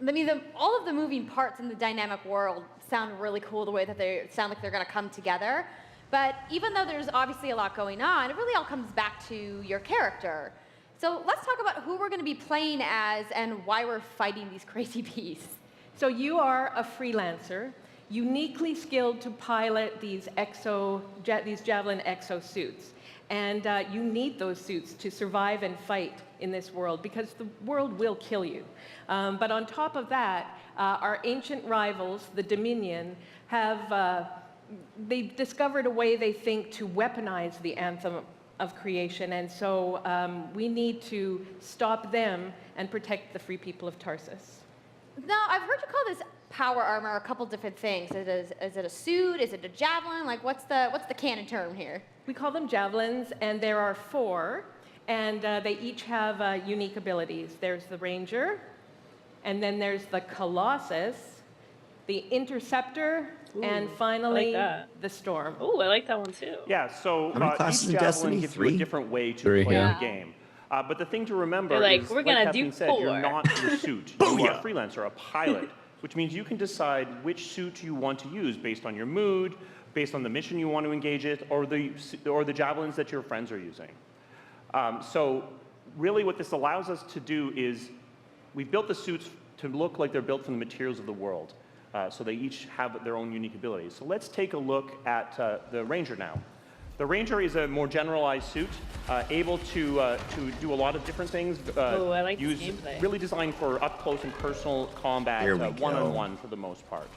Speaker 5: I mean, all of the moving parts in the dynamic world sound really cool, the way that they sound like they're going to come together. But even though there's obviously a lot going on, it really all comes back to your character. So let's talk about who we're going to be playing as and why we're fighting these crazy beasts.
Speaker 10: So you are a freelancer, uniquely skilled to pilot these Javelin exosuits. And you need those suits to survive and fight in this world, because the world will kill you. But on top of that, our ancient rivals, the Dominion, they've discovered a way, they think, to weaponize the Anthem of creation. And so we need to stop them and protect the free people of Tarsus.
Speaker 5: Now, I've heard you call this power armor a couple different things. Is it a suit? Is it a javelin? Like, what's the canon term here?
Speaker 10: We call them javelins, and there are 4, and they each have unique abilities. There's the Ranger, and then there's the Colossus, the Interceptor, and finally the Storm.
Speaker 1: Oh, I like that one too.
Speaker 9: Yeah, so
Speaker 3: How many classes
Speaker 9: each
Speaker 3: in
Speaker 9: javelin
Speaker 3: Destiny?
Speaker 9: gives you a
Speaker 3: 3?
Speaker 9: different way to
Speaker 4: 3,
Speaker 9: play
Speaker 4: yeah.
Speaker 9: the game. But the thing to remember
Speaker 1: They're like,
Speaker 9: is,
Speaker 1: we're gonna
Speaker 9: Kathleen
Speaker 1: do
Speaker 9: said,
Speaker 1: 4.
Speaker 9: you're not in a suit. You are a freelancer, a pilot, which means you can decide which suit you want to use based on your mood, based on the mission you want to engage in, or the javelins that your friends are using. So really what this allows us to do is we've built the suits to look like they're built from the materials of the world. So they each have their own unique abilities. So let's take a look at the Ranger now. The Ranger is a more generalized suit, able to do a lot of different things.
Speaker 1: Oh, I like this gameplay.
Speaker 9: Really designed for up-close and personal combat, one-on-one for the most part.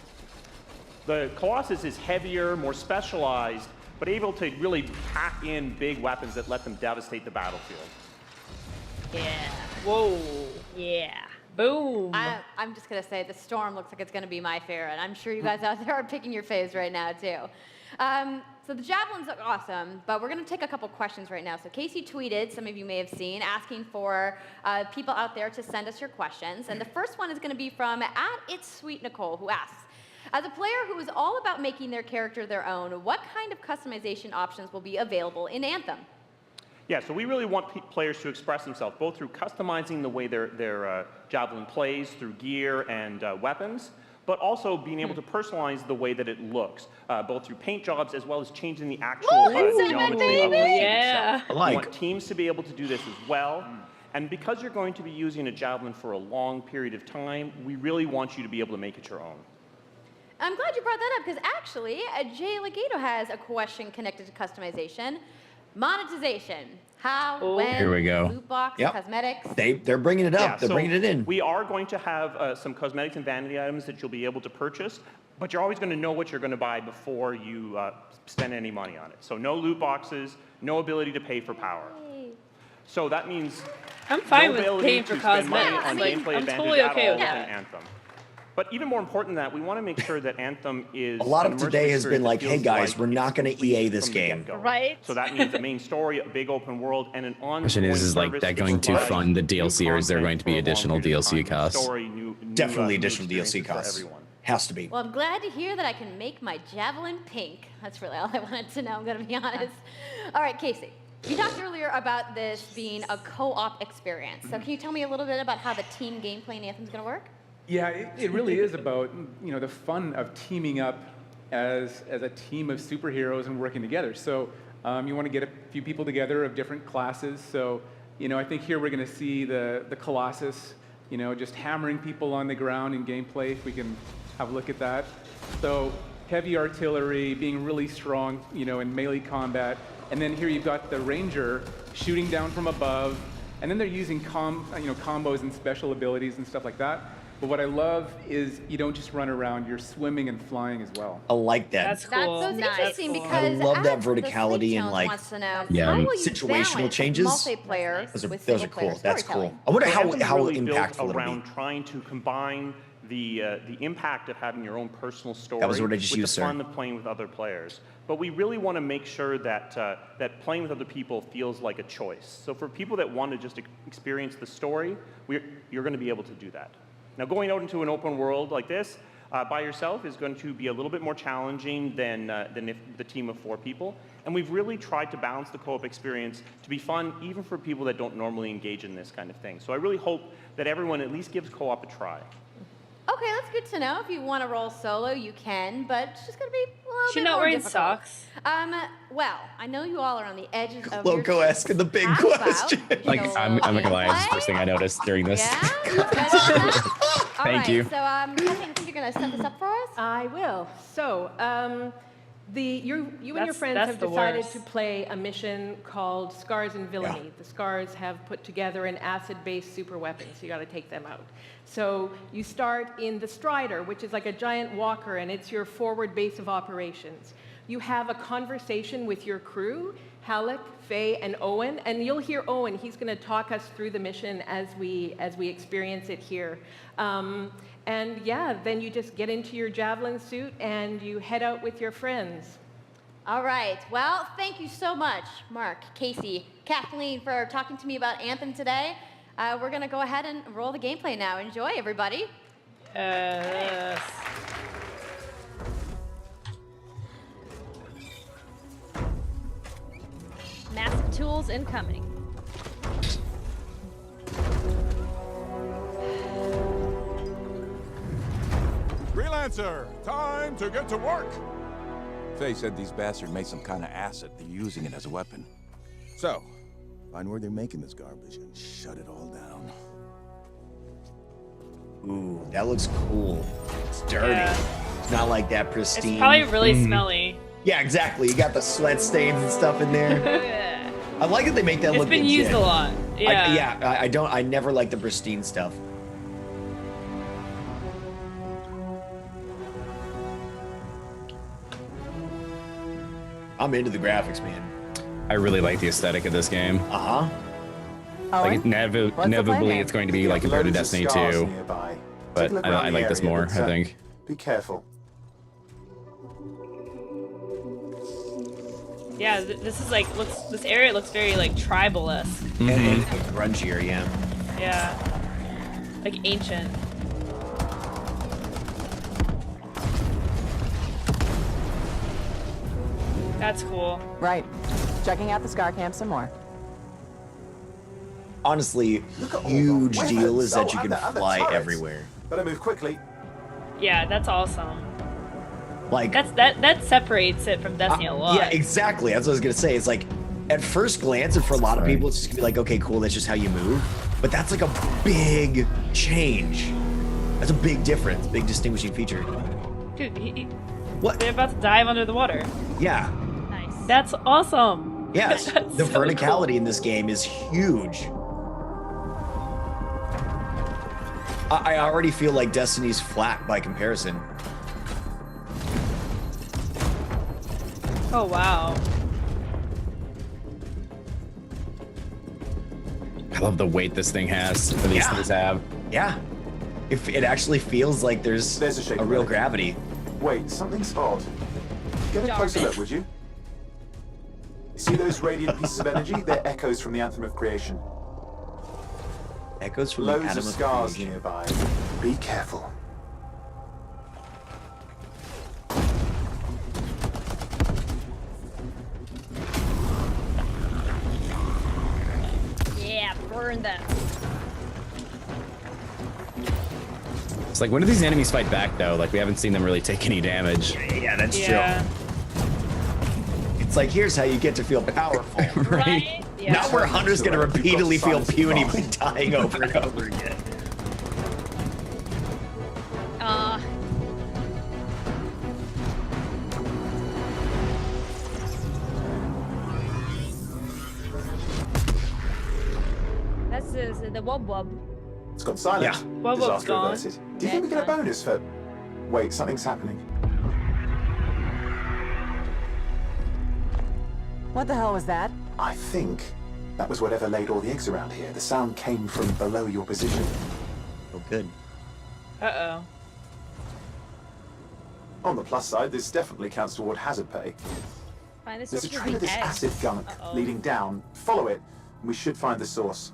Speaker 9: The Colossus is heavier, more specialized, but able to really pack in big weapons that let them devastate the battlefield.
Speaker 1: Yeah. Whoa. Yeah. Boom.
Speaker 5: I'm just going to say the Storm looks like it's going to be my favorite. I'm sure you guys out there are picking your faves right now, too. So the javelins look awesome, but we're going to take a couple questions right now. So Casey tweeted, some of you may have seen, asking for people out there to send us your questions. And the first one is going to be from @It'sSweetNicole, who asks, as a player who is all about making their character their own, what kind of customization options will be available in Anthem?
Speaker 9: Yeah, so we really want players to express themselves, both through customizing the way their javelin plays, through gear and weapons, but also being able to personalize the way that it looks, both through paint jobs as well as changing the actual geometry of the suit itself. We want teams to be able to do this as well. And because you're going to be using a javelin for a long period of time, we really want you to be able to make it your own.
Speaker 5: I'm glad you brought that up, because actually, Jay Legato has a question connected to customization. Monetization. How, when,
Speaker 4: Here we go.
Speaker 5: loot box, cosmetics.
Speaker 3: They're bringing it up.
Speaker 9: Yeah,
Speaker 3: they're
Speaker 9: so
Speaker 3: bringing it in.
Speaker 9: We are going to have some cosmetics and vanity items that you'll be able to purchase, but you're always going to know what you're going to buy before you spend any money on it. So no loot boxes, no ability to pay for power. So that means
Speaker 1: I'm fine
Speaker 9: no
Speaker 1: with
Speaker 9: ability
Speaker 1: paying
Speaker 9: to
Speaker 1: for
Speaker 9: spend money
Speaker 1: cosmetics.
Speaker 9: on
Speaker 1: Like,
Speaker 9: gameplay
Speaker 1: I'm
Speaker 9: advantage
Speaker 1: totally
Speaker 9: at
Speaker 1: okay
Speaker 9: all
Speaker 1: with that.
Speaker 9: in Anthem. But even more important than that, we want to make sure that Anthem is
Speaker 3: A lot
Speaker 9: an
Speaker 3: of
Speaker 9: immersive
Speaker 3: today has been
Speaker 9: experience that
Speaker 3: like, hey
Speaker 9: feels
Speaker 3: guys,
Speaker 9: like
Speaker 3: we're not going to EA this
Speaker 9: from the
Speaker 3: game.
Speaker 9: get-go.
Speaker 5: Right.
Speaker 9: So that means the main story, a big open world, and an ongoing
Speaker 4: Question is like
Speaker 9: service
Speaker 4: that going to
Speaker 9: provides
Speaker 4: fund the
Speaker 9: new
Speaker 4: DLC, or is there
Speaker 9: content
Speaker 4: going to be
Speaker 9: for a long
Speaker 4: additional
Speaker 9: period of
Speaker 4: DLC
Speaker 9: time.
Speaker 4: costs?
Speaker 9: Story, new,
Speaker 3: Definitely
Speaker 9: new
Speaker 3: additional DLC
Speaker 9: experiences for
Speaker 3: costs.
Speaker 9: everyone.
Speaker 3: Has to be.
Speaker 5: Well, I'm glad to hear that I can make my javelin pink. That's really all I wanted to know, I'm going to be honest. All right, Casey. You talked earlier about this being a co-op experience. So can you tell me a little bit about how the team gameplay in Anthem is going to work?
Speaker 11: Yeah, it really is about the fun of teaming up as a team of superheroes and working together. So You want to get a few people together of different classes. So, I think here we're going to see the Colossus, just hammering people on the ground in gameplay. If we can have a look at that. So heavy artillery, being really strong, in melee combat. And then here you've got the Ranger shooting down from above. And then they're using combos and special abilities and stuff like that. But what I love is you don't just run around, you're swimming and flying as well.
Speaker 3: I like that.
Speaker 1: That's cool.
Speaker 5: That's interesting because
Speaker 3: I love that
Speaker 5: Alex,
Speaker 3: verticality and like
Speaker 5: how
Speaker 3: yeah,
Speaker 5: will you
Speaker 3: situational
Speaker 5: balance
Speaker 3: changes.
Speaker 5: Multiplayer
Speaker 3: Those are cool. That's cool. I wonder how
Speaker 9: really built
Speaker 3: impactful it'll
Speaker 9: around
Speaker 3: be.
Speaker 9: trying to combine the impact of having your own personal story
Speaker 3: That was what I just
Speaker 9: with
Speaker 3: used,
Speaker 9: the
Speaker 3: sir.
Speaker 9: fun of playing with other players. But we really want to make sure that that playing with other people feels like a choice. So for people that want to just experience the story, you're going to be able to do that. Now, going out into an open world like this by yourself is going to be a little bit more challenging than if the team of 4 people. And we've really tried to balance the co-op experience to be fun, even for people that don't normally engage in this kind of thing. So I really hope that everyone at least gives co-op a try.
Speaker 5: Okay, that's good to know. If you want to roll solo, you can, but it's just going to be a little
Speaker 1: She's
Speaker 5: bit
Speaker 1: not
Speaker 5: more
Speaker 1: wearing
Speaker 5: difficult.
Speaker 1: socks.
Speaker 5: Well, I know you all are on the edges of
Speaker 3: Lowco
Speaker 5: your
Speaker 3: asking the big
Speaker 5: How about
Speaker 3: question.
Speaker 4: Like, I'm not gonna lie, it's the first thing I noticed during this.
Speaker 5: All
Speaker 4: Thank
Speaker 5: right,
Speaker 4: you.
Speaker 5: So, I think you're going to set this up for us?
Speaker 10: I will. So, you and your friends
Speaker 1: That's
Speaker 10: have
Speaker 1: the
Speaker 10: decided
Speaker 1: worst.
Speaker 10: to play a mission called Scars and Villainy.
Speaker 3: Yeah.
Speaker 10: The Scars have put together an acid-based super weapon, so you got to take them out. So you start in the Strider, which is like a giant walker, and it's your forward base of operations. You have a conversation with your crew, Halleck, Faye, and Owen, and you'll hear Owen. He's going to talk us through the mission as we experience it here. And yeah, then you just get into your javelin suit and you head out with your friends.
Speaker 5: All right. Well, thank you so much, Mark, Casey, Kathleen, for talking to me about Anthem today. We're going to go ahead and roll the gameplay now. Enjoy, everybody.
Speaker 1: Yes.
Speaker 2: Massive tools incoming.
Speaker 13: Freelancer, time to get to work! Faye said these bastards made some kind of acid. They're using it as a weapon. So, find where they're making this garbage and shut it all down.
Speaker 3: Ooh, that looks cool. It's dirty.
Speaker 1: Yeah.
Speaker 3: It's not like that pristine.
Speaker 1: It's probably really smelly.
Speaker 3: Yeah, exactly. You got the sweat stains and stuff in there. I like that they make that
Speaker 1: It's
Speaker 3: look
Speaker 1: been used
Speaker 3: legit.
Speaker 1: a lot. Yeah.
Speaker 3: I never like the pristine stuff. I'm into the graphics, man.
Speaker 4: I really like the aesthetic of this game.
Speaker 3: Uh-huh.
Speaker 4: Like, inevitably, it's going to be like compared to Destiny 2. But I like this more, I think.
Speaker 15: Be careful.
Speaker 1: Yeah, this is like this area looks very like tribal-esque.
Speaker 3: And grungier, yeah.
Speaker 1: Yeah. Like ancient. That's cool.
Speaker 16: Right. Checking out the Scar Camp some more.
Speaker 3: Honestly, huge deal is that you can fly everywhere.
Speaker 15: Better move quickly.
Speaker 1: Yeah, that's awesome.
Speaker 3: Like
Speaker 1: that separates it from Destiny a lot.
Speaker 3: Yeah, exactly. That's what I was gonna say. It's like at first glance, and for a lot of people, it's just gonna be like, okay, cool, that's just how you move. But that's like a big change. That's a big difference, big distinguishing feature.
Speaker 1: Dude,
Speaker 3: what?
Speaker 1: They're about to dive under the water.
Speaker 3: Yeah.
Speaker 1: Nice. That's awesome.
Speaker 3: Yes.
Speaker 1: That's
Speaker 3: The
Speaker 1: so
Speaker 3: verticality
Speaker 1: cool.
Speaker 3: in this game is huge. I already feel like Destiny's flat by comparison.
Speaker 1: Oh wow.
Speaker 4: I love the weight this thing has, that these things have.
Speaker 3: Yeah. If it actually feels like there's a real gravity.
Speaker 15: Wait, something's odd. Get a closer look, would you? See those radiant pieces of energy? They're echoes from the Anthem of Creation.
Speaker 3: Echoes from the
Speaker 15: Loads
Speaker 3: Anthem
Speaker 15: of
Speaker 3: of
Speaker 15: scars
Speaker 3: Creation.
Speaker 15: nearby. Be careful.
Speaker 2: Yeah, burn them.
Speaker 4: It's like, when do these enemies fight back, though? Like, we haven't seen them really take any damage.
Speaker 3: Yeah, that's
Speaker 1: Yeah.
Speaker 3: true. It's like, here's how you get to feel powerful.
Speaker 1: Right? Yeah.
Speaker 3: Not where Hunter's going to repeatedly feel puny by dying over and over again.
Speaker 2: That's the wob wob.
Speaker 15: It's gone silent.
Speaker 3: Yeah.
Speaker 1: Wob's
Speaker 15: Disaster
Speaker 1: gone.
Speaker 15: averted. Do you think we get a bonus for... Wait, something's happening.
Speaker 16: What the hell was that?
Speaker 15: I think that was whatever laid all the eggs around here. The sound came from below your position.
Speaker 3: Oh, good.
Speaker 1: Uh-oh.
Speaker 15: On the plus side, this definitely counts toward hazard pay.
Speaker 2: Fine, this
Speaker 15: There's a
Speaker 2: is
Speaker 15: trail of
Speaker 2: the
Speaker 15: this
Speaker 2: egg.
Speaker 15: acid gunk leading down. Follow it, and we should find the source.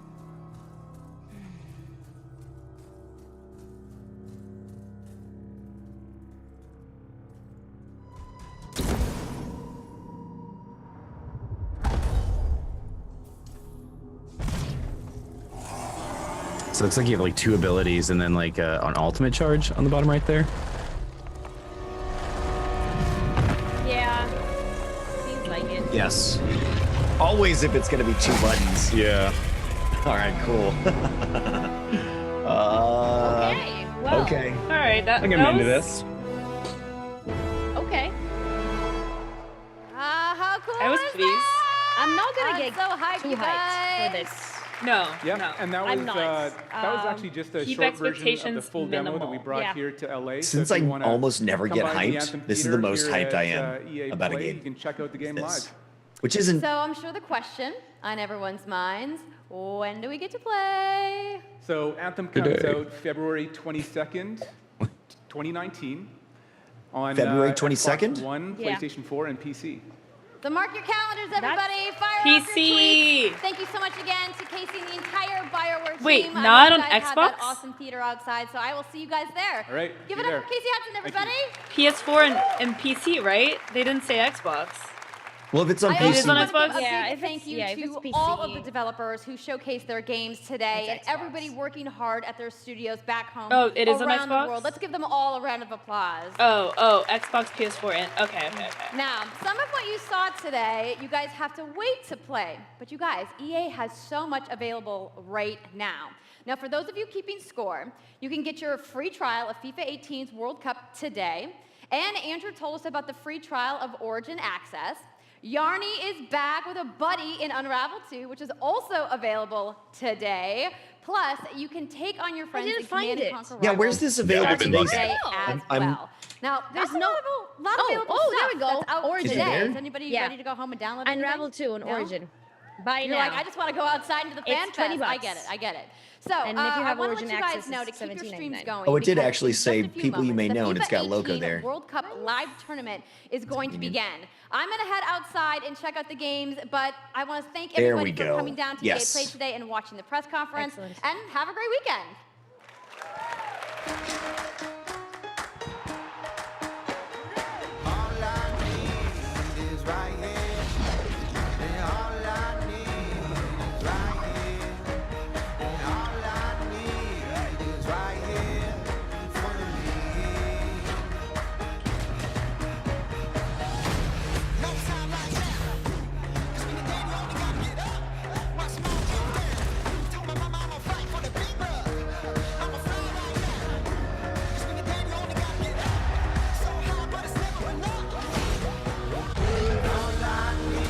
Speaker 4: So it looks like you have like 2 abilities and then like an ultimate charge on the bottom right there.
Speaker 2: Yeah. Seems like it.
Speaker 3: Yes. Always if it's going to be 2 buttons.
Speaker 4: Yeah.
Speaker 3: All right, cool.
Speaker 2: Okay. Well.
Speaker 3: Okay.
Speaker 1: All right. That,
Speaker 4: I think I'm into this.
Speaker 2: Okay.
Speaker 5: How cool
Speaker 1: I was
Speaker 5: is
Speaker 1: pleased.
Speaker 2: I'm not gonna
Speaker 5: I'm
Speaker 2: get
Speaker 5: so hyped,
Speaker 2: too
Speaker 5: you
Speaker 2: hyped
Speaker 5: guys.
Speaker 2: for this.
Speaker 1: No.
Speaker 11: Yeah,
Speaker 1: No.
Speaker 11: and that
Speaker 2: I'm
Speaker 11: was
Speaker 2: not.
Speaker 11: that was actually just a
Speaker 1: Keep
Speaker 11: short version of the
Speaker 1: expectations
Speaker 11: full demo that we
Speaker 1: minimal.
Speaker 11: brought
Speaker 2: Yeah.
Speaker 11: here to LA.
Speaker 3: Since
Speaker 11: so if
Speaker 3: I
Speaker 11: you wanna
Speaker 3: almost never
Speaker 11: come
Speaker 3: get
Speaker 11: by the
Speaker 3: hyped,
Speaker 11: Anthem
Speaker 3: this is the
Speaker 11: Theater
Speaker 3: most
Speaker 11: here
Speaker 3: hyped I
Speaker 11: at,
Speaker 3: am
Speaker 11: EA
Speaker 3: about a
Speaker 11: Play,
Speaker 3: game.
Speaker 11: You can check out the game live.
Speaker 3: Which isn't...
Speaker 5: So I'm sure the question on everyone's minds, when do we get to play?
Speaker 11: So Anthem comes
Speaker 4: Today.
Speaker 11: out February 22nd, 2019 on
Speaker 3: February
Speaker 11: Xbox
Speaker 3: 22nd?
Speaker 11: One,
Speaker 2: Yeah.
Speaker 11: PlayStation 4, and PC.
Speaker 5: So mark your calendars, everybody. Fire
Speaker 1: PC.
Speaker 5: off your tweets. Thank you so much again to Casey and the entire BioWare
Speaker 1: Wait,
Speaker 5: team.
Speaker 1: not
Speaker 5: I know
Speaker 1: on
Speaker 5: you guys had that
Speaker 1: Xbox?
Speaker 5: awesome theater outside, so I will see you guys there.
Speaker 11: All right,
Speaker 5: Give
Speaker 11: see
Speaker 5: it
Speaker 11: you
Speaker 5: up for
Speaker 11: there.
Speaker 5: Casey Hudson, everybody.
Speaker 1: PS4 and PC, right? They didn't say Xbox.
Speaker 3: Well, if it's on
Speaker 5: I
Speaker 1: It
Speaker 3: PC...
Speaker 1: is
Speaker 5: also
Speaker 1: on
Speaker 5: want to give
Speaker 1: Xbox?
Speaker 5: a
Speaker 2: Yeah,
Speaker 5: big
Speaker 2: if
Speaker 5: thank
Speaker 2: it's-
Speaker 5: you
Speaker 2: yeah, if
Speaker 5: to
Speaker 2: it's PC.
Speaker 5: all of the developers who showcased their games today and
Speaker 2: It's
Speaker 5: everybody working hard at their studios back home
Speaker 1: Oh, it is on
Speaker 5: around
Speaker 1: Xbox?
Speaker 5: the world. Let's give them all a round of applause.
Speaker 1: Oh, Xbox, PS4, and okay.
Speaker 5: Now, some of what you saw today, you guys have to wait to play. But you guys, EA has so much available right now. Now, for those of you keeping score, you can get your free trial of FIFA 18's World Cup today. And Andrew told us about the free trial of Origin Access. Yarny is back with a buddy in Unravel 2, which is also available today. Plus, you can take on your friends
Speaker 2: didn't
Speaker 5: in
Speaker 2: find
Speaker 5: Command
Speaker 2: it.
Speaker 5: and Conquer
Speaker 3: Yeah, where's
Speaker 5: Rivals
Speaker 3: this available
Speaker 5: today
Speaker 3: today?
Speaker 5: as
Speaker 3: I'm-
Speaker 5: well. Now, there's
Speaker 2: That's
Speaker 5: no
Speaker 2: a
Speaker 5: lot of available
Speaker 2: oh,
Speaker 5: stuff
Speaker 2: there we go.
Speaker 5: that's out
Speaker 2: Origin.
Speaker 5: today.
Speaker 3: Is it
Speaker 5: Is
Speaker 3: there?
Speaker 5: anybody
Speaker 2: Yeah.
Speaker 5: ready to go home and download
Speaker 2: Unravel
Speaker 5: anything?
Speaker 2: 2 and
Speaker 5: No?
Speaker 2: Origin. Buy
Speaker 5: You're
Speaker 2: now.
Speaker 5: like, I just want to go outside into the fan
Speaker 2: It's 20
Speaker 5: fest. I
Speaker 2: bucks.
Speaker 5: get it. I get it. So,
Speaker 2: And if you
Speaker 5: I
Speaker 2: have
Speaker 5: want to
Speaker 2: Origin
Speaker 5: let you guys
Speaker 2: Access,
Speaker 5: know to
Speaker 2: it's
Speaker 5: keep your streams
Speaker 2: $17.99.
Speaker 5: going.
Speaker 3: Oh, it did
Speaker 5: because
Speaker 3: actually
Speaker 5: in just
Speaker 3: say
Speaker 5: a few
Speaker 3: people you may
Speaker 5: moments,
Speaker 3: know,
Speaker 5: the
Speaker 3: and it's got
Speaker 5: FIFA
Speaker 3: Lowco
Speaker 5: 18
Speaker 3: there.
Speaker 5: World Cup live tournament is going to begin. I'm going to head outside and check out the games, but I want to thank
Speaker 3: There
Speaker 5: everybody
Speaker 3: we
Speaker 5: for
Speaker 3: go.
Speaker 5: coming down to
Speaker 3: Yes.
Speaker 5: EA Play today and watching the press conference.
Speaker 2: Excellent.
Speaker 5: And have a great weekend.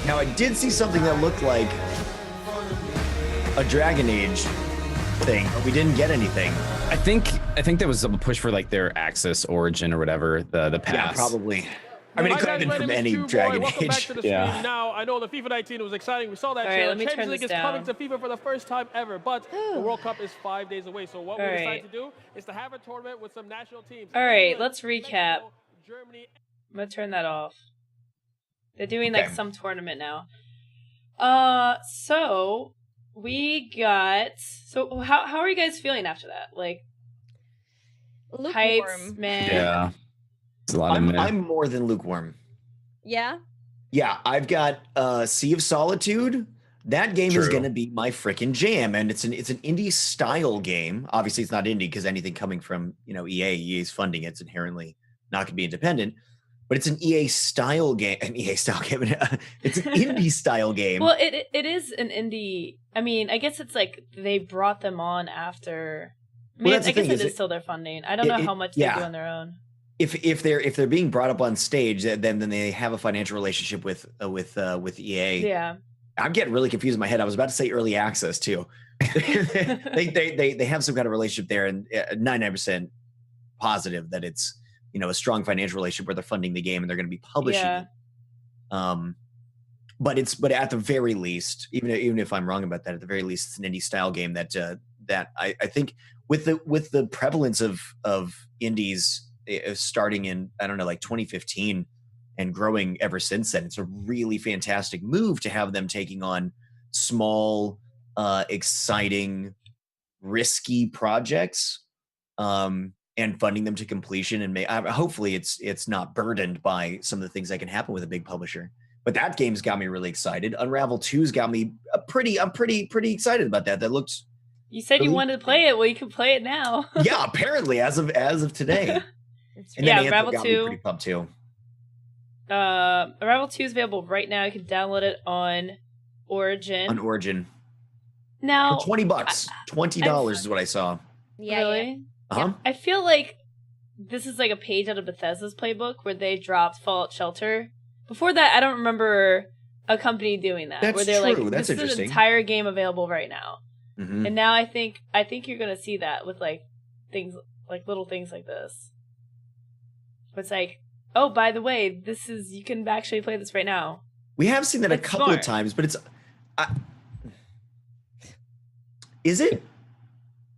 Speaker 3: Now, I did see something that looked like a Dragon Age thing, but we didn't get anything.
Speaker 4: I think that was a push for like their Access Origin or whatever, the pass.
Speaker 3: Yeah, probably. I mean, it
Speaker 14: Hi,
Speaker 3: could have
Speaker 14: guys,
Speaker 3: been
Speaker 14: my
Speaker 3: from
Speaker 14: name is
Speaker 3: any
Speaker 14: Chew Boy.
Speaker 3: Dragon
Speaker 14: Welcome back
Speaker 3: Age.
Speaker 14: to the stream. Now, I know the FIFA 19 was exciting. We saw that
Speaker 1: All right,
Speaker 14: trailer.
Speaker 1: let me turn
Speaker 14: Champions League
Speaker 1: this
Speaker 14: is coming
Speaker 1: down.
Speaker 14: to FIFA for the first time ever, but the World Cup is 5 days away. So what we
Speaker 1: All
Speaker 14: decided
Speaker 1: right.
Speaker 14: to do is to have a tournament with some national teams.
Speaker 1: All right,
Speaker 14: England,
Speaker 1: let's recap.
Speaker 14: Mexico, Germany.
Speaker 1: I'm gonna turn that off. They're doing
Speaker 3: Okay.
Speaker 1: like some tournament now. So we got. So how are you guys feeling after that? Like
Speaker 2: Lukewarm.
Speaker 1: hypes, man.
Speaker 4: Yeah. There's a lot of
Speaker 3: I'm more than lukewarm.
Speaker 2: Yeah?
Speaker 3: Yeah, I've got Sea of Solitude. That game is
Speaker 4: True.
Speaker 3: going to be my freaking jam, and it's an indie style game. Obviously, it's not indie because anything coming from EA is funding it's inherently not going to be independent. but it's an EA style game. An EA style game. It's an indie style game.
Speaker 1: Well, it is an indie. I mean, I guess it's like they brought them on after. I mean, I guess it is still their funding. I don't know how much they do on their own.
Speaker 3: If they're being brought up on stage, then they have a financial relationship with EA.
Speaker 1: Yeah.
Speaker 3: I'm getting really confused in my head. I was about to say early access too. they have some kind of relationship there, and 99% positive that it's a strong financial relationship where they're funding the game and they're going to be publishing it. But at the very least, even if I'm wrong about that, at the very least, it's an indie style game that I think with the prevalence of indies starting in, I don't know, like 2015 and growing ever since then, it's a really fantastic move to have them taking on small, exciting, risky projects and funding them to completion. And hopefully it's not burdened by some of the things that can happen with a big publisher. But that game's got me really excited. Unravel 2's got me I'm pretty excited about that. That looks.
Speaker 1: You said you wanted to play it. Well, you can play it now.
Speaker 3: Yeah, apparently as of today. And
Speaker 1: yeah,
Speaker 3: then
Speaker 1: Unravel
Speaker 3: got
Speaker 1: 2.
Speaker 3: Me pretty pumped too.
Speaker 1: Unravel 2 is available right now. You can download it on Origin.
Speaker 3: On Origin.
Speaker 1: Now,
Speaker 3: for $20. $20 is what I saw.
Speaker 1: Yeah, really?
Speaker 3: Uh-huh.
Speaker 1: I feel like this is like a page out of Bethesda's playbook where they dropped Fallout Shelter. Before that, I don't remember a company doing that.
Speaker 3: That's
Speaker 1: where they're
Speaker 3: true.
Speaker 1: like,
Speaker 3: That's
Speaker 1: this is an entire game available right now.
Speaker 3: Mm-hmm.
Speaker 1: And now I think you're gonna see that with like things like little things like this. It's like, oh, by the way, you can actually play this right now.
Speaker 3: We have seen that a couple of times, but is it?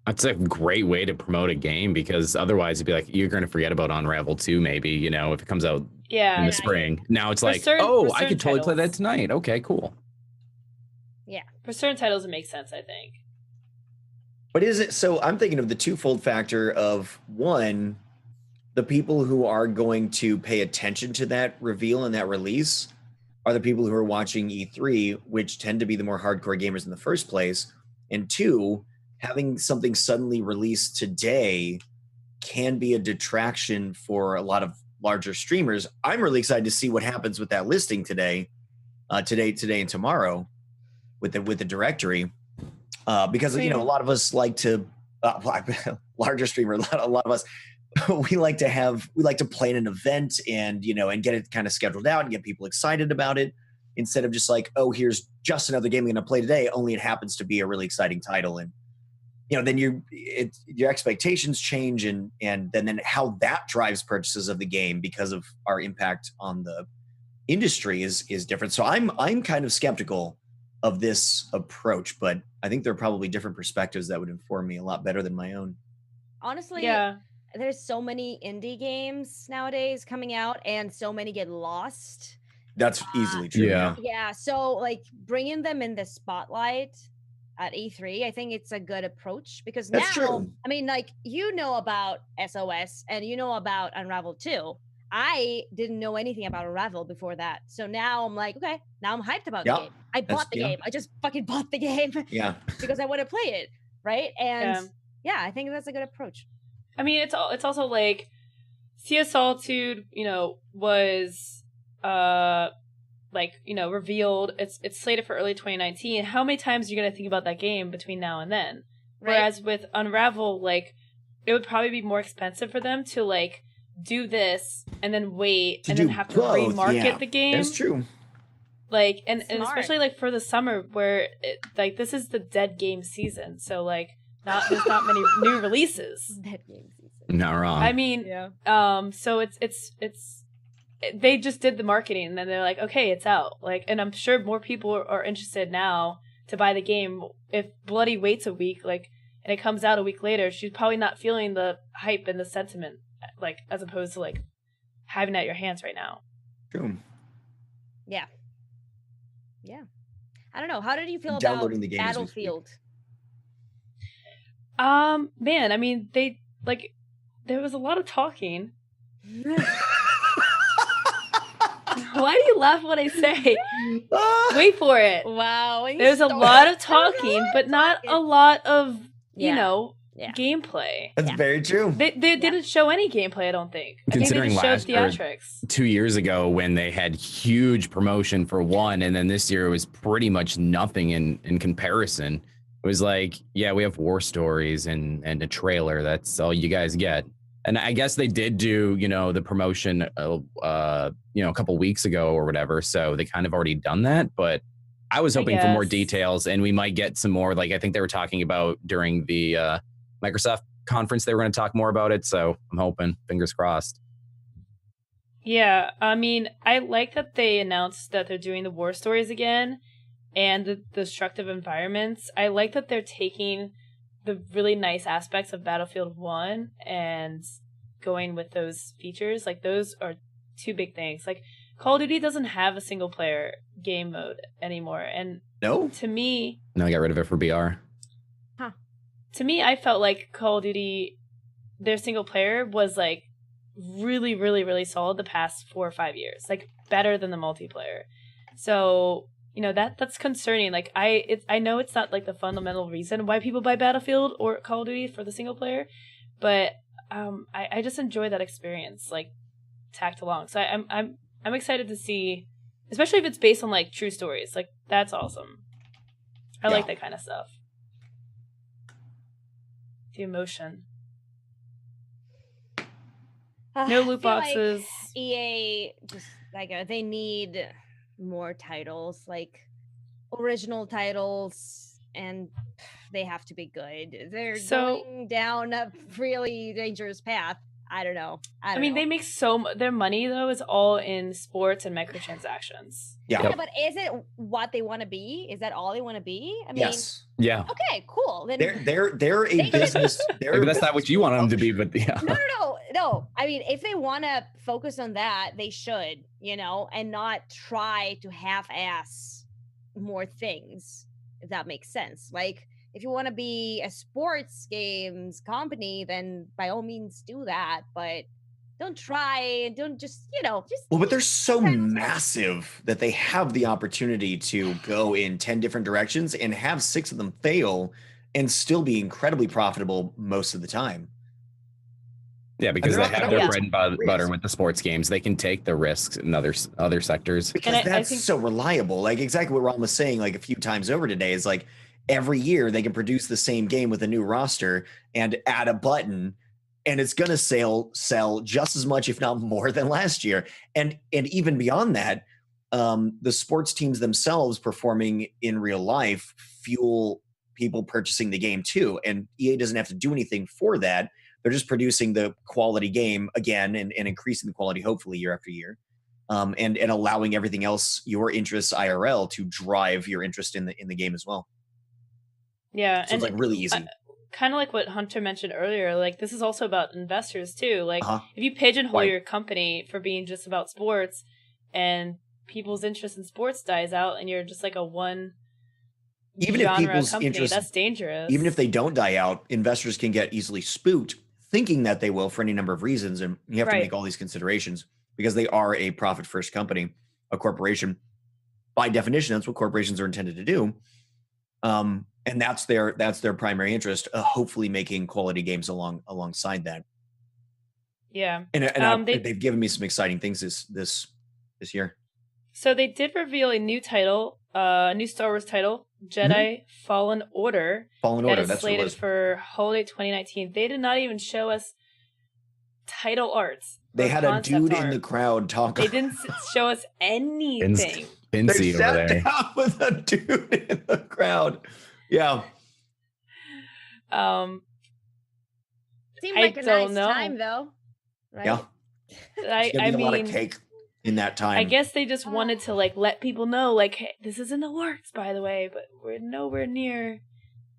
Speaker 4: That's a great way to promote a game, because otherwise it'd be like, you're going to forget about Unravel 2 maybe, if it comes out in the spring. Now it's like, I could totally play that tonight. Okay, cool.
Speaker 1: Yeah. For certain titles, it makes sense, I think.
Speaker 3: But is it, so I'm thinking of the twofold factor of, one, the people who are going to pay attention to that reveal and that release are the people who are watching E3, which tend to be the more hardcore gamers in the first place. And two, having something suddenly released today can be a detraction for a lot of larger streamers. I'm really excited to see what happens with that listing today and tomorrow with the directory, because a lot of us like to larger streamer. A lot of us we like to plan an event and get it kind of scheduled out and get people excited about it, instead of just like, oh, here's just another game I'm going to play today, only it happens to be a really exciting title. And then your expectations change, and then how that drives purchases of the game because of our impact on the industry is different. So I'm kind of skeptical of this approach, but I think there are probably different perspectives that would inform me a lot better than my own.
Speaker 2: Honestly,
Speaker 1: yeah.
Speaker 2: There's so many indie games nowadays coming out, and so many get lost.
Speaker 3: That's easily true.
Speaker 4: Yeah.
Speaker 2: Yeah. So like bringing them in the spotlight at E3, I think it's a good approach, because
Speaker 3: That's
Speaker 2: now,
Speaker 3: true.
Speaker 2: I mean, like, about SOS and about Unravel 2. I didn't know anything about Unravel before that. So now I'm like, okay, now I'm hyped about the game. I bought the game. I just fucking bought the game.
Speaker 3: Yeah.
Speaker 2: Because I want to play it. Right. And I think that's a good approach.
Speaker 1: I mean, it's also like Sea of Solitude, was revealed. It's slated for early 2019. How many times are you going to think about that game between now and then?
Speaker 2: Right.
Speaker 1: Whereas with Unravel, like, it would probably be more expensive for them to like do this and then wait and then have to remarket the game.
Speaker 3: That's true.
Speaker 1: Like, and especially like for the summer where this is the dead game season. So like there's not many new releases.
Speaker 2: Dead game season.
Speaker 4: Not wrong.
Speaker 1: I mean, so it's they just did the marketing and then they're like, okay, it's out. Like, and I'm sure more people are interested now to buy the game. If Bloody waits a week, like, and it comes out a week later, she's probably not feeling the hype and the sentiment, like, as opposed to like having it at your hands right now.
Speaker 3: True.
Speaker 2: Yeah. Yeah. I don't know. How did you feel
Speaker 3: Downloading
Speaker 2: about
Speaker 3: the game
Speaker 2: Battlefield?
Speaker 1: Man, I mean, there was a lot of talking. Why do you laugh when I say? Wait for it.
Speaker 2: Wow.
Speaker 1: There's a lot of talking, but not a lot of, gameplay.
Speaker 3: That's very true.
Speaker 1: They didn't show any gameplay, I don't think.
Speaker 4: Considering
Speaker 1: I think they just showed theatrics.
Speaker 4: 2 years ago when they had huge promotion for 1, and then this year it was pretty much nothing in comparison. It was like, yeah, we have war stories and a trailer. That's all you guys get. And I guess they did do, the promotion, a couple weeks ago or whatever. So they kind of already done that. But I was hoping for more details, and we might get some more. Like I think they were talking about during the Microsoft conference, they were going to talk more about it. So I'm hoping, fingers crossed.
Speaker 1: Yeah, I mean, I like that they announced that they're doing the war stories again and the destructive environments. I like that they're taking the really nice aspects of Battlefield 1 and going with those features. Like, those are two big things. Like, Call of Duty doesn't have a single player game mode anymore. And to me...
Speaker 4: No, I got rid of it for BR.
Speaker 1: To me, I felt like Call of Duty, their single player was like really, really, really solid the past 4 or 5 years. Like, better than the multiplayer. So... that's concerning. Like, I know it's not like the fundamental reason why people buy Battlefield or Call of Duty for the single player, but I just enjoy that experience, like, tacked along. So I'm excited to see, especially if it's based on like true stories. Like, that's awesome. I like that kind of stuff. The emotion. No loot boxes.
Speaker 2: Like EA just they need more titles, like original titles, and they have to be good. They're going down a really dangerous path. I don't know. I mean,
Speaker 1: they make their money though is all in sports and microtransactions.
Speaker 2: Yeah, but is it what they want to be? Is that all they want to be? I mean,
Speaker 3: yes.
Speaker 4: Yeah.
Speaker 2: Okay, cool. Then
Speaker 3: they're a business.
Speaker 4: Maybe that's not what you want them to be, but yeah.
Speaker 2: No. I mean, if they want to focus on that, they should, and not try to half-ass more things, if that makes sense. Like, if you want to be a sports games company, then by all means do that, but don't try, don't just.
Speaker 3: Well, but they're so massive that they have the opportunity to go in 10 different directions and have 6 of them fail and still be incredibly profitable most of the time.
Speaker 4: Yeah, because they have their bread and butter with the sports games. They can take the risks in other sectors.
Speaker 3: Because that's so reliable. Like, exactly what Ron was saying, like, a few times over today is like, every year they can produce the same game with a new roster and add a button, and it's going to sell just as much, if not more, than last year. And even beyond that, the sports teams themselves performing in real life fuel people purchasing the game too. And EA doesn't have to do anything for that. They're just producing the quality game again and increasing the quality, hopefully, year after year. And allowing everything else, your interests IRL, to drive your interest in the game as well.
Speaker 1: Yeah,
Speaker 3: so it's like really easy.
Speaker 1: Kind of like what Hunter mentioned earlier. Like, this is also about investors too. Like, if you pigeonhole your company for being just about sports, and people's interest in sports dies out, and you're just like a one
Speaker 3: even if people's
Speaker 1: company,
Speaker 3: interest,
Speaker 1: that's dangerous.
Speaker 3: Even if they don't die out, investors can get easily spooked, thinking that they will for any number of reasons, and you have to make all these considerations because they are a profit-first company, a corporation. By definition, that's what corporations are intended to do. And that's their primary interest, hopefully making quality games alongside that.
Speaker 1: Yeah.
Speaker 3: And they've given me some exciting things this year.
Speaker 1: So they did reveal a new title, a new Star Wars title, Jedi Fallen Order. That's slated for holiday 2019. They did not even show us title arts.
Speaker 3: They had a dude in the crowd talk.
Speaker 1: They didn't show us anything.
Speaker 3: They sat down with a dude in the crowd. Yeah.
Speaker 2: Seemed like a nice time though, right?
Speaker 3: Yeah.
Speaker 1: I mean,
Speaker 3: a lot of cake in that time.
Speaker 1: I guess they just wanted to like let people know, like, hey, this is in the works, by the way, but we're nowhere near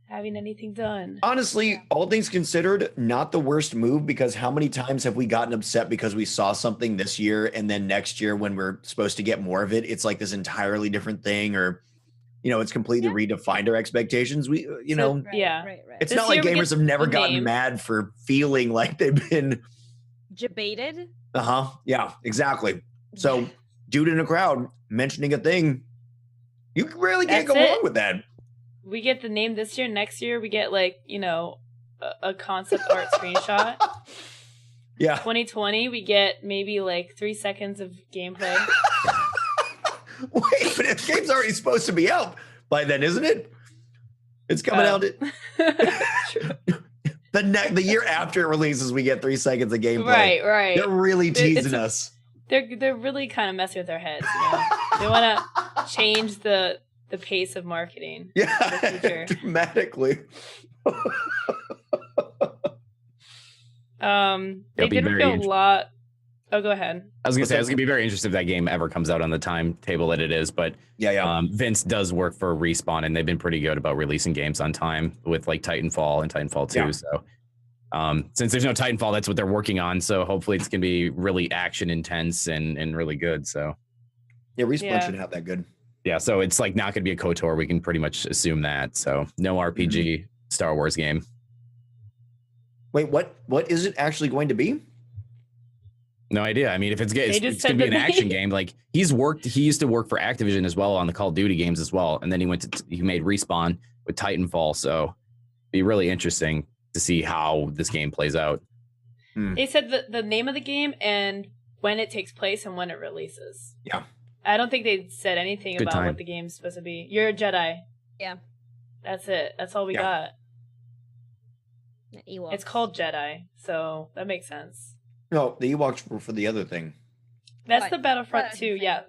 Speaker 1: having anything done.
Speaker 3: Honestly, all things considered, not the worst move, because how many times have we gotten upset because we saw something this year and then next year when we're supposed to get more of it, it's like this entirely different thing, or it's completely redefined our expectations. It's
Speaker 1: this
Speaker 3: not like gamers have never gotten mad for feeling like they've been
Speaker 2: debated.
Speaker 3: Yeah, exactly. So, dude in a crowd mentioning a thing, you really can't go wrong with that.
Speaker 1: We get the name this year. Next year, we get like a concept art screenshot.
Speaker 3: Yeah.
Speaker 1: 2020, we get maybe like 3 seconds of gameplay.
Speaker 3: Wait, but the game's already supposed to be out by then, isn't it? It's coming out. The year after it releases, we get 3 seconds of gameplay.
Speaker 1: Right.
Speaker 3: They're really teasing us.
Speaker 1: They're really kind of messing with our heads. You know? They want to change the pace of marketing.
Speaker 3: Yeah, dramatically.
Speaker 1: They did reveal a lot. Oh, go ahead.
Speaker 4: I was gonna say I was gonna be very interested if that game ever comes out on the timetable that it is, but Vince does work for Respawn, and they've been pretty good about releasing games on time with like Titanfall and Titanfall 2.
Speaker 3: Yeah.
Speaker 4: So since there's no Titanfall, that's what they're working on. So hopefully it's gonna be really action intense and really good. So
Speaker 3: yeah, Respawn should have that good.
Speaker 4: Yeah, so it's like not gonna be a KOTOR. We can pretty much assume that. So no RPG Star Wars game.
Speaker 3: Wait, what is it actually going to be?
Speaker 4: No idea. I mean, if it's going to be an action game, like he used to work for Activision as well on the Call of Duty games as well. And then he made Respawn with Titanfall. So it'd be really interesting to see how this game plays out.
Speaker 1: They said the name of the game and when it takes place and when it releases.
Speaker 3: Yeah.
Speaker 1: I don't think they said anything
Speaker 4: Good
Speaker 1: about
Speaker 4: time.
Speaker 1: what the game's supposed to be. You're a Jedi.
Speaker 2: Yeah.
Speaker 1: That's it. That's all we got.
Speaker 2: Ewoks.
Speaker 1: It's called Jedi, so that makes sense.
Speaker 3: No, the Ewoks were for the other thing.
Speaker 1: That's the Battlefront 2, yeah.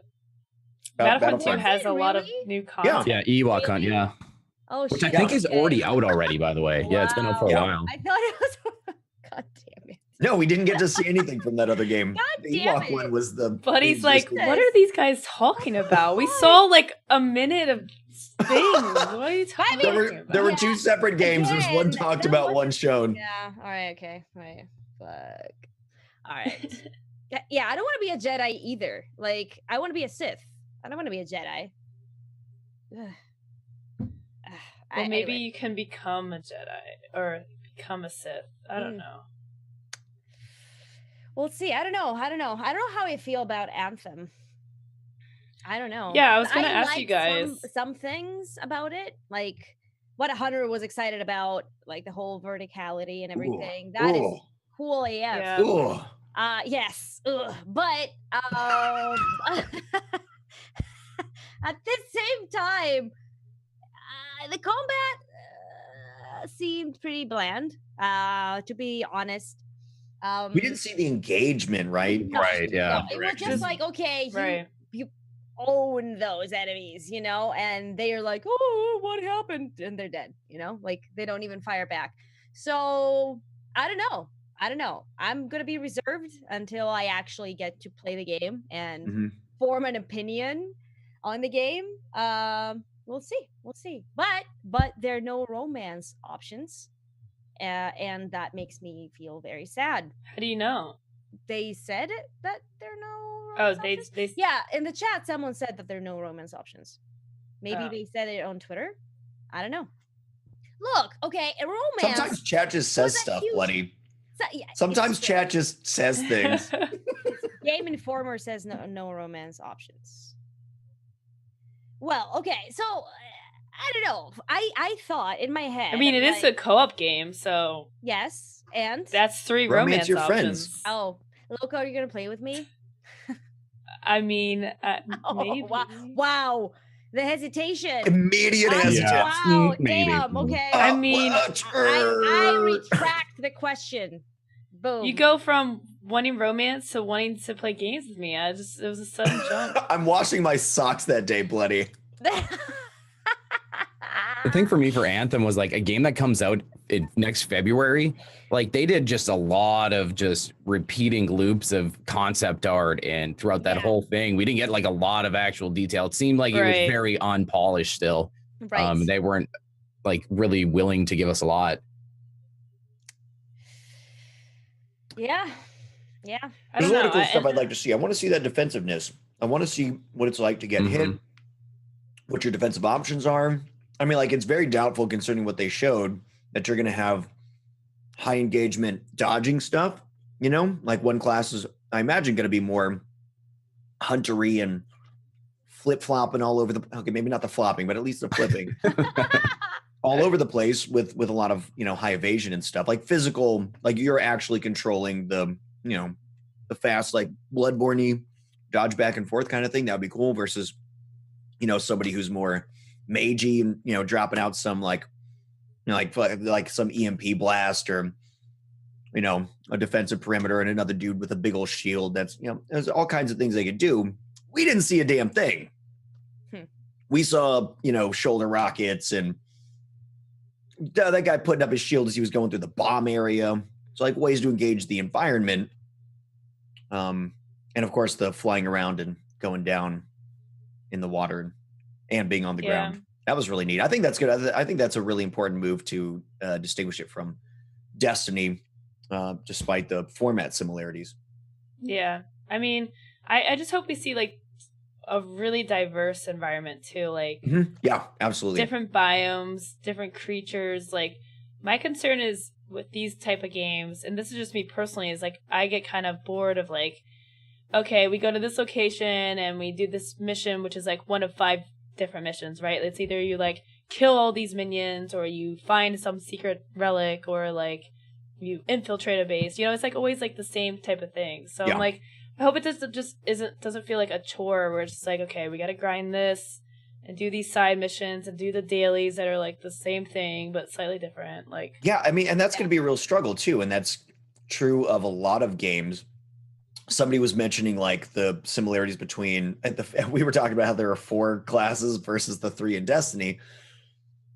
Speaker 1: Battlefront 2
Speaker 3: Battlefront.
Speaker 1: has a lot of new content.
Speaker 4: Yeah, Ewok Hunt, yeah.
Speaker 2: Oh,
Speaker 4: Which I think is already out already, by the way. Yeah, it's been out for a while.
Speaker 2: I thought it was. God damn it.
Speaker 3: No, we didn't get to see anything from that other game.
Speaker 2: God
Speaker 3: The
Speaker 2: damn
Speaker 3: Ewok
Speaker 2: it.
Speaker 3: one was the.
Speaker 1: Buddy's like, what are these guys talking about? We saw like a minute of things. What are you talking about?
Speaker 3: There were two separate games. There's one talked about, one shown.
Speaker 2: Yeah. All right. Okay. All right. Fuck. All right. Yeah. I don't want to be a Jedi either. Like, I want to be a Sith. I don't want to be a Jedi.
Speaker 1: Well, maybe you can become a Jedi or become a Sith. I don't know.
Speaker 2: We'll see. I don't know. I don't know how I feel about Anthem. I don't know.
Speaker 1: Yeah, I was going to ask you guys.
Speaker 2: Some things about it, like what Hunter was excited about, like the whole verticality and everything. That is cool AF.
Speaker 1: Yeah.
Speaker 2: Yes. But at the same time, the combat seemed pretty bland, to be honest.
Speaker 3: We didn't see the engagement, right?
Speaker 4: Right, yeah.
Speaker 2: It was just like, okay, you own those enemies, you know, and they are like, oh, what happened? And they're dead, you know, like they don't even fire back. So I don't know. I'm going to be reserved until I actually get to play the game and form an opinion on the game. We'll see. But there are no romance options. And that makes me feel very sad.
Speaker 1: How do you know?
Speaker 2: They said that there are no
Speaker 1: romance
Speaker 2: options.
Speaker 1: They
Speaker 2: yeah, in the chat someone said that there are no romance options. Maybe they said it on Twitter. I don't know. Look, okay, a romance.
Speaker 3: Sometimes chat just says stuff, Bloody. Sometimes chat just says things.
Speaker 2: Game Informer says no romance options. Well, okay, so I don't know. I thought in my head.
Speaker 1: I mean, it is a co-op game, so
Speaker 2: yes, and
Speaker 1: that's 3 romance
Speaker 3: your
Speaker 1: options.
Speaker 3: Friends.
Speaker 2: Oh, Lowco, are you gonna play with me?
Speaker 1: I mean, maybe.
Speaker 2: Wow, the hesitation.
Speaker 3: Immediate hesitation.
Speaker 2: Wow,
Speaker 4: Maybe.
Speaker 2: damn. Okay.
Speaker 1: I mean,
Speaker 2: I retract the question. Boom.
Speaker 1: You go from wanting romance to wanting to play games with me. It was a sudden jump.
Speaker 3: I'm washing my socks that day, Bloody.
Speaker 4: The thing for me for Anthem was like a game that comes out next February. Like they did just a lot of just repeating loops of concept art, and throughout that whole thing, we didn't get like a lot of actual detail. It seemed like it was very unpolished still.
Speaker 2: Right.
Speaker 4: They weren't like really willing to give us a lot.
Speaker 2: Yeah.
Speaker 3: There's a lot of cool stuff I'd like to see. I want to see that defensiveness. I want to see what it's like to get hit, what your defensive options are. I mean, like, it's very doubtful concerning what they showed that you're going to have high engagement dodging stuff, you know? Like one class is, I imagine, going to be more huntery and flip-flopping all over the... Okay, maybe not the flopping, but at least the flipping. all over the place with a lot of, you know, high evasion and stuff, like physical, like you're actually controlling the, you know, the fast, like Bloodborne-y dodge back and forth kind of thing. That would be cool versus, you know, somebody who's more magey and, you know, dropping out some like, you know, like some EMP blast or, you know, a defensive perimeter and another dude with a big old shield. That's, you know, there's all kinds of things they could do. We didn't see a damn thing. We saw, you know, shoulder rockets and that guy putting up his shield as he was going through the bomb area. So like ways to engage the environment. And of course the flying around and going down in the water and being on the ground. That was really neat. I think that's good. I think that's a really important move to distinguish it from Destiny, despite the format similarities.
Speaker 1: Yeah. I mean, I just hope we see like a really diverse environment too. Like,
Speaker 3: yeah, absolutely.
Speaker 1: Different biomes, different creatures. Like, my concern is with these type of games, and this is just me personally, is like I get kind of bored of like, okay, we go to this location and we do this mission, which is like one of 5 different missions, right? It's either you like kill all these minions or you find some secret relic or like you infiltrate a base. You know, it's like always like the same type of thing. So I'm like, I hope it doesn't feel like a chore where it's just like, okay, we got to grind this and do these side missions and do the dailies that are like the same thing but slightly different. Like,
Speaker 3: yeah, I mean, and that's going to be a real struggle too, and that's true of a lot of games. Somebody was mentioning like the similarities between we were talking about how there are 4 classes versus the 3 in Destiny.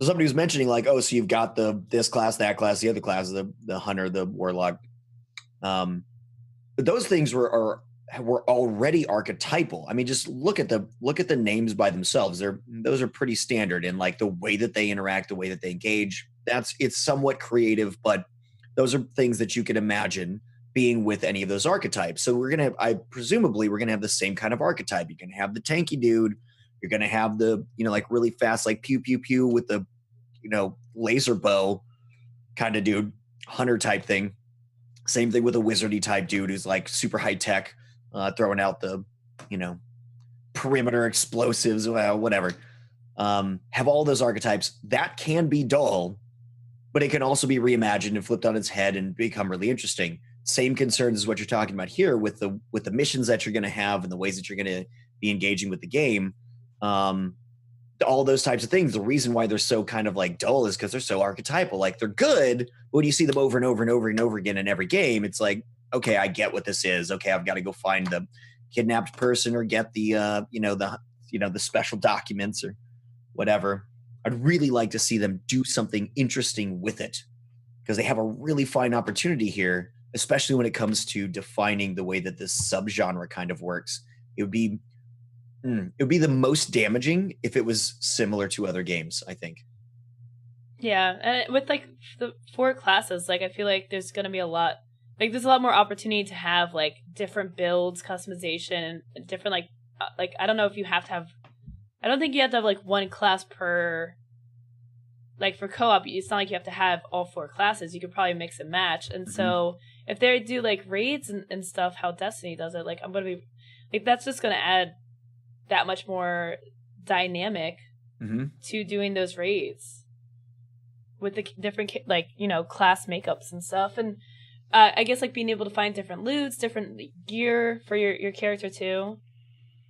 Speaker 3: Somebody was mentioning like, oh, so you've got this class, that class, the other class, the hunter, the warlock. But those things were already archetypal. I mean, just look at the names by themselves. Those are pretty standard, and like the way that they interact, the way that they engage. It's somewhat creative, but those are things that you can imagine being with any of those archetypes. So presumably we're gonna have the same kind of archetype. You're gonna have the tanky dude. You're gonna have the, you know, like really fast, like pew pew pew with the, you know, laser bow kind of dude, hunter type thing. Same thing with a wizardy type dude who's like super high tech, throwing out the, you know, perimeter explosives, whatever. Have all those archetypes. That can be dull, but it can also be reimagined and flipped on its head and become really interesting. Same concerns as what you're talking about here with the missions that you're going to have and the ways that you're going to be engaging with the game. All those types of things. The reason why they're so kind of like dull is because they're so archetypal. Like they're good, but when you see them over and over and over and over again in every game, it's like, okay, I get what this is. Okay, I've got to go find the kidnapped person or get the the special documents or whatever. I'd really like to see them do something interesting with it because they have a really fine opportunity here, especially when it comes to defining the way that this subgenre kind of works. It would be the most damaging if it was similar to other games, I think.
Speaker 1: Yeah, and with like the 4 classes, like I feel like there's going to be a lot more opportunity to have like different builds, customization, and different like I don't know if you have to have, I don't think you have to have like 1 class per, like for co-op, it's not like you have to have all 4 classes. You could probably mix and match. And so if they do like raids and stuff, how Destiny does it, like I'm going to be, like that's just going to add that much more dynamic to doing those raids with the different, like, you know, class makeups and stuff. And I guess like being able to find different loots, different gear for your character too.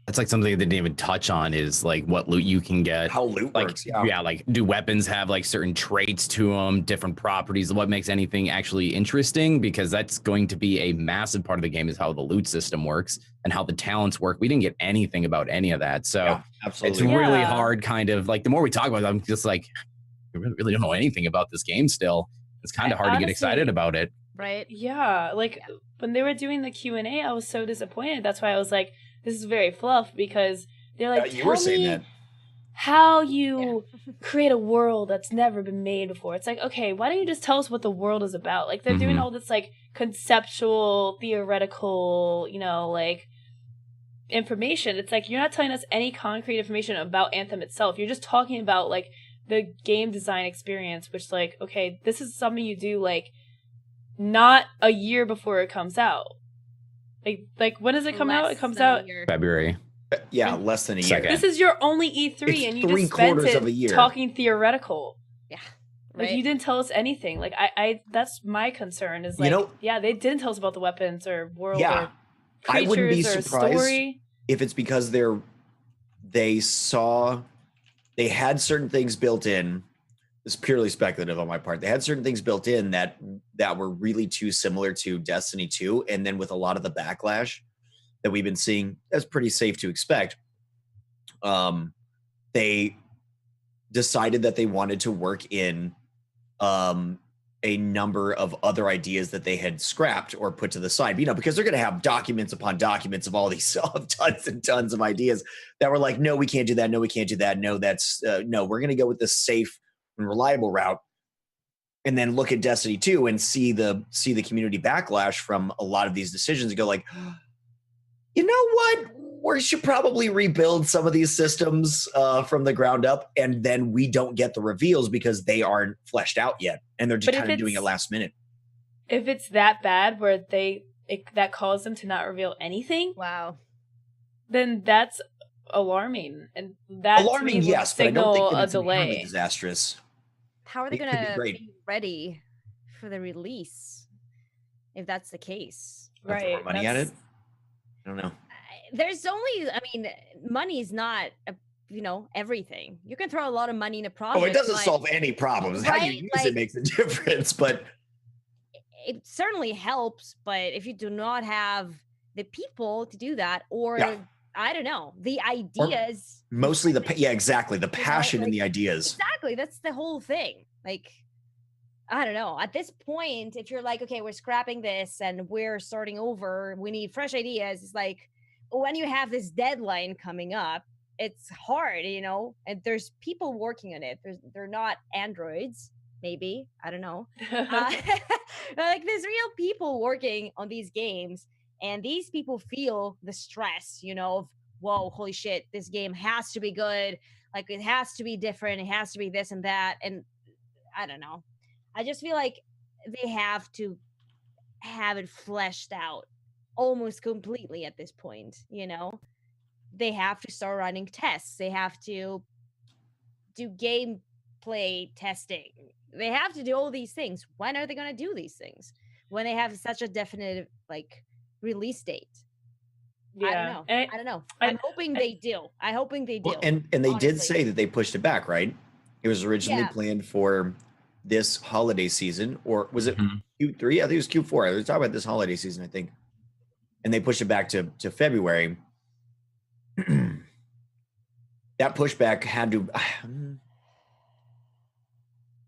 Speaker 4: That's like something they didn't even touch on is like what loot you can get.
Speaker 3: How loot works,
Speaker 4: yeah. Like do weapons have like certain traits to them, different properties? What makes anything actually interesting? Because that's going to be a massive part of the game is how the loot system works and how the talents work. We didn't get anything about any of that. So it's really hard kind of like the more we talk about it, I'm just like, I really don't know anything about this game still. It's kind of hard to get excited about it.
Speaker 1: Right. Yeah. Like when they were doing the Q&A, I was so disappointed. That's why I was like, this is very fluff because they're like,
Speaker 3: you were saying that.
Speaker 1: How you create a world that's never been made before. It's like, okay, why don't you just tell us what the world is about? Like they're doing all this like conceptual, theoretical, you know, like information. It's like you're not telling us any concrete information about Anthem itself. You're just talking about like the game design experience, which like, okay, this is something you do like not a year before it comes out. Like when does it come out? It comes out
Speaker 4: February.
Speaker 3: Yeah, less than a year.
Speaker 1: This is your only E3, and you just spent it talking theoretical.
Speaker 2: Yeah.
Speaker 1: Like
Speaker 2: Right?
Speaker 1: you didn't tell us anything. Like I that's my concern is like, yeah, they didn't tell us about the weapons or world or
Speaker 3: I wouldn't be
Speaker 1: creatures or
Speaker 3: surprised
Speaker 1: story.
Speaker 3: if it's because they had certain things built in. It's purely speculative on my part. They had certain things built in that were really too similar to Destiny 2, and then with a lot of the backlash that we've been seeing, that's pretty safe to expect. They decided that they wanted to work in a number of other ideas that they had scrapped or put to the side, because they're going to have documents upon documents of all these tons and tons of ideas that were like, no, we can't do that. No, we can't do that. No, that's no, we're going to go with the safe and reliable route. And then look at Destiny 2 and see the community backlash from a lot of these decisions and go like, you know what? We should probably rebuild some of these systems from the ground up, and then we don't get the reveals because they aren't fleshed out yet, and they're just kind of doing it last minute.
Speaker 1: If it's that bad where that caused them to not reveal anything,
Speaker 2: wow,
Speaker 1: then that's alarming, and that
Speaker 3: alarming, yes, but I don't think that it's inherently disastrous.
Speaker 2: How are they going to be ready for the release if that's the case?
Speaker 3: Right, money at it. I don't know.
Speaker 2: There's only, money is not, everything. You can throw a lot of money in a project.
Speaker 3: Oh, it doesn't solve any problems.
Speaker 2: Right?
Speaker 3: How you use it makes a difference, but
Speaker 2: it certainly helps. But if you do not have the people to do that, or I don't know, the ideas,
Speaker 3: or mostly exactly, the passion and the ideas.
Speaker 2: Exactly, that's the whole thing. Like, I don't know. At this point, if you're like, okay, we're scrapping this and we're starting over, we need fresh ideas. It's like, when you have this deadline coming up, it's hard, and there's people working on it. They're not androids, maybe. I don't know. Like, there's real people working on these games, and these people feel the stress, of, whoa, holy shit, this game has to be good. Like, it has to be different. It has to be this and that. And I don't know. I just feel like they have to have it fleshed out almost completely at this point, They have to start running tests. They have to do gameplay testing. They have to do all these things. When are they going to do these things? When they have such a definite, release date?
Speaker 1: Yeah.
Speaker 2: I don't know. I'm hoping they do.
Speaker 3: Well, and they did say that they pushed it back, right? It was originally planned for this holiday season, or was it Q3? I think it was Q4. I was talking about this holiday season, I think. And they pushed it back to February. That pushback had to, I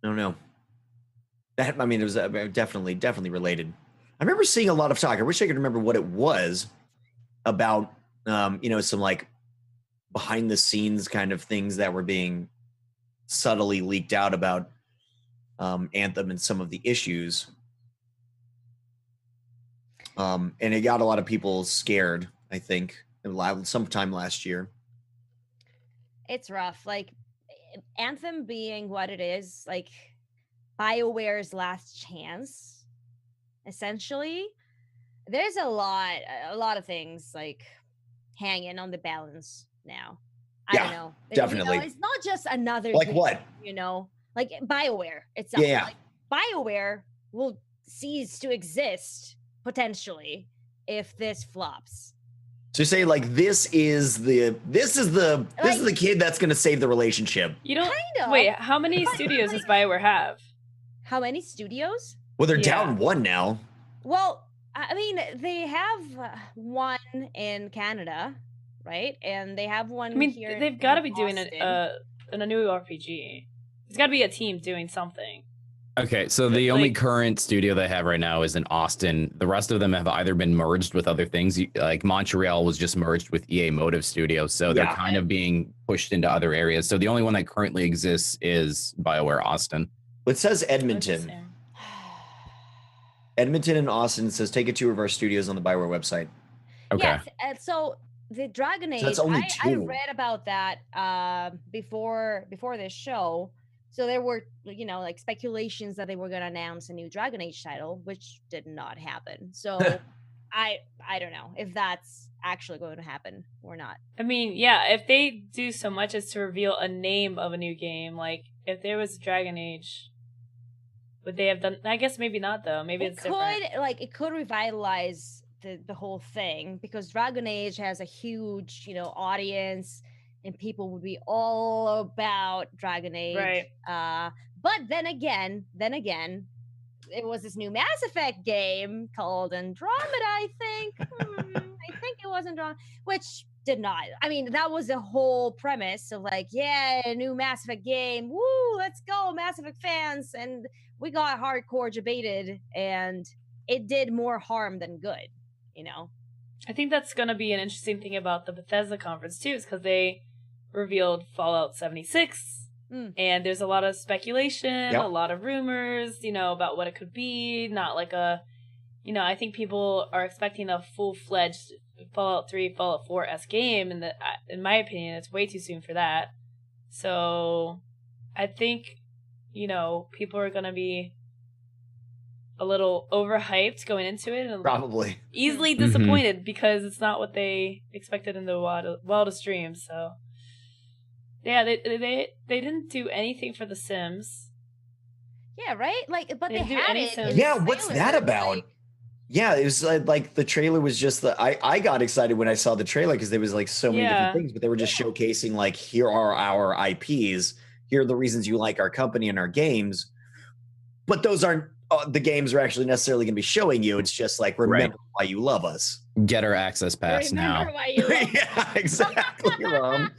Speaker 3: don't know. It was definitely related. I remember seeing a lot of talk. I wish I could remember what it was about, some behind the scenes kind of things that were being subtly leaked out about Anthem and some of the issues. And it got a lot of people scared, I think, sometime last year.
Speaker 2: It's rough. Like, Anthem being what it is, like BioWare's last chance, essentially. There's a lot of things hanging on the balance now. I don't know.
Speaker 3: Definitely.
Speaker 2: It's not just another
Speaker 3: like
Speaker 2: game,
Speaker 3: what?
Speaker 2: Like BioWare itself.
Speaker 3: Yeah.
Speaker 2: BioWare will cease to exist potentially if this flops.
Speaker 3: So you say this is the kid that's going to save the relationship.
Speaker 1: You don't wait. How many studios does BioWare have?
Speaker 2: How many studios?
Speaker 3: Well, they're down one now.
Speaker 2: Well, they have one in Canada, right? And they have one here.
Speaker 1: They've got to be doing a new RPG. There's got to be a team doing something.
Speaker 4: Okay, so the only current studio they have right now is in Austin. The rest of them have either been merged with other things. Like Montreal was just merged with EA Motive Studios, so they're kind of being pushed into other areas. So the only one that currently exists is BioWare Austin.
Speaker 3: It says Edmonton. Edmonton and Austin. It says take a tour of our studios on the BioWare website.
Speaker 4: Okay.
Speaker 2: Yes, so the Dragon Age,
Speaker 3: that's only
Speaker 2: I
Speaker 3: two.
Speaker 2: read about that before this show. So there were, speculations that they were going to announce a new Dragon Age title, which did not happen. So I don't know if that's actually going to happen or not.
Speaker 1: If they do so much as to reveal a name of a new game, if there was Dragon Age, would they have done? I guess maybe not though. Maybe it's different.
Speaker 2: It could revitalize the whole thing because Dragon Age has a huge, audience, and people would be all about Dragon Age.
Speaker 1: Right.
Speaker 2: But then again, it was this new Mass Effect game called Andromeda, I think. I think it was Andromeda, which did not. I mean, that was the whole premise of like, yeah, a new Mass Effect game. Woo, let's go, Mass Effect fans. And we got hardcore debated, and it did more harm than good,
Speaker 1: I think that's going to be an interesting thing about the Bethesda conference, too, is because they revealed Fallout 76. And there's a lot of speculation, a lot of rumors, about what it could be. Not like I think people are expecting a full-fledged Fallout 3, Fallout 4-esque game, and in my opinion, it's way too soon for that. So I think, people are going to be a little overhyped going into it. And
Speaker 3: probably.
Speaker 1: Easily disappointed because it's not what they expected in the wildest dreams, so... Yeah, they didn't do anything for The Sims.
Speaker 2: Yeah, right? But they had it.
Speaker 3: Yeah, what's that about? Yeah, it was like the trailer was just I got excited when I saw the trailer because there was like so many different things, but they were just showcasing like, here are our IPs, here are the reasons you like our company and our games, but those aren't the games are actually necessarily going to be showing you. It's just like, remember why you love us.
Speaker 4: Get our access pass now.
Speaker 2: Why you love
Speaker 3: yeah, exactly, Rom.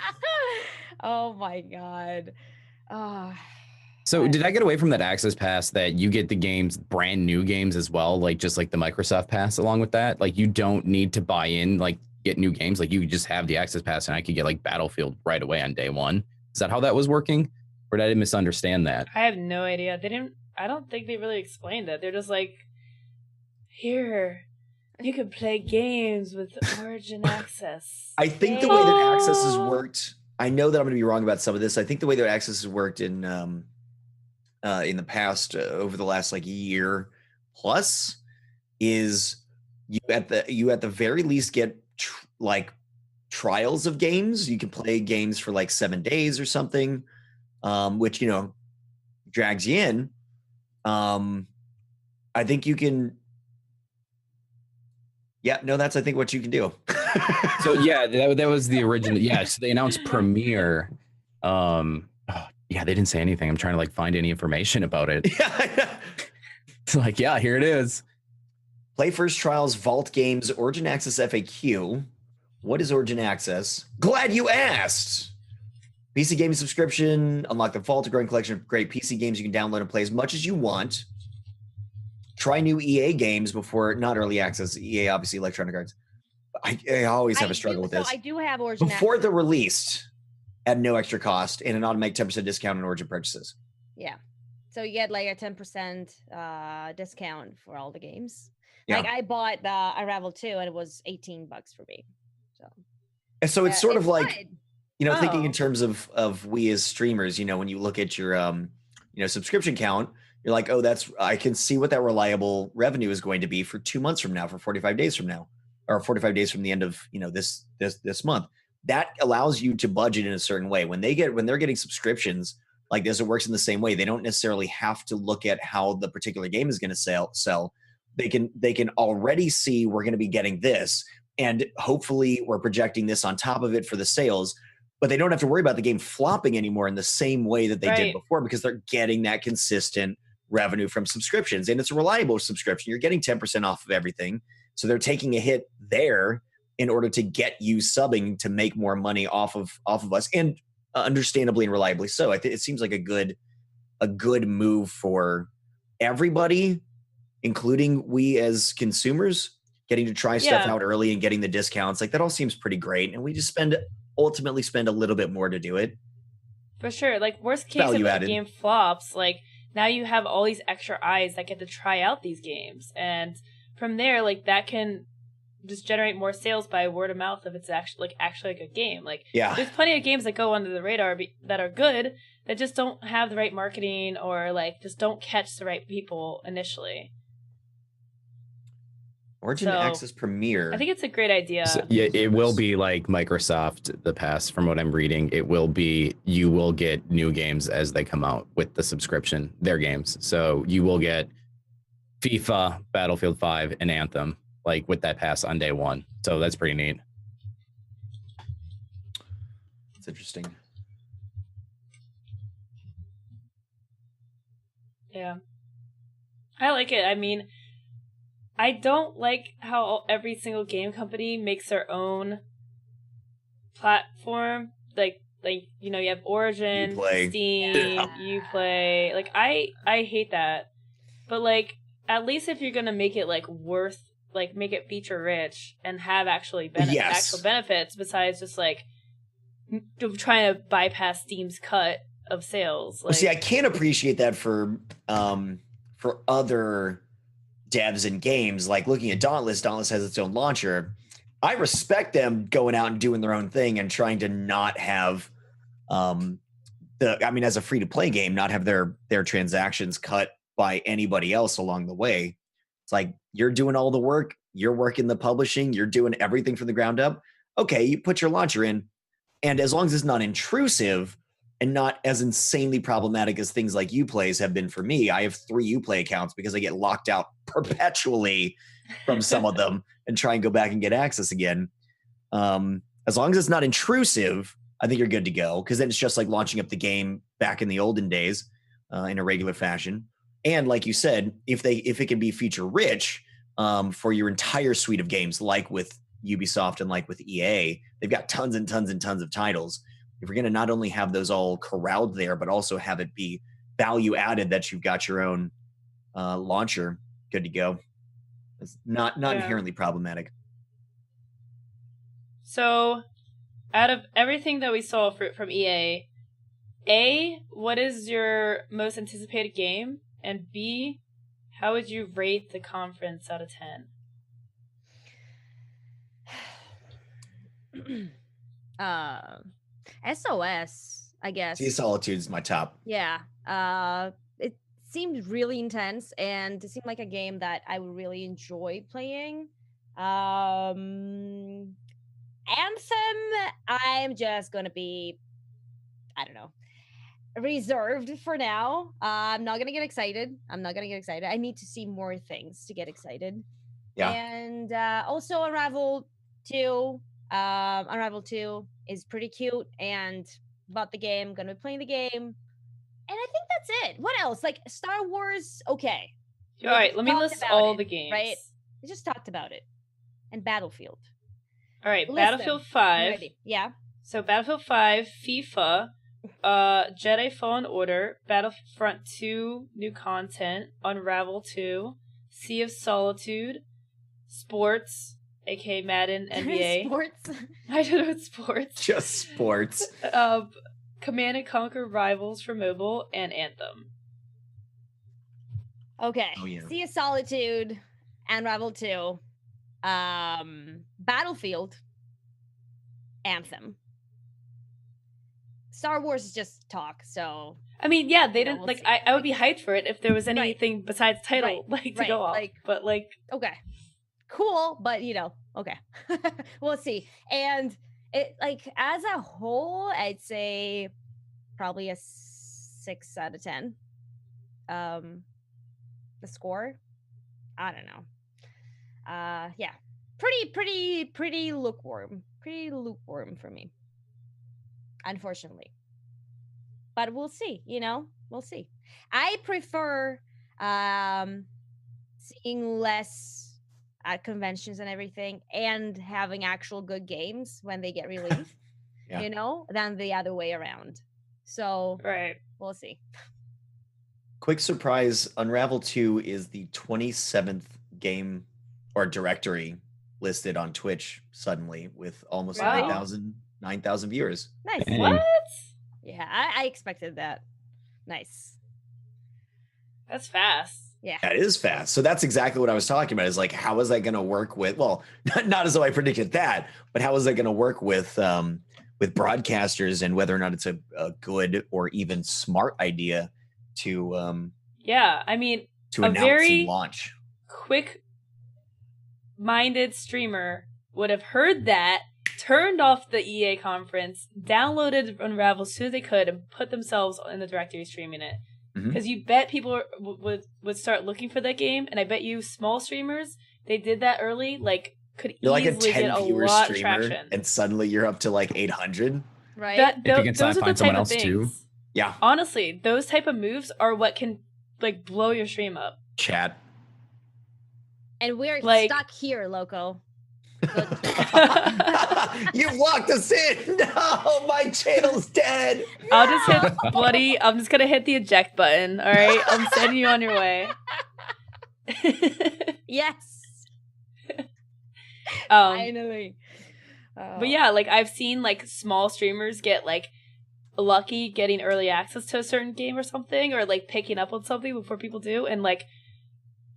Speaker 2: Oh my god.
Speaker 4: So did I get away from that access pass that you get the games, brand new games as well, like just like the Microsoft pass along with that? Like you don't need to buy in, like get new games. Like you just have the access pass and I could get like Battlefield right away on day one. Is that how that was working? Or did I misunderstand that?
Speaker 1: I have no idea. I don't think they really explained it. They're just like, here, you can play games with Origin Access.
Speaker 3: I think the way that access has worked, I know that I'm going to be wrong about some of this. I think the way that access has worked in the past, over the last like year plus, is you at the very least get trials of games. You can play games for like 7 days or something, which drags you in. I think you can. Yeah, no, that's I think what you can do.
Speaker 4: So yeah, that was the original. Yeah, so they announced Premiere. Yeah, they didn't say anything. I'm trying to like find any information about it. It's like, yeah, here it is.
Speaker 3: Play First Trials, Vault Games, Origin Access FAQ. What is Origin Access? Glad you asked. PC gaming subscription. Unlock the Vault, a growing collection of great PC games you can download and play as much as you want. Try new EA games before, not early access. EA, obviously, Electronic Arts. I always have a struggle with this.
Speaker 2: I do have Origin
Speaker 3: before
Speaker 2: Access.
Speaker 3: they're released at no extra cost and an automatic 10% discount on Origin purchases.
Speaker 2: Yeah. So you get like a 10% discount for all the games.
Speaker 3: Yeah.
Speaker 2: Like I bought Unravel 2 and it was $18 for me.
Speaker 3: And so it's sort of like,
Speaker 2: good.
Speaker 3: thinking in terms of we as streamers, when you look at your, subscription count, you're like, oh, I can see what that reliable revenue is going to be for 2 months from now, for 45 days from now, or 45 days from the end of, this month. That allows you to budget in a certain way. When they're getting subscriptions like this, it works in the same way. They don't necessarily have to look at how the particular game is going to sell. They can already see we're going to be getting this, and hopefully we're projecting this on top of it for the sales. But they don't have to worry about the game flopping anymore in the same way that they did before, because they're getting that consistent revenue from subscriptions, and it's a reliable subscription. You're getting 10% off of everything. So they're taking a hit there in order to get you subbing to make more money off of us, and understandably and reliably so. It seems like a good move for everybody, including we as consumers, getting to try stuff out early and getting the discounts. Like that all seems pretty great, and we just ultimately spend a little bit more to do it.
Speaker 1: For sure. Like worst case, if the game flops, like now you have all these extra eyes that get to try out these games, and from there, like that can just generate more sales by word of mouth if it's actually a good game. Like there's plenty of games that go under the radar that are good that just don't have the right marketing, or like just don't catch the right people initially.
Speaker 3: Origin Access Premier.
Speaker 1: I think it's a great idea.
Speaker 4: So, yeah, it will be like Microsoft the past, from what I'm reading. It will be, you will get new games as they come out with the subscription, their games. So you will get FIFA, Battlefield 5, and Anthem, like with that pass on day one. So that's pretty neat.
Speaker 3: It's interesting.
Speaker 1: Yeah. I like it. I mean, I don't like how every single game company makes their own platform. Like you know, you have Origin,
Speaker 3: Uplay.
Speaker 1: Steam, Uplay. Like I hate that. But like, at least if you're gonna make it like make it feature rich and have actual benefits besides just like trying to bypass Steam's cut of sales.
Speaker 3: Well, see, I can't appreciate that for other devs and games. Like looking at Dauntless has its own launcher. I respect them going out and doing their own thing and trying to not have as a free to play game, not have their transactions cut by anybody else along the way. It's like, you're doing all the work, you're working the publishing, you're doing everything from the ground up. Okay, you put your launcher in, and as long as it's not intrusive and not as insanely problematic as things like Uplays have been for me. I have 3 Uplay accounts because I get locked out perpetually from some of them and try and go back and get access again. As long as it's not intrusive, I think you're good to go, because then it's just like launching up the game back in the olden days in a regular fashion. And like you said, if it can be feature rich for your entire suite of games, like with Ubisoft and like with EA, they've got tons and tons and tons of titles. If you're going to not only have those all corralled there, but also have it be value added that you've got your own launcher, good to go. It's not inherently problematic.
Speaker 1: So, out of everything that we saw from EA, A, what is your most anticipated game? And B, how would you rate the conference out of 10?
Speaker 2: SOS, I guess.
Speaker 3: Sea of Solitude is my top.
Speaker 2: Yeah. It seemed really intense, and it seemed like a game that I would really enjoy playing. Anthem, I'm just gonna be, I don't know, reserved for now. I'm not gonna get excited. I need to see more things to get excited.
Speaker 3: Yeah.
Speaker 2: And also Unravel 2. Unravel 2 is pretty cute, and about the game, gonna be playing the game. And I think that's it. What else? Like Star Wars, okay.
Speaker 1: All right, let me list all the games.
Speaker 2: Right? We just talked about it. And Battlefield.
Speaker 1: All right,
Speaker 2: List
Speaker 1: Battlefield
Speaker 2: them.
Speaker 1: 5.
Speaker 2: Ready. Yeah.
Speaker 1: So Battlefield 5, FIFA, Jedi Fallen Order, Battlefront 2, new content, Unravel 2, Sea of Solitude, Sports, aka Madden, NBA.
Speaker 2: Sports.
Speaker 1: I don't know, it's sports.
Speaker 3: Just sports.
Speaker 1: Command & Conquer Rivals for mobile, and Anthem.
Speaker 2: Okay.
Speaker 3: Oh, yeah.
Speaker 2: Sea of Solitude, Unravel 2, Battlefield, Anthem. Star Wars is just talk, so
Speaker 1: I mean, yeah, they didn't
Speaker 2: we'll
Speaker 1: like.
Speaker 2: see.
Speaker 1: I would be hyped for it if there was anything besides title to go off. But like,
Speaker 2: okay, cool, but okay, we'll see. And it as a whole, I'd say probably a 6 out of 10. The score, I don't know. Yeah, pretty lukewarm for me, unfortunately. But we'll see. We'll see. I prefer seeing less at conventions and everything, and having actual good games when they get released. Than the other way around. So we'll see.
Speaker 3: Quick surprise, Unravel 2 is the 27th game or directory listed on Twitch suddenly, with almost 9,000 viewers.
Speaker 2: Nice.
Speaker 4: Dang.
Speaker 1: what?
Speaker 2: Yeah, I expected that. Nice.
Speaker 1: That's fast.
Speaker 2: Yeah.
Speaker 3: That is fast. So that's exactly what I was talking about, is like, how is that going to work with, well, not as though I predicted that, but how is that going to work with broadcasters, and whether or not it's a good or even smart idea to
Speaker 1: Yeah, I mean,
Speaker 3: to
Speaker 1: a
Speaker 3: announce
Speaker 1: very
Speaker 3: and launch.
Speaker 1: quick minded streamer would have heard that, turned off the EA conference, downloaded Unravel as soon as they could, and put themselves in the directory streaming it. Because you bet people would start looking for that game, and I bet you small streamers, they did that early, like, could
Speaker 3: You're like a
Speaker 1: easily
Speaker 3: 10
Speaker 1: get a
Speaker 3: viewer
Speaker 1: lot of
Speaker 3: streamer,
Speaker 1: traction.
Speaker 3: and suddenly you're up to like 800.
Speaker 2: Right?
Speaker 4: If you can
Speaker 1: those are the
Speaker 4: find someone
Speaker 1: type of
Speaker 4: else too.
Speaker 1: things.
Speaker 3: Yeah.
Speaker 1: Honestly, those type of moves are what can like blow your stream up.
Speaker 3: Chat.
Speaker 2: And we're
Speaker 1: Like-
Speaker 2: stuck here, Lowco.
Speaker 3: You locked us in. No, my channel's dead.
Speaker 1: I'll just hit Bloody. I'm just gonna hit the eject button. All right, I'm sending you on your way.
Speaker 2: Yes.
Speaker 1: Um,
Speaker 2: Finally.
Speaker 1: But yeah, like I've seen like small streamers get like lucky getting early access to a certain game or something, or like picking up on something before people do, and like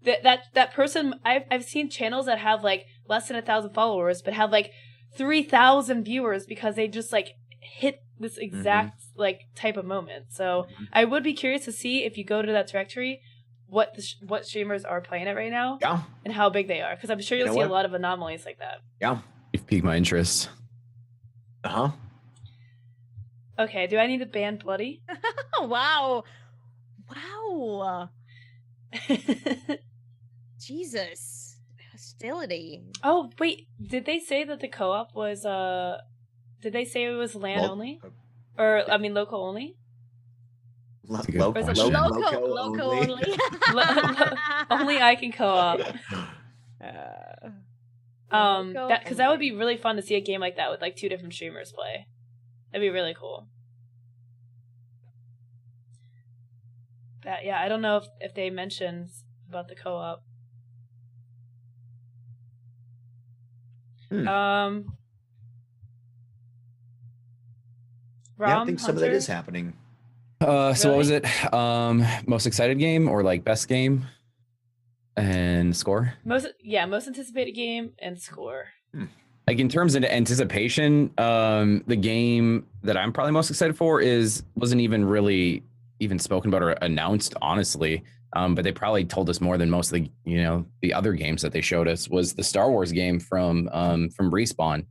Speaker 1: that person, I've seen channels that have like less than 1,000 followers, but have like 3,000 viewers because they just like hit this exact like type of moment. So I would be curious to see if you go to that directory, what streamers are playing it right now, and how big they are, because I'm sure you'll see a lot of anomalies like that.
Speaker 3: Yeah,
Speaker 4: you've piqued my interest.
Speaker 1: Okay, do I need to ban Bloody?
Speaker 2: Wow. Jesus. Hostility.
Speaker 1: Oh wait, did they say that the co-op was did they say it was LAN only? Or I mean local only?
Speaker 3: Local
Speaker 2: only.
Speaker 1: Only I can co-op. Because that would be really fun to see a game like that with like 2 different streamers play. That'd be really cool. That, yeah, I don't know if they mentioned about the co-op.
Speaker 3: Yeah, I think some of that is happening.
Speaker 4: So what was it? Most excited game or like best game and score?
Speaker 1: Most anticipated game and score.
Speaker 4: Like in terms of anticipation, the game that I'm probably most excited for wasn't even really even spoken about or announced, honestly. But they probably told us more than most of the other games that they showed us, was the Star Wars game from Respawn.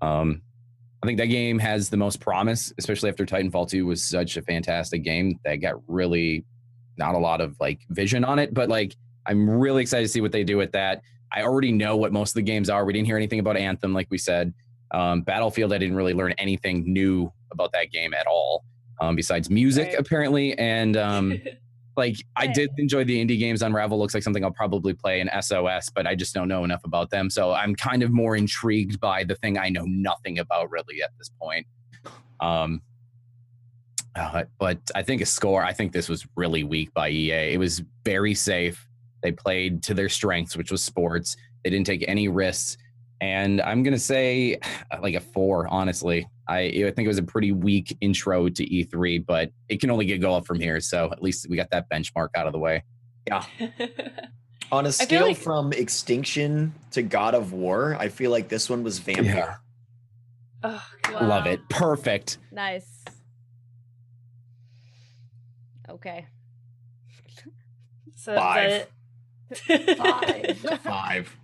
Speaker 4: I think that game has the most promise, especially after Titanfall 2 was such a fantastic game that got really not a lot of like vision on it, but like I'm really excited to see what they do with that. I already know what most of the games are. We didn't hear anything about Anthem, like we said. Battlefield, I didn't really learn anything new about that game at all, besides music, apparently. And like I did enjoy the indie games. Unravel looks like something I'll probably play in SOS, but I just don't know enough about them. So I'm kind of more intrigued by the thing I know nothing about really at this point. But I think I think this was really weak by EA. It was very safe. They played to their strengths, which was sports. They didn't take any risks. And I'm going to say like a 4, honestly. I think it was a pretty weak intro to E3, but it can only go up from here. So at least we got that benchmark out of the way.
Speaker 3: Yeah. On a scale from Extinction to God of War, I feel like this one was Vampire.
Speaker 1: Oh,
Speaker 4: wow. Love it. Perfect.
Speaker 2: Nice. Okay.
Speaker 1: So
Speaker 3: 5.
Speaker 2: 5.
Speaker 3: 5.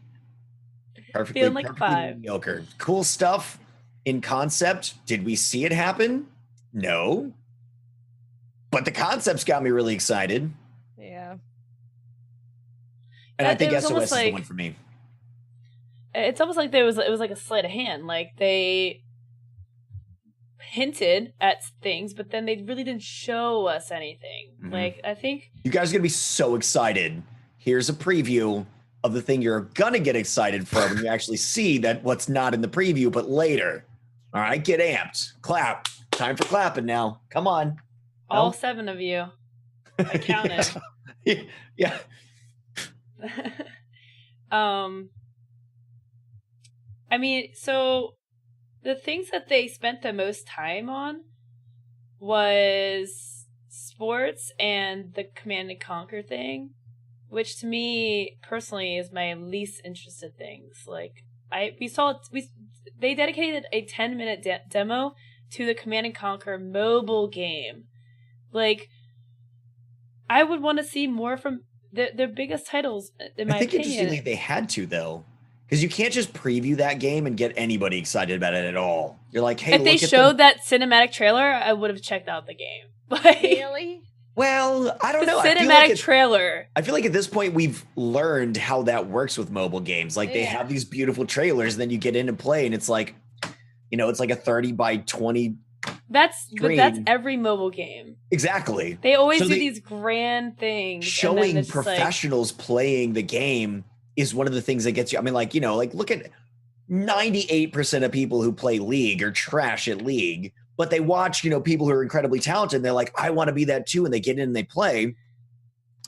Speaker 3: Perfectly,
Speaker 1: Feeling like
Speaker 3: perfectly
Speaker 1: 5.
Speaker 3: mediocre. Cool stuff in concept. Did we see it happen? No. But the concepts got me really excited.
Speaker 2: Yeah.
Speaker 3: And I think
Speaker 1: it was
Speaker 3: SOS is
Speaker 1: like,
Speaker 3: the one for me.
Speaker 1: It's almost like it was like a sleight of hand. Like they hinted at things, but then they really didn't show us anything. Like I think
Speaker 3: You guys are going to be so excited. Here's a preview of the thing you're going to get excited for when you actually see that what's not in the preview, but later. All right, get amped. Clap. Time for clapping now. Come on.
Speaker 1: all 7 of you. I counted.
Speaker 3: Yeah.
Speaker 1: I mean, so the things that they spent the most time on was sports and the Command and Conquer thing, which to me personally is my least interested things. Like they dedicated a 10-minute demo to the Command and Conquer mobile game. Like I would want to see more from their biggest titles, in my opinion.
Speaker 3: Interestingly, they had to, though, Because you can't just preview that game and get anybody excited about it at all. You're like, hey,
Speaker 1: if they showed that cinematic trailer, I would have checked out the game. Like,
Speaker 2: really?
Speaker 3: Well, I don't
Speaker 1: the
Speaker 3: know.
Speaker 1: Cinematic trailer.
Speaker 3: I feel like at this point we've learned how that works with mobile games. Like they have these beautiful trailers, and then you get in and play, and it's like, it's like a 30 by 20.
Speaker 1: But that's
Speaker 3: screen.
Speaker 1: every mobile game.
Speaker 3: Exactly.
Speaker 1: They always do these grand things.
Speaker 3: Showing professionals playing the game is one of the things that gets you. I mean, like, look at 98% of people who play League are trash at League, but they watch, people who are incredibly talented. And they're like, I want to be that too. And they get in and they play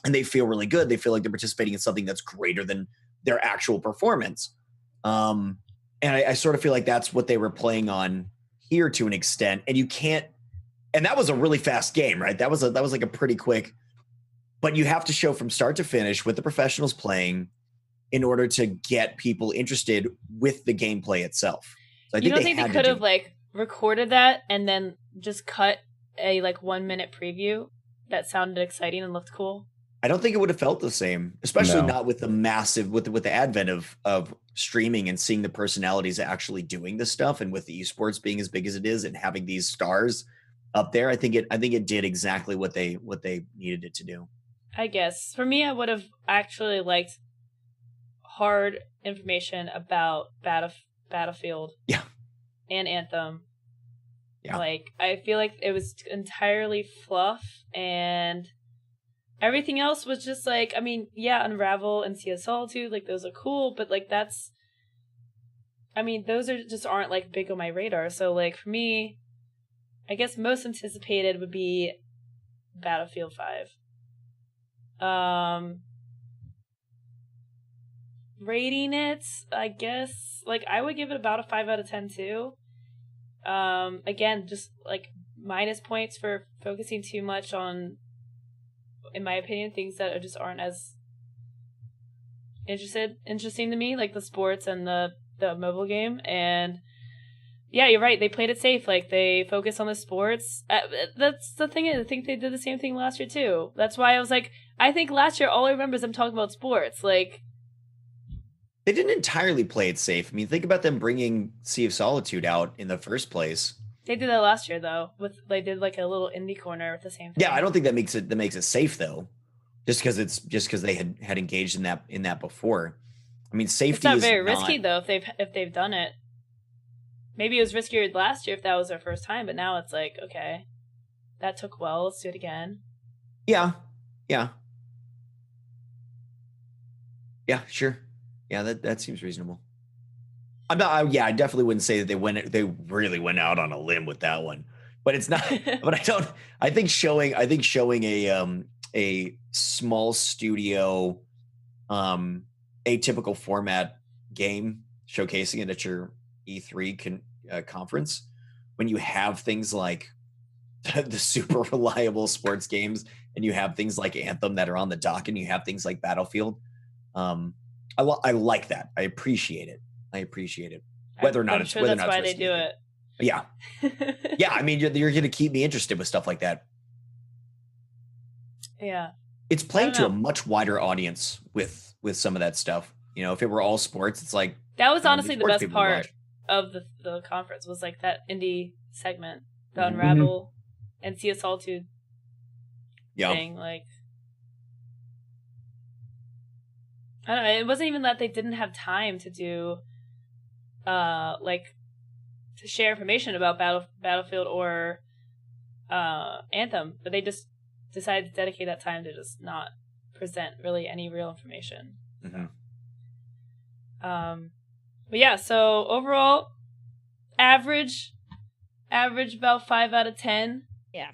Speaker 3: and they feel really good. They feel like they're participating in something that's greater than their actual performance. And I sort of feel like that's what they were playing on here to an extent. And you can't, and that was a really fast game, right? That was like a pretty quick, but you have to show from start to finish with the professionals playing in order to get people interested with the gameplay itself. So
Speaker 1: you don't think they could have like recorded that and then just cut a 1 minute preview that sounded exciting and looked cool?
Speaker 3: I don't think it would have felt the same, especially not with the massive, with the advent of streaming and seeing the personalities actually doing this stuff, and with the esports being as big as it is and having these stars up there. I think it did exactly what they needed it to do.
Speaker 1: I guess for me, I would have actually liked hard information about Battlefield.
Speaker 3: Yeah.
Speaker 1: And Anthem.
Speaker 3: Yeah.
Speaker 1: Like, I feel like it was entirely fluff, and everything else was just like, I mean, yeah, Unravel and Sea of Solitude, like, those are cool, but like, those just aren't like big on my radar. So like, for me, I guess most anticipated would be Battlefield 5. Rating it, I guess, like, I would give it about a 5 out of 10 too. Again, just like minus points for focusing too much on, in my opinion, things that just aren't as interesting to me, like the sports and the mobile game. And yeah, you're right, they played it safe. Like, they focused on the sports. That's the thing. I think they did the same thing last year too. That's why I was like, I think last year all I remember is them talking about sports. Like,
Speaker 3: they didn't entirely play it safe. I mean, think about them bringing Sea of Solitude out in the first place.
Speaker 1: They did that last year though. They did like a little indie corner with the same thing.
Speaker 3: Yeah, I don't think that makes it safe though. Just because they had engaged in that before. I mean, safety
Speaker 1: it's not
Speaker 3: is
Speaker 1: very risky though if they've done it. Maybe it was riskier last year if that was their first time, but now it's like, okay, that took well. Let's do it again.
Speaker 3: Yeah. Sure. Yeah, that seems reasonable. I definitely wouldn't say that they really went out on a limb with that one. But it's not. But I think showing a small studio, atypical format game, showcasing it at your E3 conference, when you have things like the super reliable sports games, and you have things like Anthem that are on the dock, and you have things like Battlefield. I like that. I appreciate it. Whether or not
Speaker 1: I'm sure that's why they do it.
Speaker 3: Yeah. Yeah. I mean, you're going to keep me interested with stuff like that.
Speaker 1: Yeah.
Speaker 3: It's playing to a much wider audience with some of that stuff. If it were all sports, it's like,
Speaker 1: that was honestly the best part of the conference, was like that indie segment, the Unravel and Sea of Solitude thing. Like, I don't know. It wasn't even that they didn't have time to do, to share information about Battlefield or Anthem, but they just decided to dedicate that time to just not present really any real information.
Speaker 3: Mm-hmm.
Speaker 1: But yeah, so overall, average about 5 out of 10.
Speaker 2: Yeah.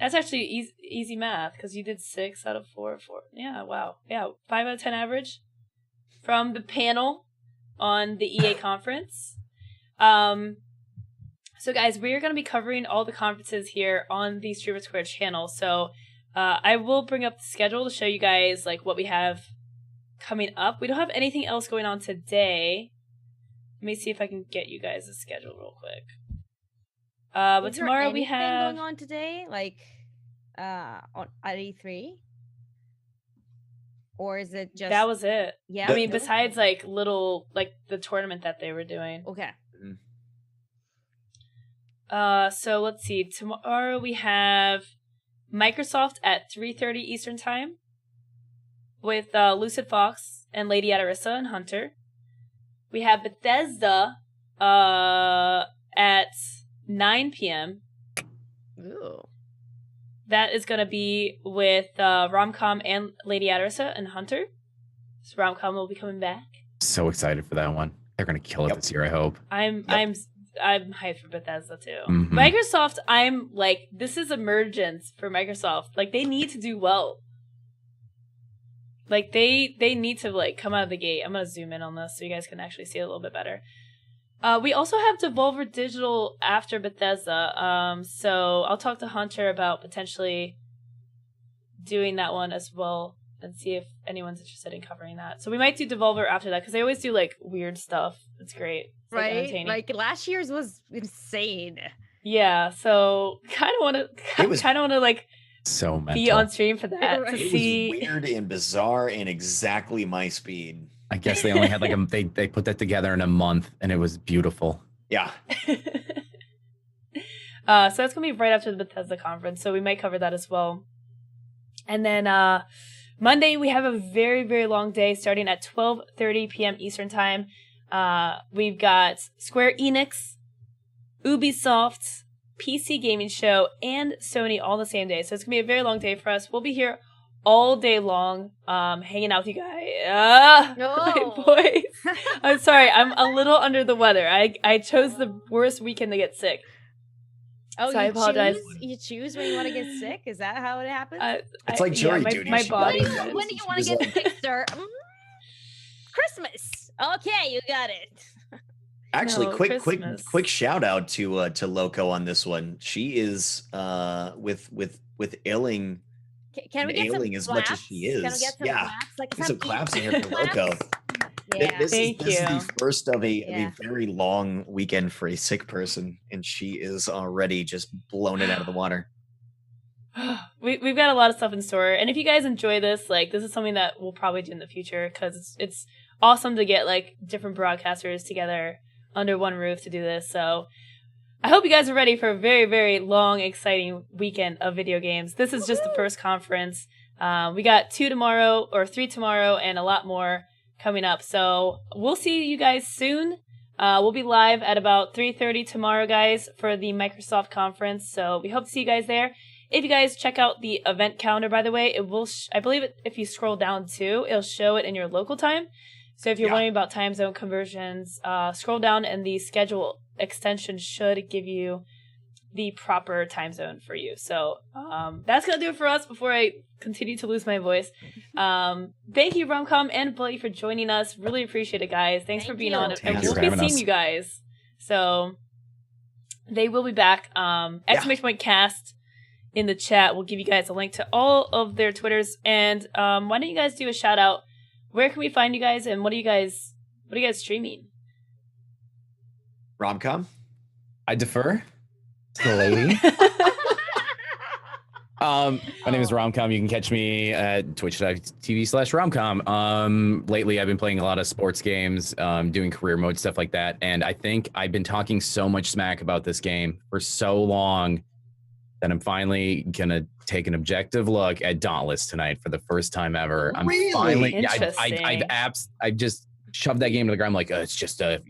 Speaker 1: That's actually easy math, because you did 6 out of 4. Yeah, wow. Yeah, 5 out of 10 average from the panel on the EA conference. So guys, we're going to be covering all the conferences here on the Streamer Square channel. So I will bring up the schedule to show you guys like what we have coming up. We don't have anything else going on today. Let me see if I can get you guys a schedule real quick. But tomorrow we have
Speaker 2: going on today, like at E3. Or is it just
Speaker 1: that was it?
Speaker 2: Yeah.
Speaker 1: I mean, besides like little like the tournament that they were doing.
Speaker 2: Okay.
Speaker 1: So let's see. Tomorrow we have Microsoft at 3:30 Eastern Time with Lucid Fox and Lady Adarissa and Hunter. We have Bethesda at 9 p.m.
Speaker 2: Ooh.
Speaker 1: That is going to be with Romcomm and Lady Adarissa and Hunter. So Romcomm will be coming back.
Speaker 4: So excited for that one. They're gonna kill it this year, I hope.
Speaker 1: I'm hyped for Bethesda too.
Speaker 4: Mhm.
Speaker 1: Microsoft, I'm like, this is emergence for Microsoft. Like they need to do well. Like they need to like come out of the gate. I'm gonna zoom in on this so you guys can actually see it a little bit better. We also have Devolver Digital after Bethesda. So I'll talk to Hunter about potentially doing that one as well and see if anyone's interested in covering that. So we might do Devolver after that because they always do like weird stuff. It's great. It's, like,
Speaker 2: Right?
Speaker 1: entertaining.
Speaker 2: Like last year's was insane.
Speaker 1: Yeah, so kind of want to like
Speaker 4: So mental.
Speaker 1: be on stream for that to
Speaker 3: It
Speaker 1: see.
Speaker 3: was weird and bizarre and exactly my speed.
Speaker 4: I guess they only had like they put that together in a month and it was beautiful.
Speaker 3: Yeah.
Speaker 1: So that's gonna be right after the Bethesda conference, so we might cover that as well. And then Monday we have a very, very long day starting at 12:30 p.m. Eastern time. We've got Square Enix, Ubisoft, PC Gaming Show, and Sony all the same day. So it's gonna be a very long day for us. We'll be here all day long, hanging out with you guys. My voice. I'm sorry, I'm a little under the weather. I chose the worst weekend to get sick.
Speaker 2: Oh,
Speaker 1: so I apologize.
Speaker 2: You choose when you want to get sick? Is that how it happens?
Speaker 3: It's like jury duty.
Speaker 1: My body.
Speaker 2: When do you want to get sick, sir? Christmas. Okay, you got it.
Speaker 3: Actually,
Speaker 1: No,
Speaker 3: quick shout out to Lowco on this one. She is with Illing.
Speaker 2: Can we get some
Speaker 3: ailing as much as
Speaker 2: claps?
Speaker 3: she is.
Speaker 2: Can we get some
Speaker 3: Yeah.
Speaker 2: claps? Like
Speaker 3: Get some claps in here for
Speaker 2: claps?
Speaker 3: Lowco.
Speaker 2: Yeah.
Speaker 3: This
Speaker 1: Thank
Speaker 3: is
Speaker 1: you.
Speaker 3: the first of a
Speaker 2: Yeah.
Speaker 3: very long weekend for a sick person, and she is already just blown it out of the water.
Speaker 1: We've got a lot of stuff in store, and if you guys enjoy this, like this is something that we'll probably do in the future because it's awesome to get like different broadcasters together under one roof to do this. So I hope you guys are ready for a very, very long, exciting weekend of video games. This is just the first conference. We got 3 tomorrow, and a lot more coming up. So we'll see you guys soon. We'll be live at about 3:30 tomorrow, guys, for the Microsoft conference. So we hope to see you guys there. If you guys check out the event calendar, by the way, it will. I believe if you scroll down too, it'll show it in your local time. So if you're wondering about time zone conversions, scroll down and the schedule extension should give you the proper time zone for you. So that's going to do it for us before I continue to lose my voice. Thank you, Romcomm and Bloody, for joining us. Really appreciate it, guys. Thanks for being on it. And we'll be seeing you guys. So they will be back. Exclamation point cast in the chat. We'll give you guys a link to all of their Twitters. And why don't you guys do a shout out? Where can we find you guys, and what are you guys streaming?
Speaker 3: Romcomm?
Speaker 4: I defer to the lady. My name is Romcomm. You can catch me at twitch.tv/Romcomm. Lately, I've been playing a lot of sports games, doing career mode, stuff like that. And I think I've been talking so much smack about this game for so long that I'm finally going to take an objective look at Dauntless tonight for the first time ever. I'm finally, I just shoved that game to the ground. I'm like, it's just a,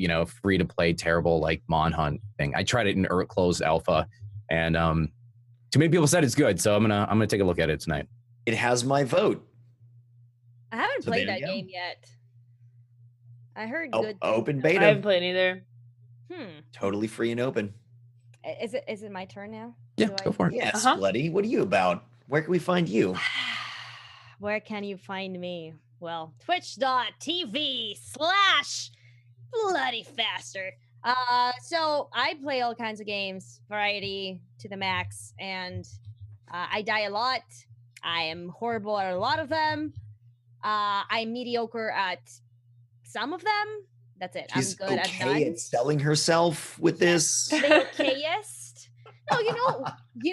Speaker 4: free to play, terrible, like Monhunt thing. I tried it in closed alpha, and too many people said it's good, so I'm gonna take a look at it tonight.
Speaker 3: It has my vote.
Speaker 2: I haven't
Speaker 3: So
Speaker 2: played
Speaker 3: there
Speaker 2: that
Speaker 3: you go.
Speaker 2: game yet. I heard
Speaker 3: Oh,
Speaker 2: good.
Speaker 3: open
Speaker 1: I
Speaker 3: beta.
Speaker 1: haven't played either.
Speaker 3: Totally free and open.
Speaker 2: Is it my turn now?
Speaker 4: Yeah, go for it.
Speaker 3: Yes, Bloody. What are you about? Where can we find you?
Speaker 2: Where can you find me? Well, twitch.tv/Bloodyfaster. So I play all kinds of games, variety to the max, and I die a lot. I am horrible at a lot of them. I'm mediocre at some of them. That's it.
Speaker 3: She's
Speaker 2: I'm good at none.
Speaker 3: okay at selling herself with this.
Speaker 2: The okayest. No, you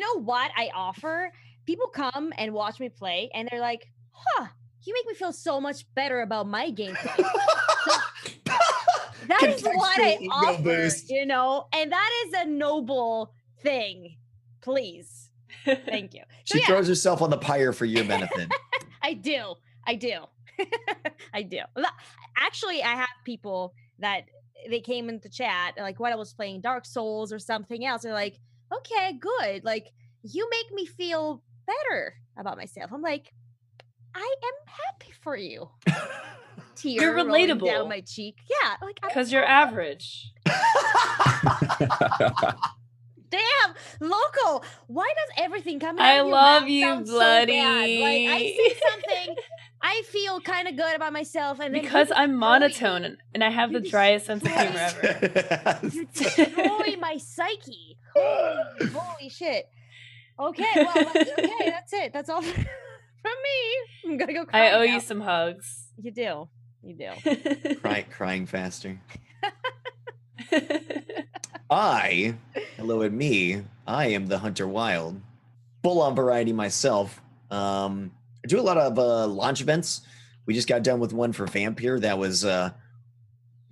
Speaker 2: know what I offer? People come and watch me play, and they're like, "Huh, you make me feel so much better about my gameplay. That is what I offer, you know, and that is a noble thing. Please. Thank you.
Speaker 3: She throws herself on the pyre for your benefit.
Speaker 2: I do. I do. Actually, I have people that they came into chat, like when I was playing Dark Souls or something else. They're like, okay, good. Like, you make me feel better about myself. I'm like, I am happy for you. Tear
Speaker 1: You're
Speaker 2: rolling
Speaker 1: relatable.
Speaker 2: down my cheek. Yeah, like
Speaker 1: Because you're average.
Speaker 2: Damn, Lowco, why does everything come out
Speaker 1: I
Speaker 2: of your
Speaker 1: love
Speaker 2: mouth
Speaker 1: you,
Speaker 2: sound so
Speaker 1: Bloody.
Speaker 2: bad? Like, I say something, I feel kind of good about myself, and then
Speaker 1: Because I'm monotone and I have the driest sense of humor ever.
Speaker 2: you destroy my psyche. Holy shit. Okay, well, okay, that's it. That's all from me. I'm gonna go cry
Speaker 1: I owe
Speaker 2: now.
Speaker 1: you some hugs.
Speaker 2: You do. You do.
Speaker 3: Crying faster. Hello at me. I am the TheHunterWild. Full on variety myself. I do a lot of launch events. We just got done with one for Vampire that was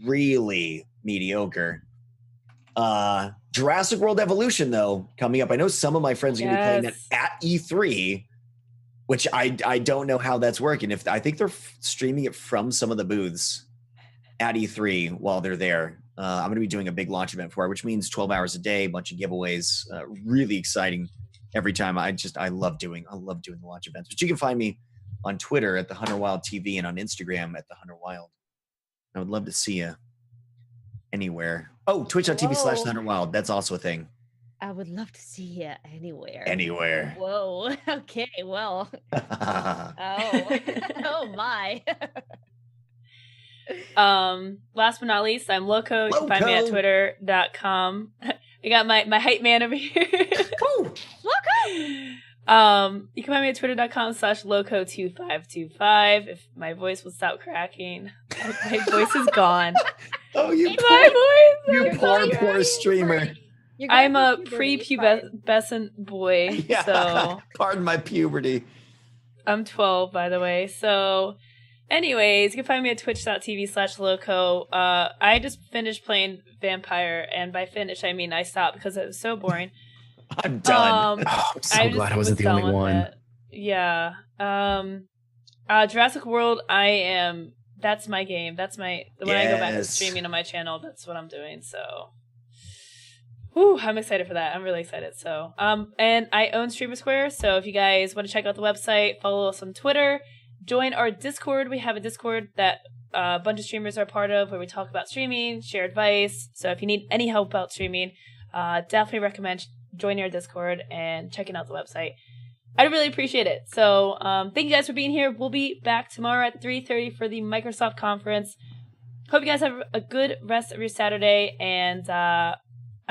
Speaker 3: really mediocre. Jurassic World Evolution, though, coming up. I know some of my friends are going to be playing that at E3, which I don't know how that's working. I think they're streaming it from some of the booths at E3 while they're there. I'm going to be doing a big launch event for it, which means 12 hours a day, a bunch of giveaways. Really exciting every time. I love doing the launch events. But you can find me on Twitter at TheHunterWild TV and on Instagram at TheHunterWild. I would love to see you anywhere. Oh, twitch.tv/TheHunterWild. That's also a thing.
Speaker 2: I would love to see you anywhere.
Speaker 3: Anywhere.
Speaker 2: Whoa. Okay, well. Oh my.
Speaker 1: Last but not least, I'm Lowco. You can find me at twitter.com. I got my hype man over here.
Speaker 2: Lowco!
Speaker 1: You can find me at twitter.com/Lowco2525. If my voice will stop cracking. My voice is gone.
Speaker 3: Oh, you poor streamer.
Speaker 1: I'm a prepubescent boy.
Speaker 3: Yeah.
Speaker 1: So
Speaker 3: Pardon my puberty.
Speaker 1: I'm 12, by the way. So anyways, you can find me at twitch.tv/Lowco. I just finished playing Vampire, and by finish I mean I stopped because it was so boring.
Speaker 3: I'm done.
Speaker 4: I'm so glad I wasn't the only one.
Speaker 1: Yeah. Jurassic World, that's my game. That's when I go back to streaming on my channel, that's what I'm doing. So I'm excited for that. I'm really excited. So and I own Streamer Square, so if you guys want to check out the website, follow us on Twitter, join our Discord. We have a Discord that a bunch of streamers are part of where we talk about streaming, share advice. So if you need any help about streaming, definitely recommend joining our Discord and checking out the website. I'd really appreciate it. So thank you guys for being here. We'll be back tomorrow at 3:30 for the Microsoft conference. Hope you guys have a good rest of your Saturday, and I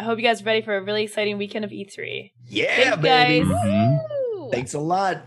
Speaker 1: hope you guys are ready for a really exciting weekend of E3.
Speaker 3: Yeah,
Speaker 1: Thank you guys.
Speaker 3: baby. Thanks a lot.